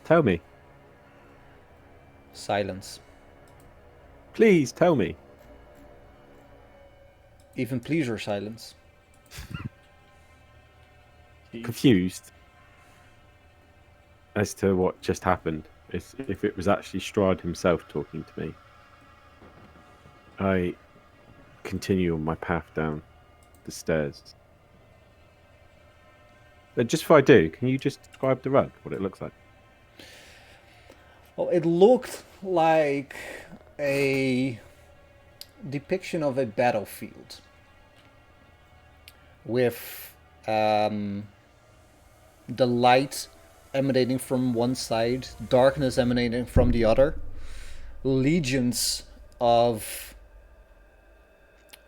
Tell me. Silence. Please tell me. Even pleaser silence. Confused as to what just happened. If it was actually Strahd himself talking to me. I continue on my path down the stairs. But just before I do, can you just describe the rug, what it looks like? Well, it looked like a depiction of a battlefield with the light emanating from one side, darkness emanating from the other, legions of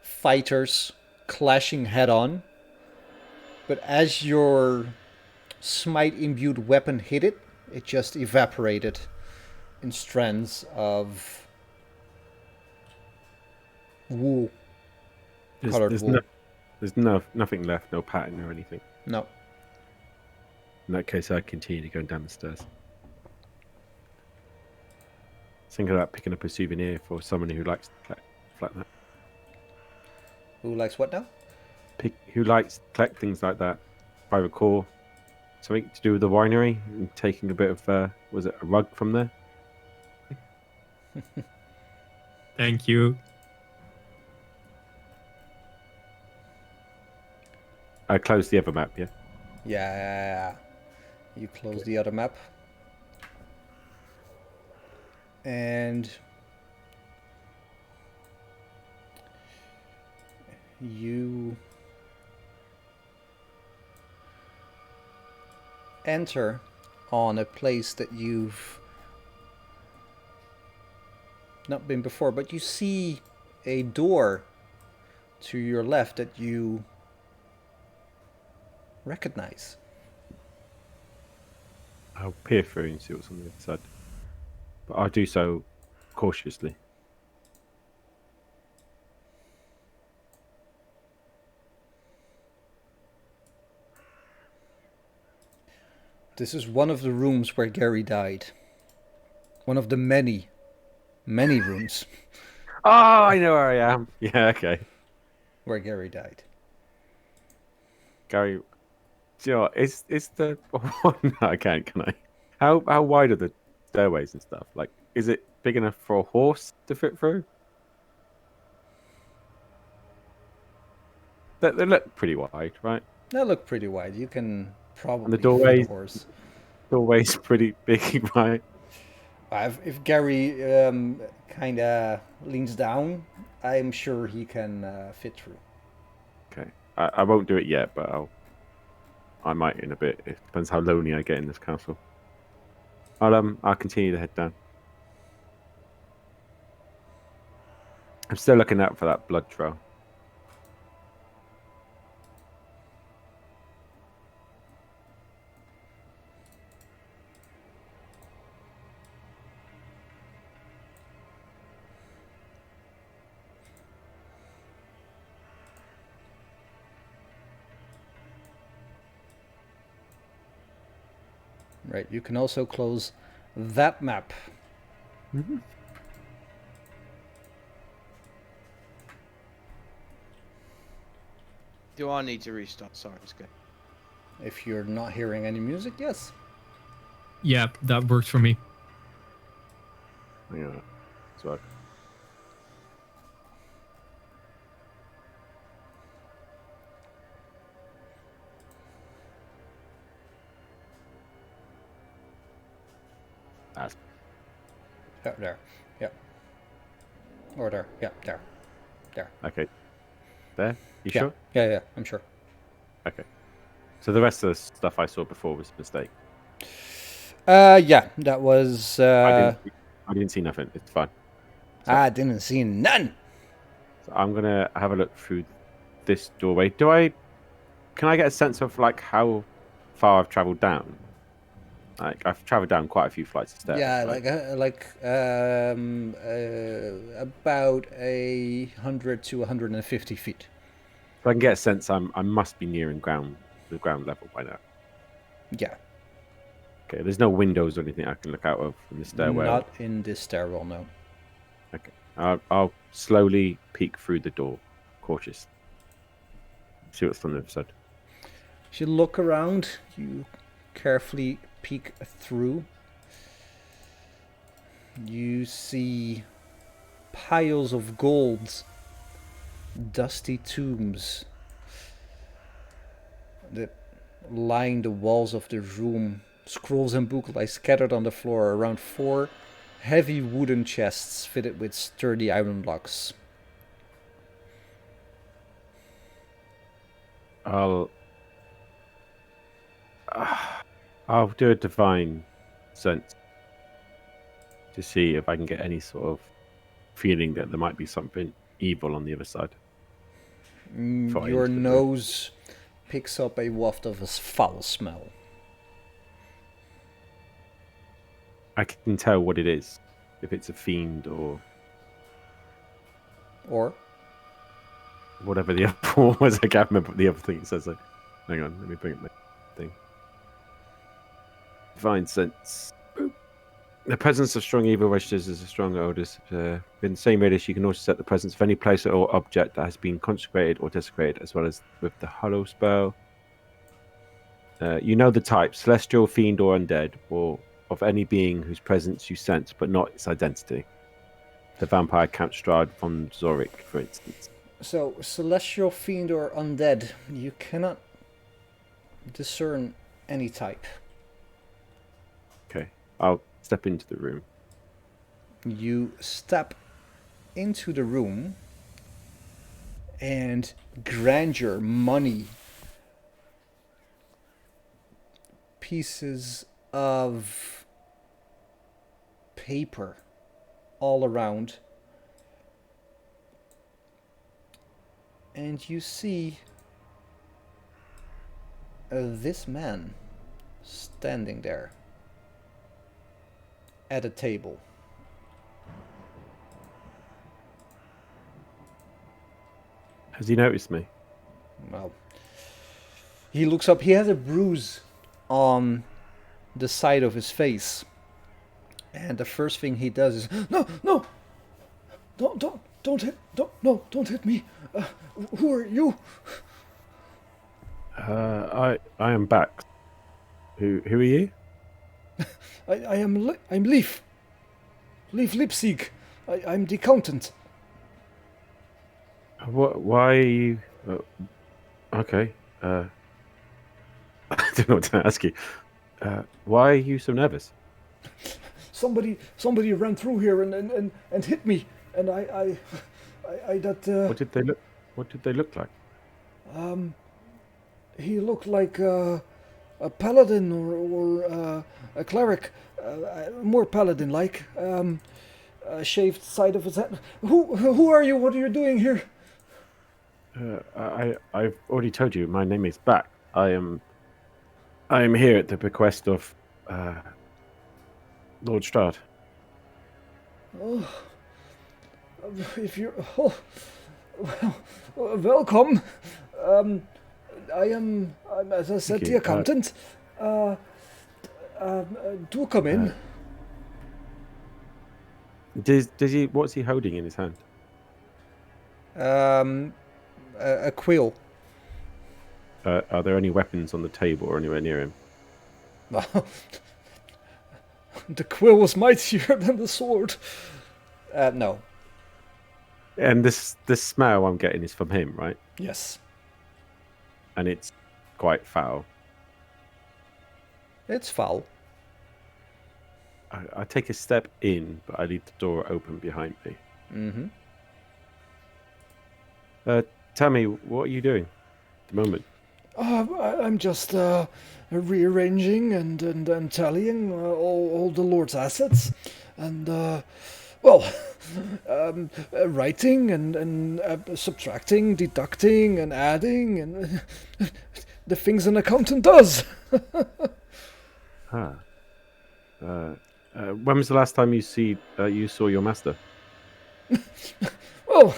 fighters clashing head-on, but as your smite-imbued weapon hit it, it just evaporated in strands of wool. Colored wool. There's nothing left, no pattern or anything. No. In that case, I continue to go down the stairs. Thinking about picking up a souvenir for someone who likes to collect like that. Who likes what now? Who likes to collect things like that? If I recall, something to do with the winery and taking a bit of, was it a rug from there? Thank you. I closed the other map, yeah? Yeah. You close the other map. And you enter on a place that you've not been before, but you see a door to your left that you recognize. I'll peer through and see what's on the other side. But I'll do so cautiously. This is one of the rooms where Gary died. One of the many rooms. Oh, I know where I am. Yeah, okay. Where Gary died. Gary, do you know what? Is the... No, I can't, can I? How wide are the stairways and stuff? Like, is it big enough for a horse to fit through? They look pretty wide, right? They look pretty wide. You can probably And the doorways, fit a horse. Doorway's pretty big, right? If Gary kind of leans down, I'm sure he can fit through. Okay. I won't do it yet, but I might in a bit. It depends how lonely I get in this castle. I'll continue to head down. I'm still looking out for that blood trail. Right. You can also close that map. Mm-hmm. Do I need to restart? Sorry, it's good. If you're not hearing any music, yes. Yeah, that works for me. Yeah. So that's Yeah, there. Yeah. Or there. Yeah, there. There. okay. There? You Yeah. sure? Yeah, I'm sure. Okay. So the rest of the stuff I saw before was a mistake. Yeah, that was. I didn't see nothing. It's fine. So, I didn't see none. so I'm gonna have a look through this doorway. Can I get a sense of like how far I've travelled down? Like I've travelled down quite a few flights of stairs. Yeah, right? about 100 to 150 feet. So I can get a sense I must be nearing the ground level by now. Yeah. Okay, there's no windows or anything I can look out of in the stairwell. Not in this stairwell, no. Okay, I'll slowly peek through the door, cautious. See what's on the other side. As you look around, you carefully peek through. You see piles of gold, dusty tombs that line the walls of the room. Scrolls and books lie scattered on the floor around 4 heavy wooden chests fitted with sturdy iron locks. I'll do a divine sense to see if I can get any sort of feeling that there might be something evil on the other side. Your nose picks up a waft of a foul smell. I can tell what it is, if it's a fiend or whatever the other one was. I can't remember what the other thing it says. Hang on, let me bring up my thing. Divine sense. The presence of strong evil registers as a strong odors. In the same radius, you can also set the presence of any place or object that has been consecrated or desecrated, as well as with the hollow spell. You know the type: celestial, fiend, or undead, or of any being whose presence you sense, but not its identity. The vampire Count Strahd von Zurich, for instance. So, celestial, fiend, or undead, you cannot discern any type. Okay, I'll step into the room. You step into the room, and grandeur, money, pieces of paper all around, and you see this man standing there at a table. Has he noticed me? Well, he looks up. He has a bruise on the side of his face, and the first thing he does is no, don't hit me. Who are you? I am back. Who are you? I'm Leif Lipsig. I'm the accountant. Why are you? Okay. I don't know what to ask you. Why are you so nervous? Somebody ran through here and hit me, and I What did they look like? He looked like a paladin or a cleric, more paladin-like. A shaved side of his head. Who are you? What are you doing here? I've already told you. My name is Back. I am here at the bequest of Lord Strahd. Oh, if you're welcome. I'm as I said, the accountant. Do come in. Does he? What's he holding in his hand? A quill. Are there any weapons on the table or anywhere near him? The quill was mightier than the sword. No. And this smell I'm getting is from him, right? Yes. And it's quite foul. It's foul. I take a step in, but I leave the door open behind me. Mm-hmm. Tell me, what are you doing at the moment? I'm just rearranging and tallying all the Lord's assets, and writing and subtracting, deducting, and adding, and the things an accountant does. When was the last time you saw your master? Well,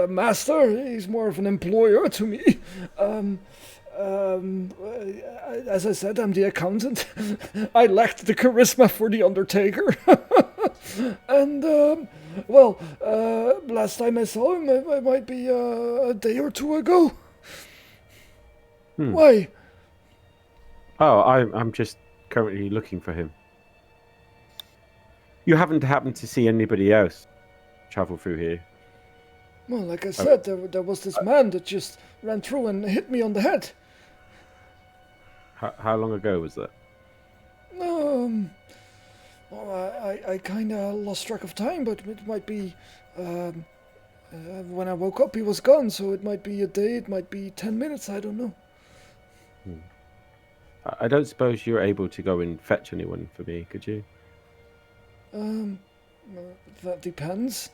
master, he's more of an employer to me. As I said, I'm the accountant. I lacked the charisma for the undertaker. And, last time I saw him, it might be a day or two ago. Why? Oh, I'm just currently looking for him. You haven't happened to see anybody else travel through here? Well, like I said, there was this man that just ran through and hit me on the head. How long ago was that? I kind of lost track of time, but it might be when I woke up, he was gone. So it might be a day, it might be 10 minutes. I don't know. I don't suppose you're able to go and fetch anyone for me, could you? That depends.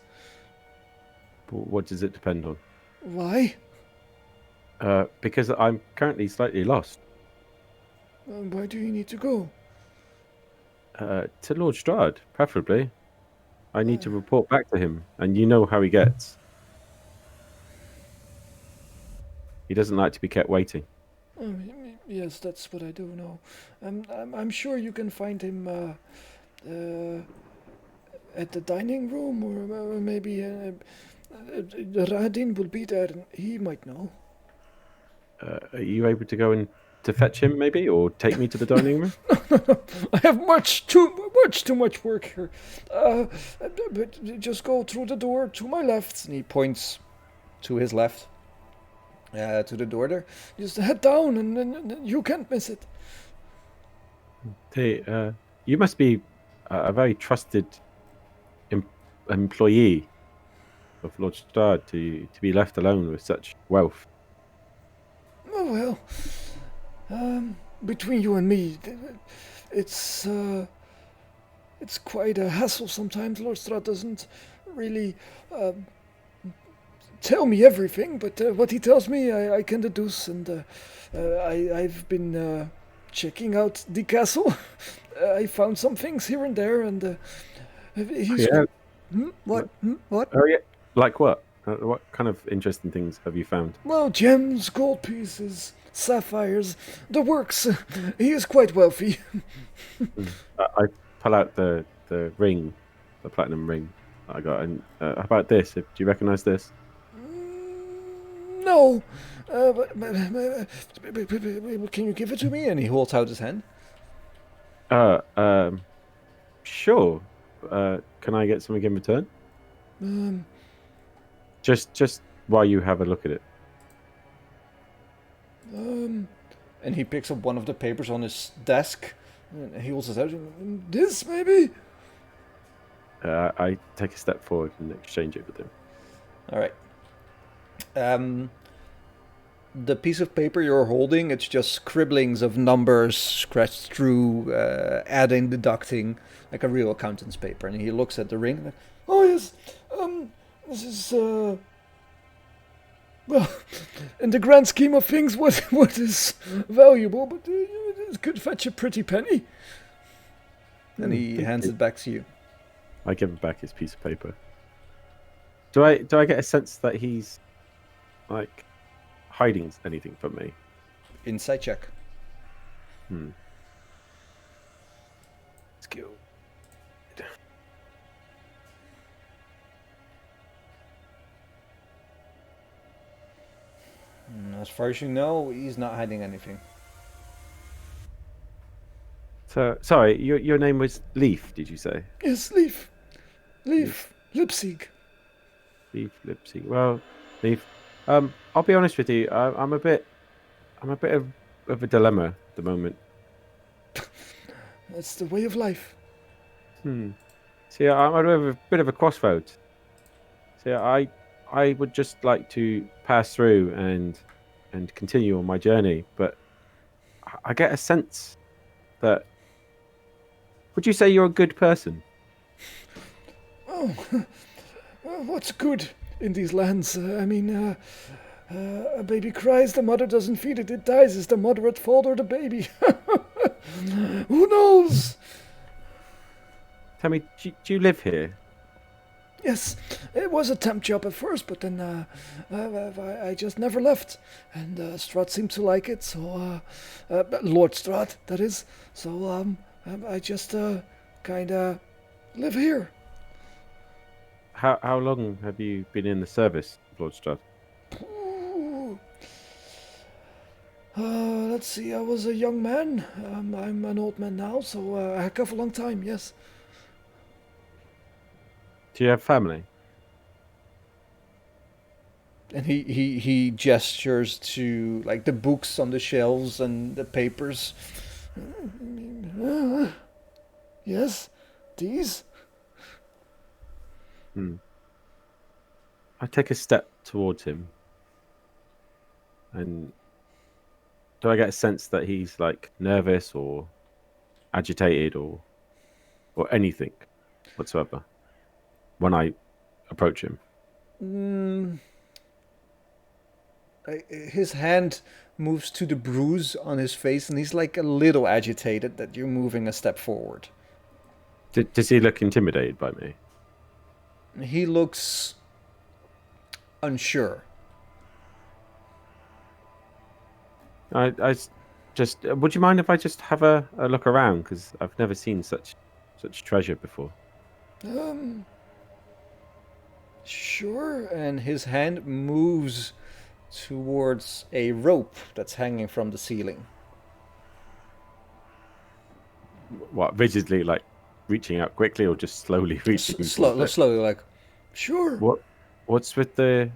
What does it depend on? Why? Because I'm currently slightly lost. Where do you need to go? To Lord Strahd, preferably. I need to report back to him, and you know how he gets. He doesn't like to be kept waiting. Yes, that's what I do know. I'm sure you can find him at the dining room, or maybe Radin will be there, and he might know. Are you able to go and to fetch him, maybe, or take me to the dining room? I have too much work here. But just go through the door to my left, and he points to his left. To the door there. Just head down, and you can't miss it. Hey, you must be a very trusted employee of Lord Strahd to be left alone with such wealth. Oh well, between you and me, it's quite a hassle sometimes. Lord Strahd doesn't really tell me everything, but what he tells me, I can deduce, and I've been checking out the castle. I found some things here and there, and he's... Yeah. What? What? Oh yeah. Like what? What kind of interesting things have you found? Well, gems, gold pieces, sapphires, the works. He is quite wealthy. I pull out the ring, the platinum ring I got. And how about this? Do you recognize this? No. But can you give it to me? And he holds out his hand. Sure. Can I get something in return? Just while you have a look at it. And he picks up one of the papers on his desk. And he holds it out. This, maybe? I take a step forward and exchange it with him. All right. The piece of paper you're holding, it's just scribblings of numbers scratched through, adding, deducting, like a real accountant's paper. And he looks at the ring. Like, oh yes, this is well, in the grand scheme of things, what is valuable, but it could fetch a pretty penny. And he hands it back to you. I give him back his piece of paper. Do I get a sense that he's like hiding anything from me? Insight check. Skill. As far as you know, he's not hiding anything. So sorry, your name was Leif, did you say? Yes, Leif. Leif. Leipzig. Leif Lipsy. Well, Leif. I'll be honest with you. I'm a bit of a dilemma at the moment. That's the way of life. See, I'm at a bit of a crossroads. See, I would just like to pass through and continue on my journey, but I get a sense that. Would you say you're a good person? Oh, what's good in these lands? I mean, a baby cries, the mother doesn't feed it, it dies. Is the mother at fault or the baby? Who knows? Tell me, do you live here? Yes, it was a temp job at first, but then I just never left. And Strahd seemed to like it, so Lord Strahd, that is. So I just kind of live here. How long have you been in the service, Lord Strahd? Let's see, I was a young man. I'm an old man now, so a heck of a long time, yes. Do you have family? And he gestures to like the books on the shelves and the papers. Yes, these. I take a step towards him, and do I get a sense that he's like nervous or agitated or anything whatsoever when I approach him? His hand moves to the bruise on his face, and he's like a little agitated that you're moving a step forward. Does he look intimidated by me? He looks unsure. I just. Would you mind if I just have a look around? Because I've never seen such treasure before. Sure. And his hand moves towards a rope that's hanging from the ceiling. What, rigidly, like reaching out quickly, or just slowly reaching? Slowly, like, sure. What's with the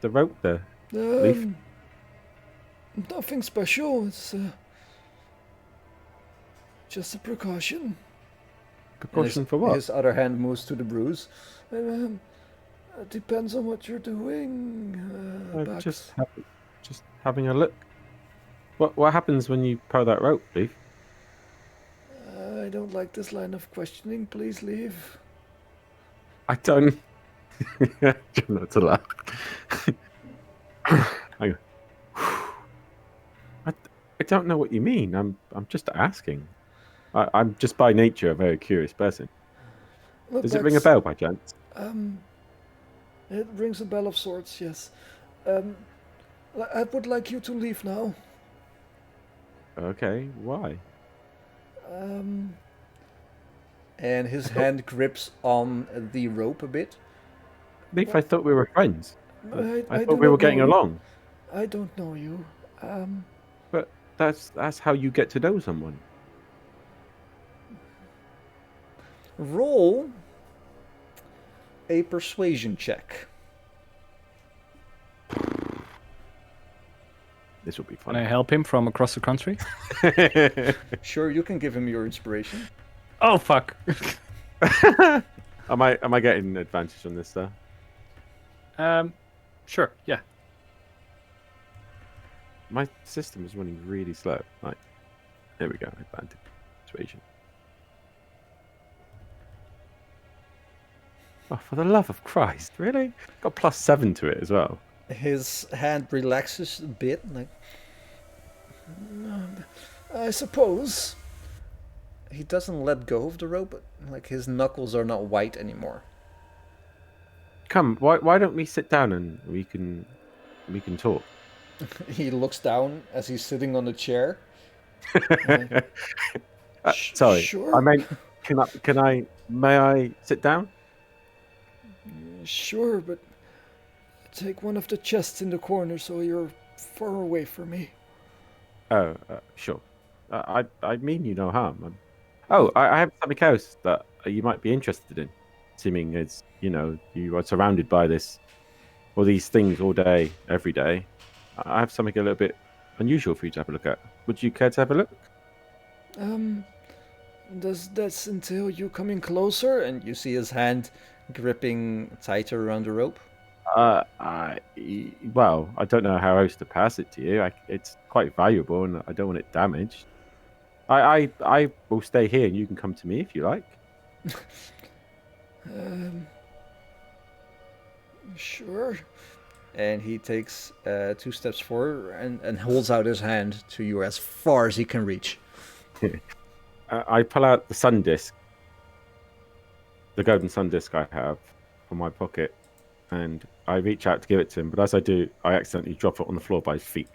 rope there? Leif? Nothing special. It's just a precaution. Precaution for what? His other hand moves to the bruise. It depends on what you're doing. Just having a look. What happens when you pull that rope, Leif? I don't like this line of questioning. Please leave. I don't. Try not to laugh. Hang on. I don't know what you mean. I'm just asking. I'm just by nature a very curious person. Look, Does it ring a bell by chance? It rings a bell of sorts, yes. I would like you to leave now. Okay, why? And his hand grips on the rope a bit. Leif, I thought we were friends. I thought we do were not getting know you. along. I don't know you. But that's how you get to know someone. Roll a persuasion check. This will be fun. Can I help him from across the country? Sure, you can give him your inspiration. Oh fuck! Am I getting advantage on this though? Sure, yeah. My system is running really slow. Right, there we go. Advantage, persuasion. Oh, for the love of Christ! Really? Got +7 to it as well. His hand relaxes a bit, like, I suppose. He doesn't let go of the rope, but like his knuckles are not white anymore. Come, why don't we sit down and we can talk? He looks down as he's sitting on the chair. Sorry, Sure. I meant May I sit down? Sure, but take one of the chests in the corner so you're far away from me. Oh, sure. I mean you no harm. I have something else that you might be interested in, seeming as you are surrounded by all these things all day, every day. I have something a little bit unusual for you to have a look at. Would you care to have a look? Does that entail you coming closer? And you see his hand gripping tighter around the rope. Well, I don't know how else to pass it to you. It's quite valuable, and I don't want it damaged. I will stay here, and you can come to me if you like. Sure. And he takes 2 steps forward and holds out his hand to you as far as he can reach. I pull out the sun disk, the golden sun disk I have from my pocket, and I reach out to give it to him. But as I do, I accidentally drop it on the floor by his feet.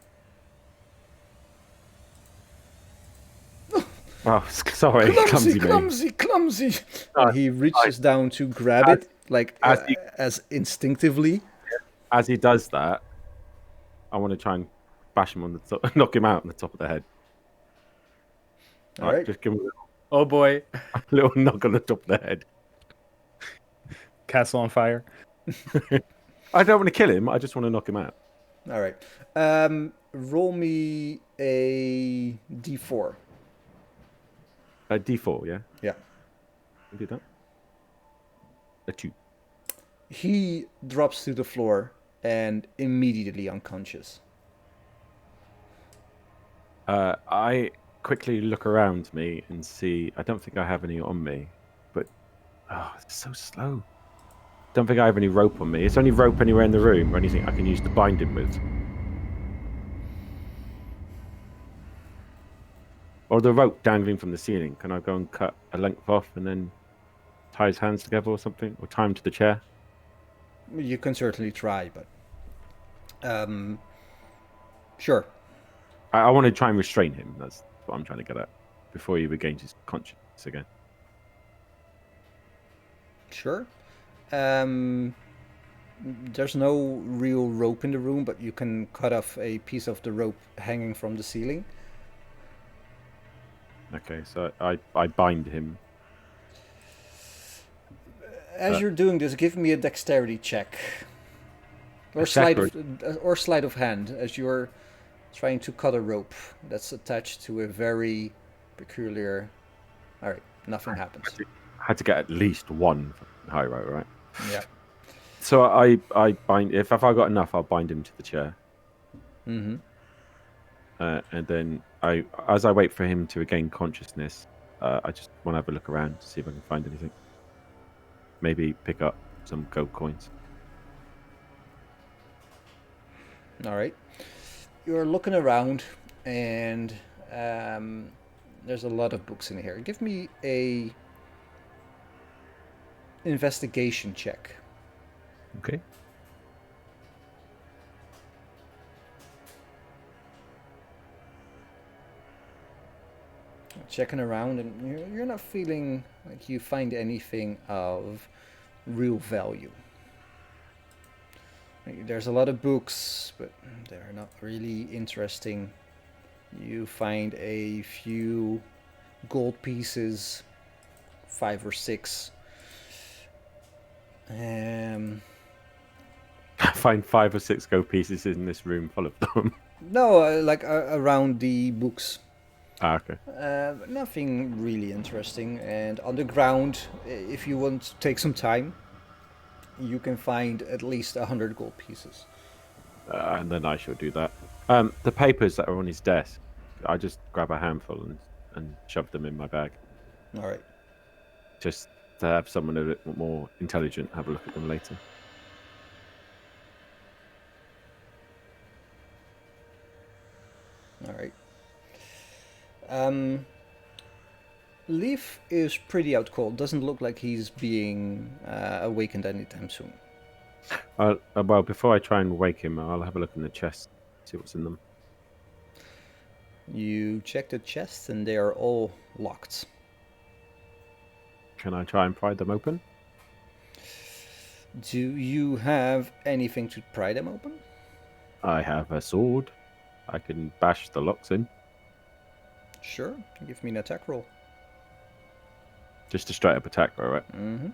Oh, sorry, clumsy. And he reaches down to grab it, like as instinctively. As he does that, I want to try and bash him on the top, knock him out on the top of the head. All right. Just give him Oh boy. a little knock on the top of the head. Castle on fire. I don't want to kill him. I just want to knock him out. All right. Roll me a d4. A D4, yeah? Yeah. I'll do that. A 2. He drops to the floor and immediately unconscious. I quickly look around me and see. I don't think I have any on me, but it's so slow. Don't think I have any rope on me. Is there any rope anywhere in the room or anything I can use to bind him with? Or the rope dangling from the ceiling? Can I go and cut a length off and then tie his hands together or something, or tie him to the chair? You can certainly try, but sure. I want to try and restrain him. That's what I'm trying to get at before he regains his consciousness again. Sure. There's no real rope in the room, but you can cut off a piece of the rope hanging from the ceiling. Okay, so I bind him. As you're doing this, give me a dexterity check. Or sleight of hand as you're trying to cut a rope that's attached to a very peculiar. All right, nothing happens. I had to get at least one high rope, right? Yeah. So I bind. If I got enough, I'll bind him to the chair. Mm-hmm. And then as I wait for him to regain consciousness, I just want to have a look around to see if I can find anything. Maybe pick up some gold coins. All right. You're looking around, and there's a lot of books in here. Give me a investigation check. Okay. Checking around, and you're not feeling like you find anything of real value. There's a lot of books, but they're not really interesting. You find a few gold pieces, 5 or 6. I find 5 or 6 gold pieces in this room full of them. No, around the books. Okay. Nothing really interesting. And on the ground, if you want to take some time, you can find at least 100 gold pieces. And then I shall do that. The papers that are on his desk, I just grab a handful and shove them in my bag. All right. Just to have someone a bit more intelligent have a look at them later. All right. Leif is pretty out cold. Doesn't look like he's being awakened anytime soon. Well, before I try and wake him, I'll have a look in the chest, see what's in them. You check the chests and they are all locked. Can I try and pry them open? Do you have anything to pry them open? I have a sword. I can bash the locks in. Sure. Give me an attack roll. Just a straight up attack, all right? Mm-hmm.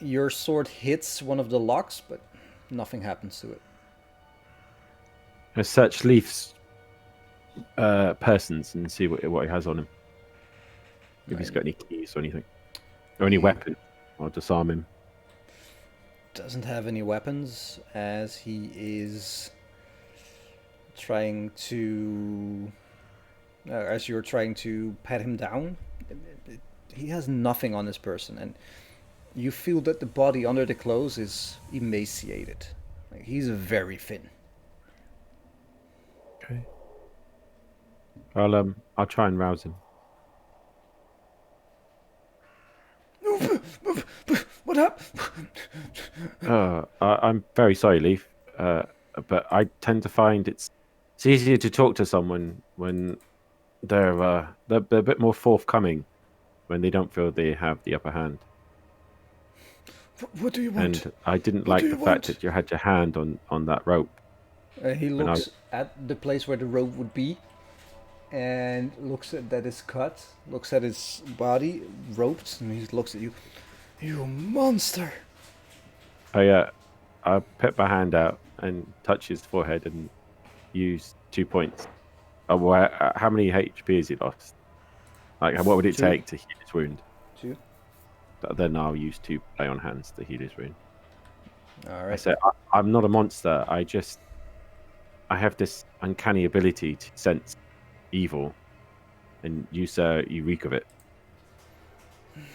Your sword hits one of the locks, but nothing happens to it. I search Leif's persons and see what he has on him. If he's got any keys or anything. Or any weapon. I'll disarm him. Doesn't have any weapons, as he is trying to... as you're trying to pat him down, he has nothing on his person, and you feel that the body under the clothes is emaciated. Like, he's very thin. Okay. I'll try and rouse him. What happened? I'm very sorry, Leif. But I tend to find it's easier to talk to someone when they're a bit more forthcoming, when they don't feel they have the upper hand. What do you want? And I didn't like the fact that you had your hand on that rope. He looks at the place where the rope would be, and looks at that it's cut, looks at his body roped, and he looks at you. You monster! I put my hand out and touch his forehead and use 2 points. How many HP has he lost? Like, what would it 2. take to heal his wound? 2. Then I'll use 2 play on hands to heal his wound. All right. I said, I'm not a monster. I have this uncanny ability to sense evil, and you, sir, you reek of it.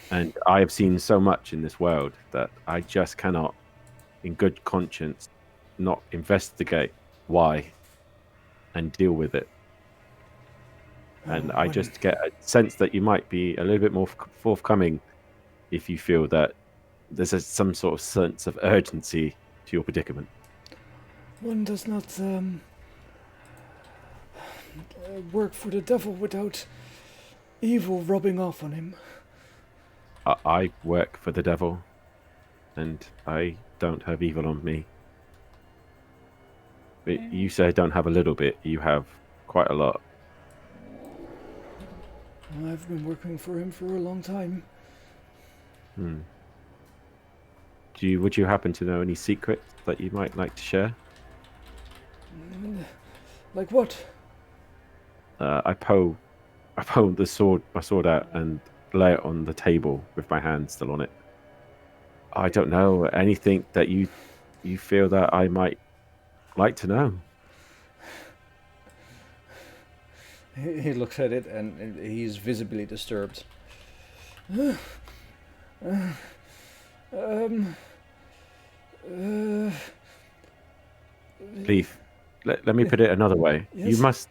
And I have seen so much in this world that I just cannot, in good conscience, not investigate why and deal with it. And I just get a sense that you might be a little bit more forthcoming if you feel that there's some sort of sense of urgency to your predicament. One does not work for the devil without evil rubbing off on him. I work for the devil, and I don't have evil on me. But you say I don't have a little bit, you have quite a lot. I've been working for him for a long time. Would you happen to know any secrets that you might like to share? Like what? I pull my sword out and lay it on the table with my hand still on it. I don't know, anything that you feel that I might like to know. He looks at it and he's visibly disturbed. Leif, let me put it another way. Yes?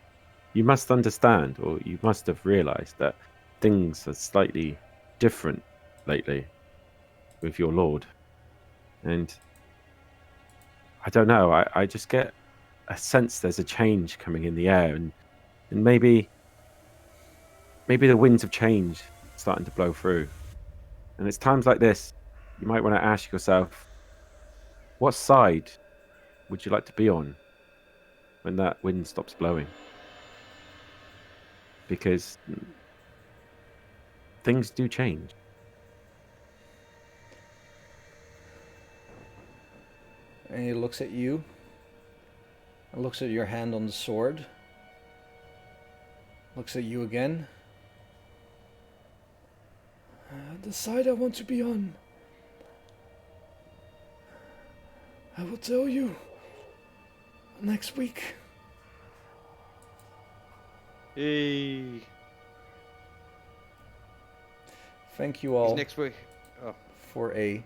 You must understand, or you must have realized that things are slightly different lately with your lord. And I don't know, I just get a sense there's a change coming in the air, and maybe the winds of change starting to blow through. And it's times like this you might want to ask yourself, what side would you like to be on when that wind stops blowing? Because things do change. And he looks at you. And looks at your hand on the sword. Looks at you again. The side I want to be on. I will tell you next week. Hey. Thank you all Next week. Oh. for a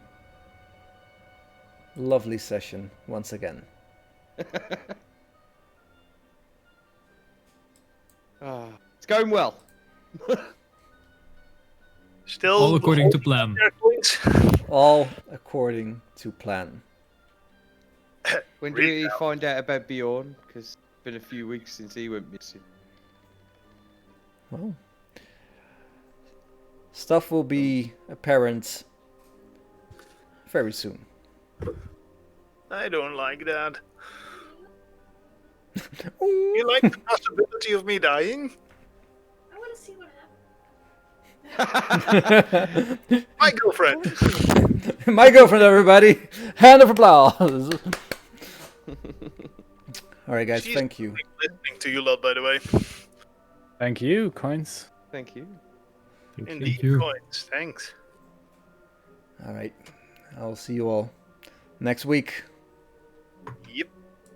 lovely session once again. It's going well. Still All according to plan. All according to plan. When do we find out about Bjorn? Because it's been a few weeks since he went missing. Well, stuff will be apparent very soon. I don't like that. You like the possibility of me dying? I want to see what happens. My girlfriend. My girlfriend, everybody. Hand of applause. All right, guys. She's Thank you. listening to you lot, by the way. Thank you, Coins. Thank you. Indeed, you. Coins. Thanks. All right. I'll see you all next week. Yep.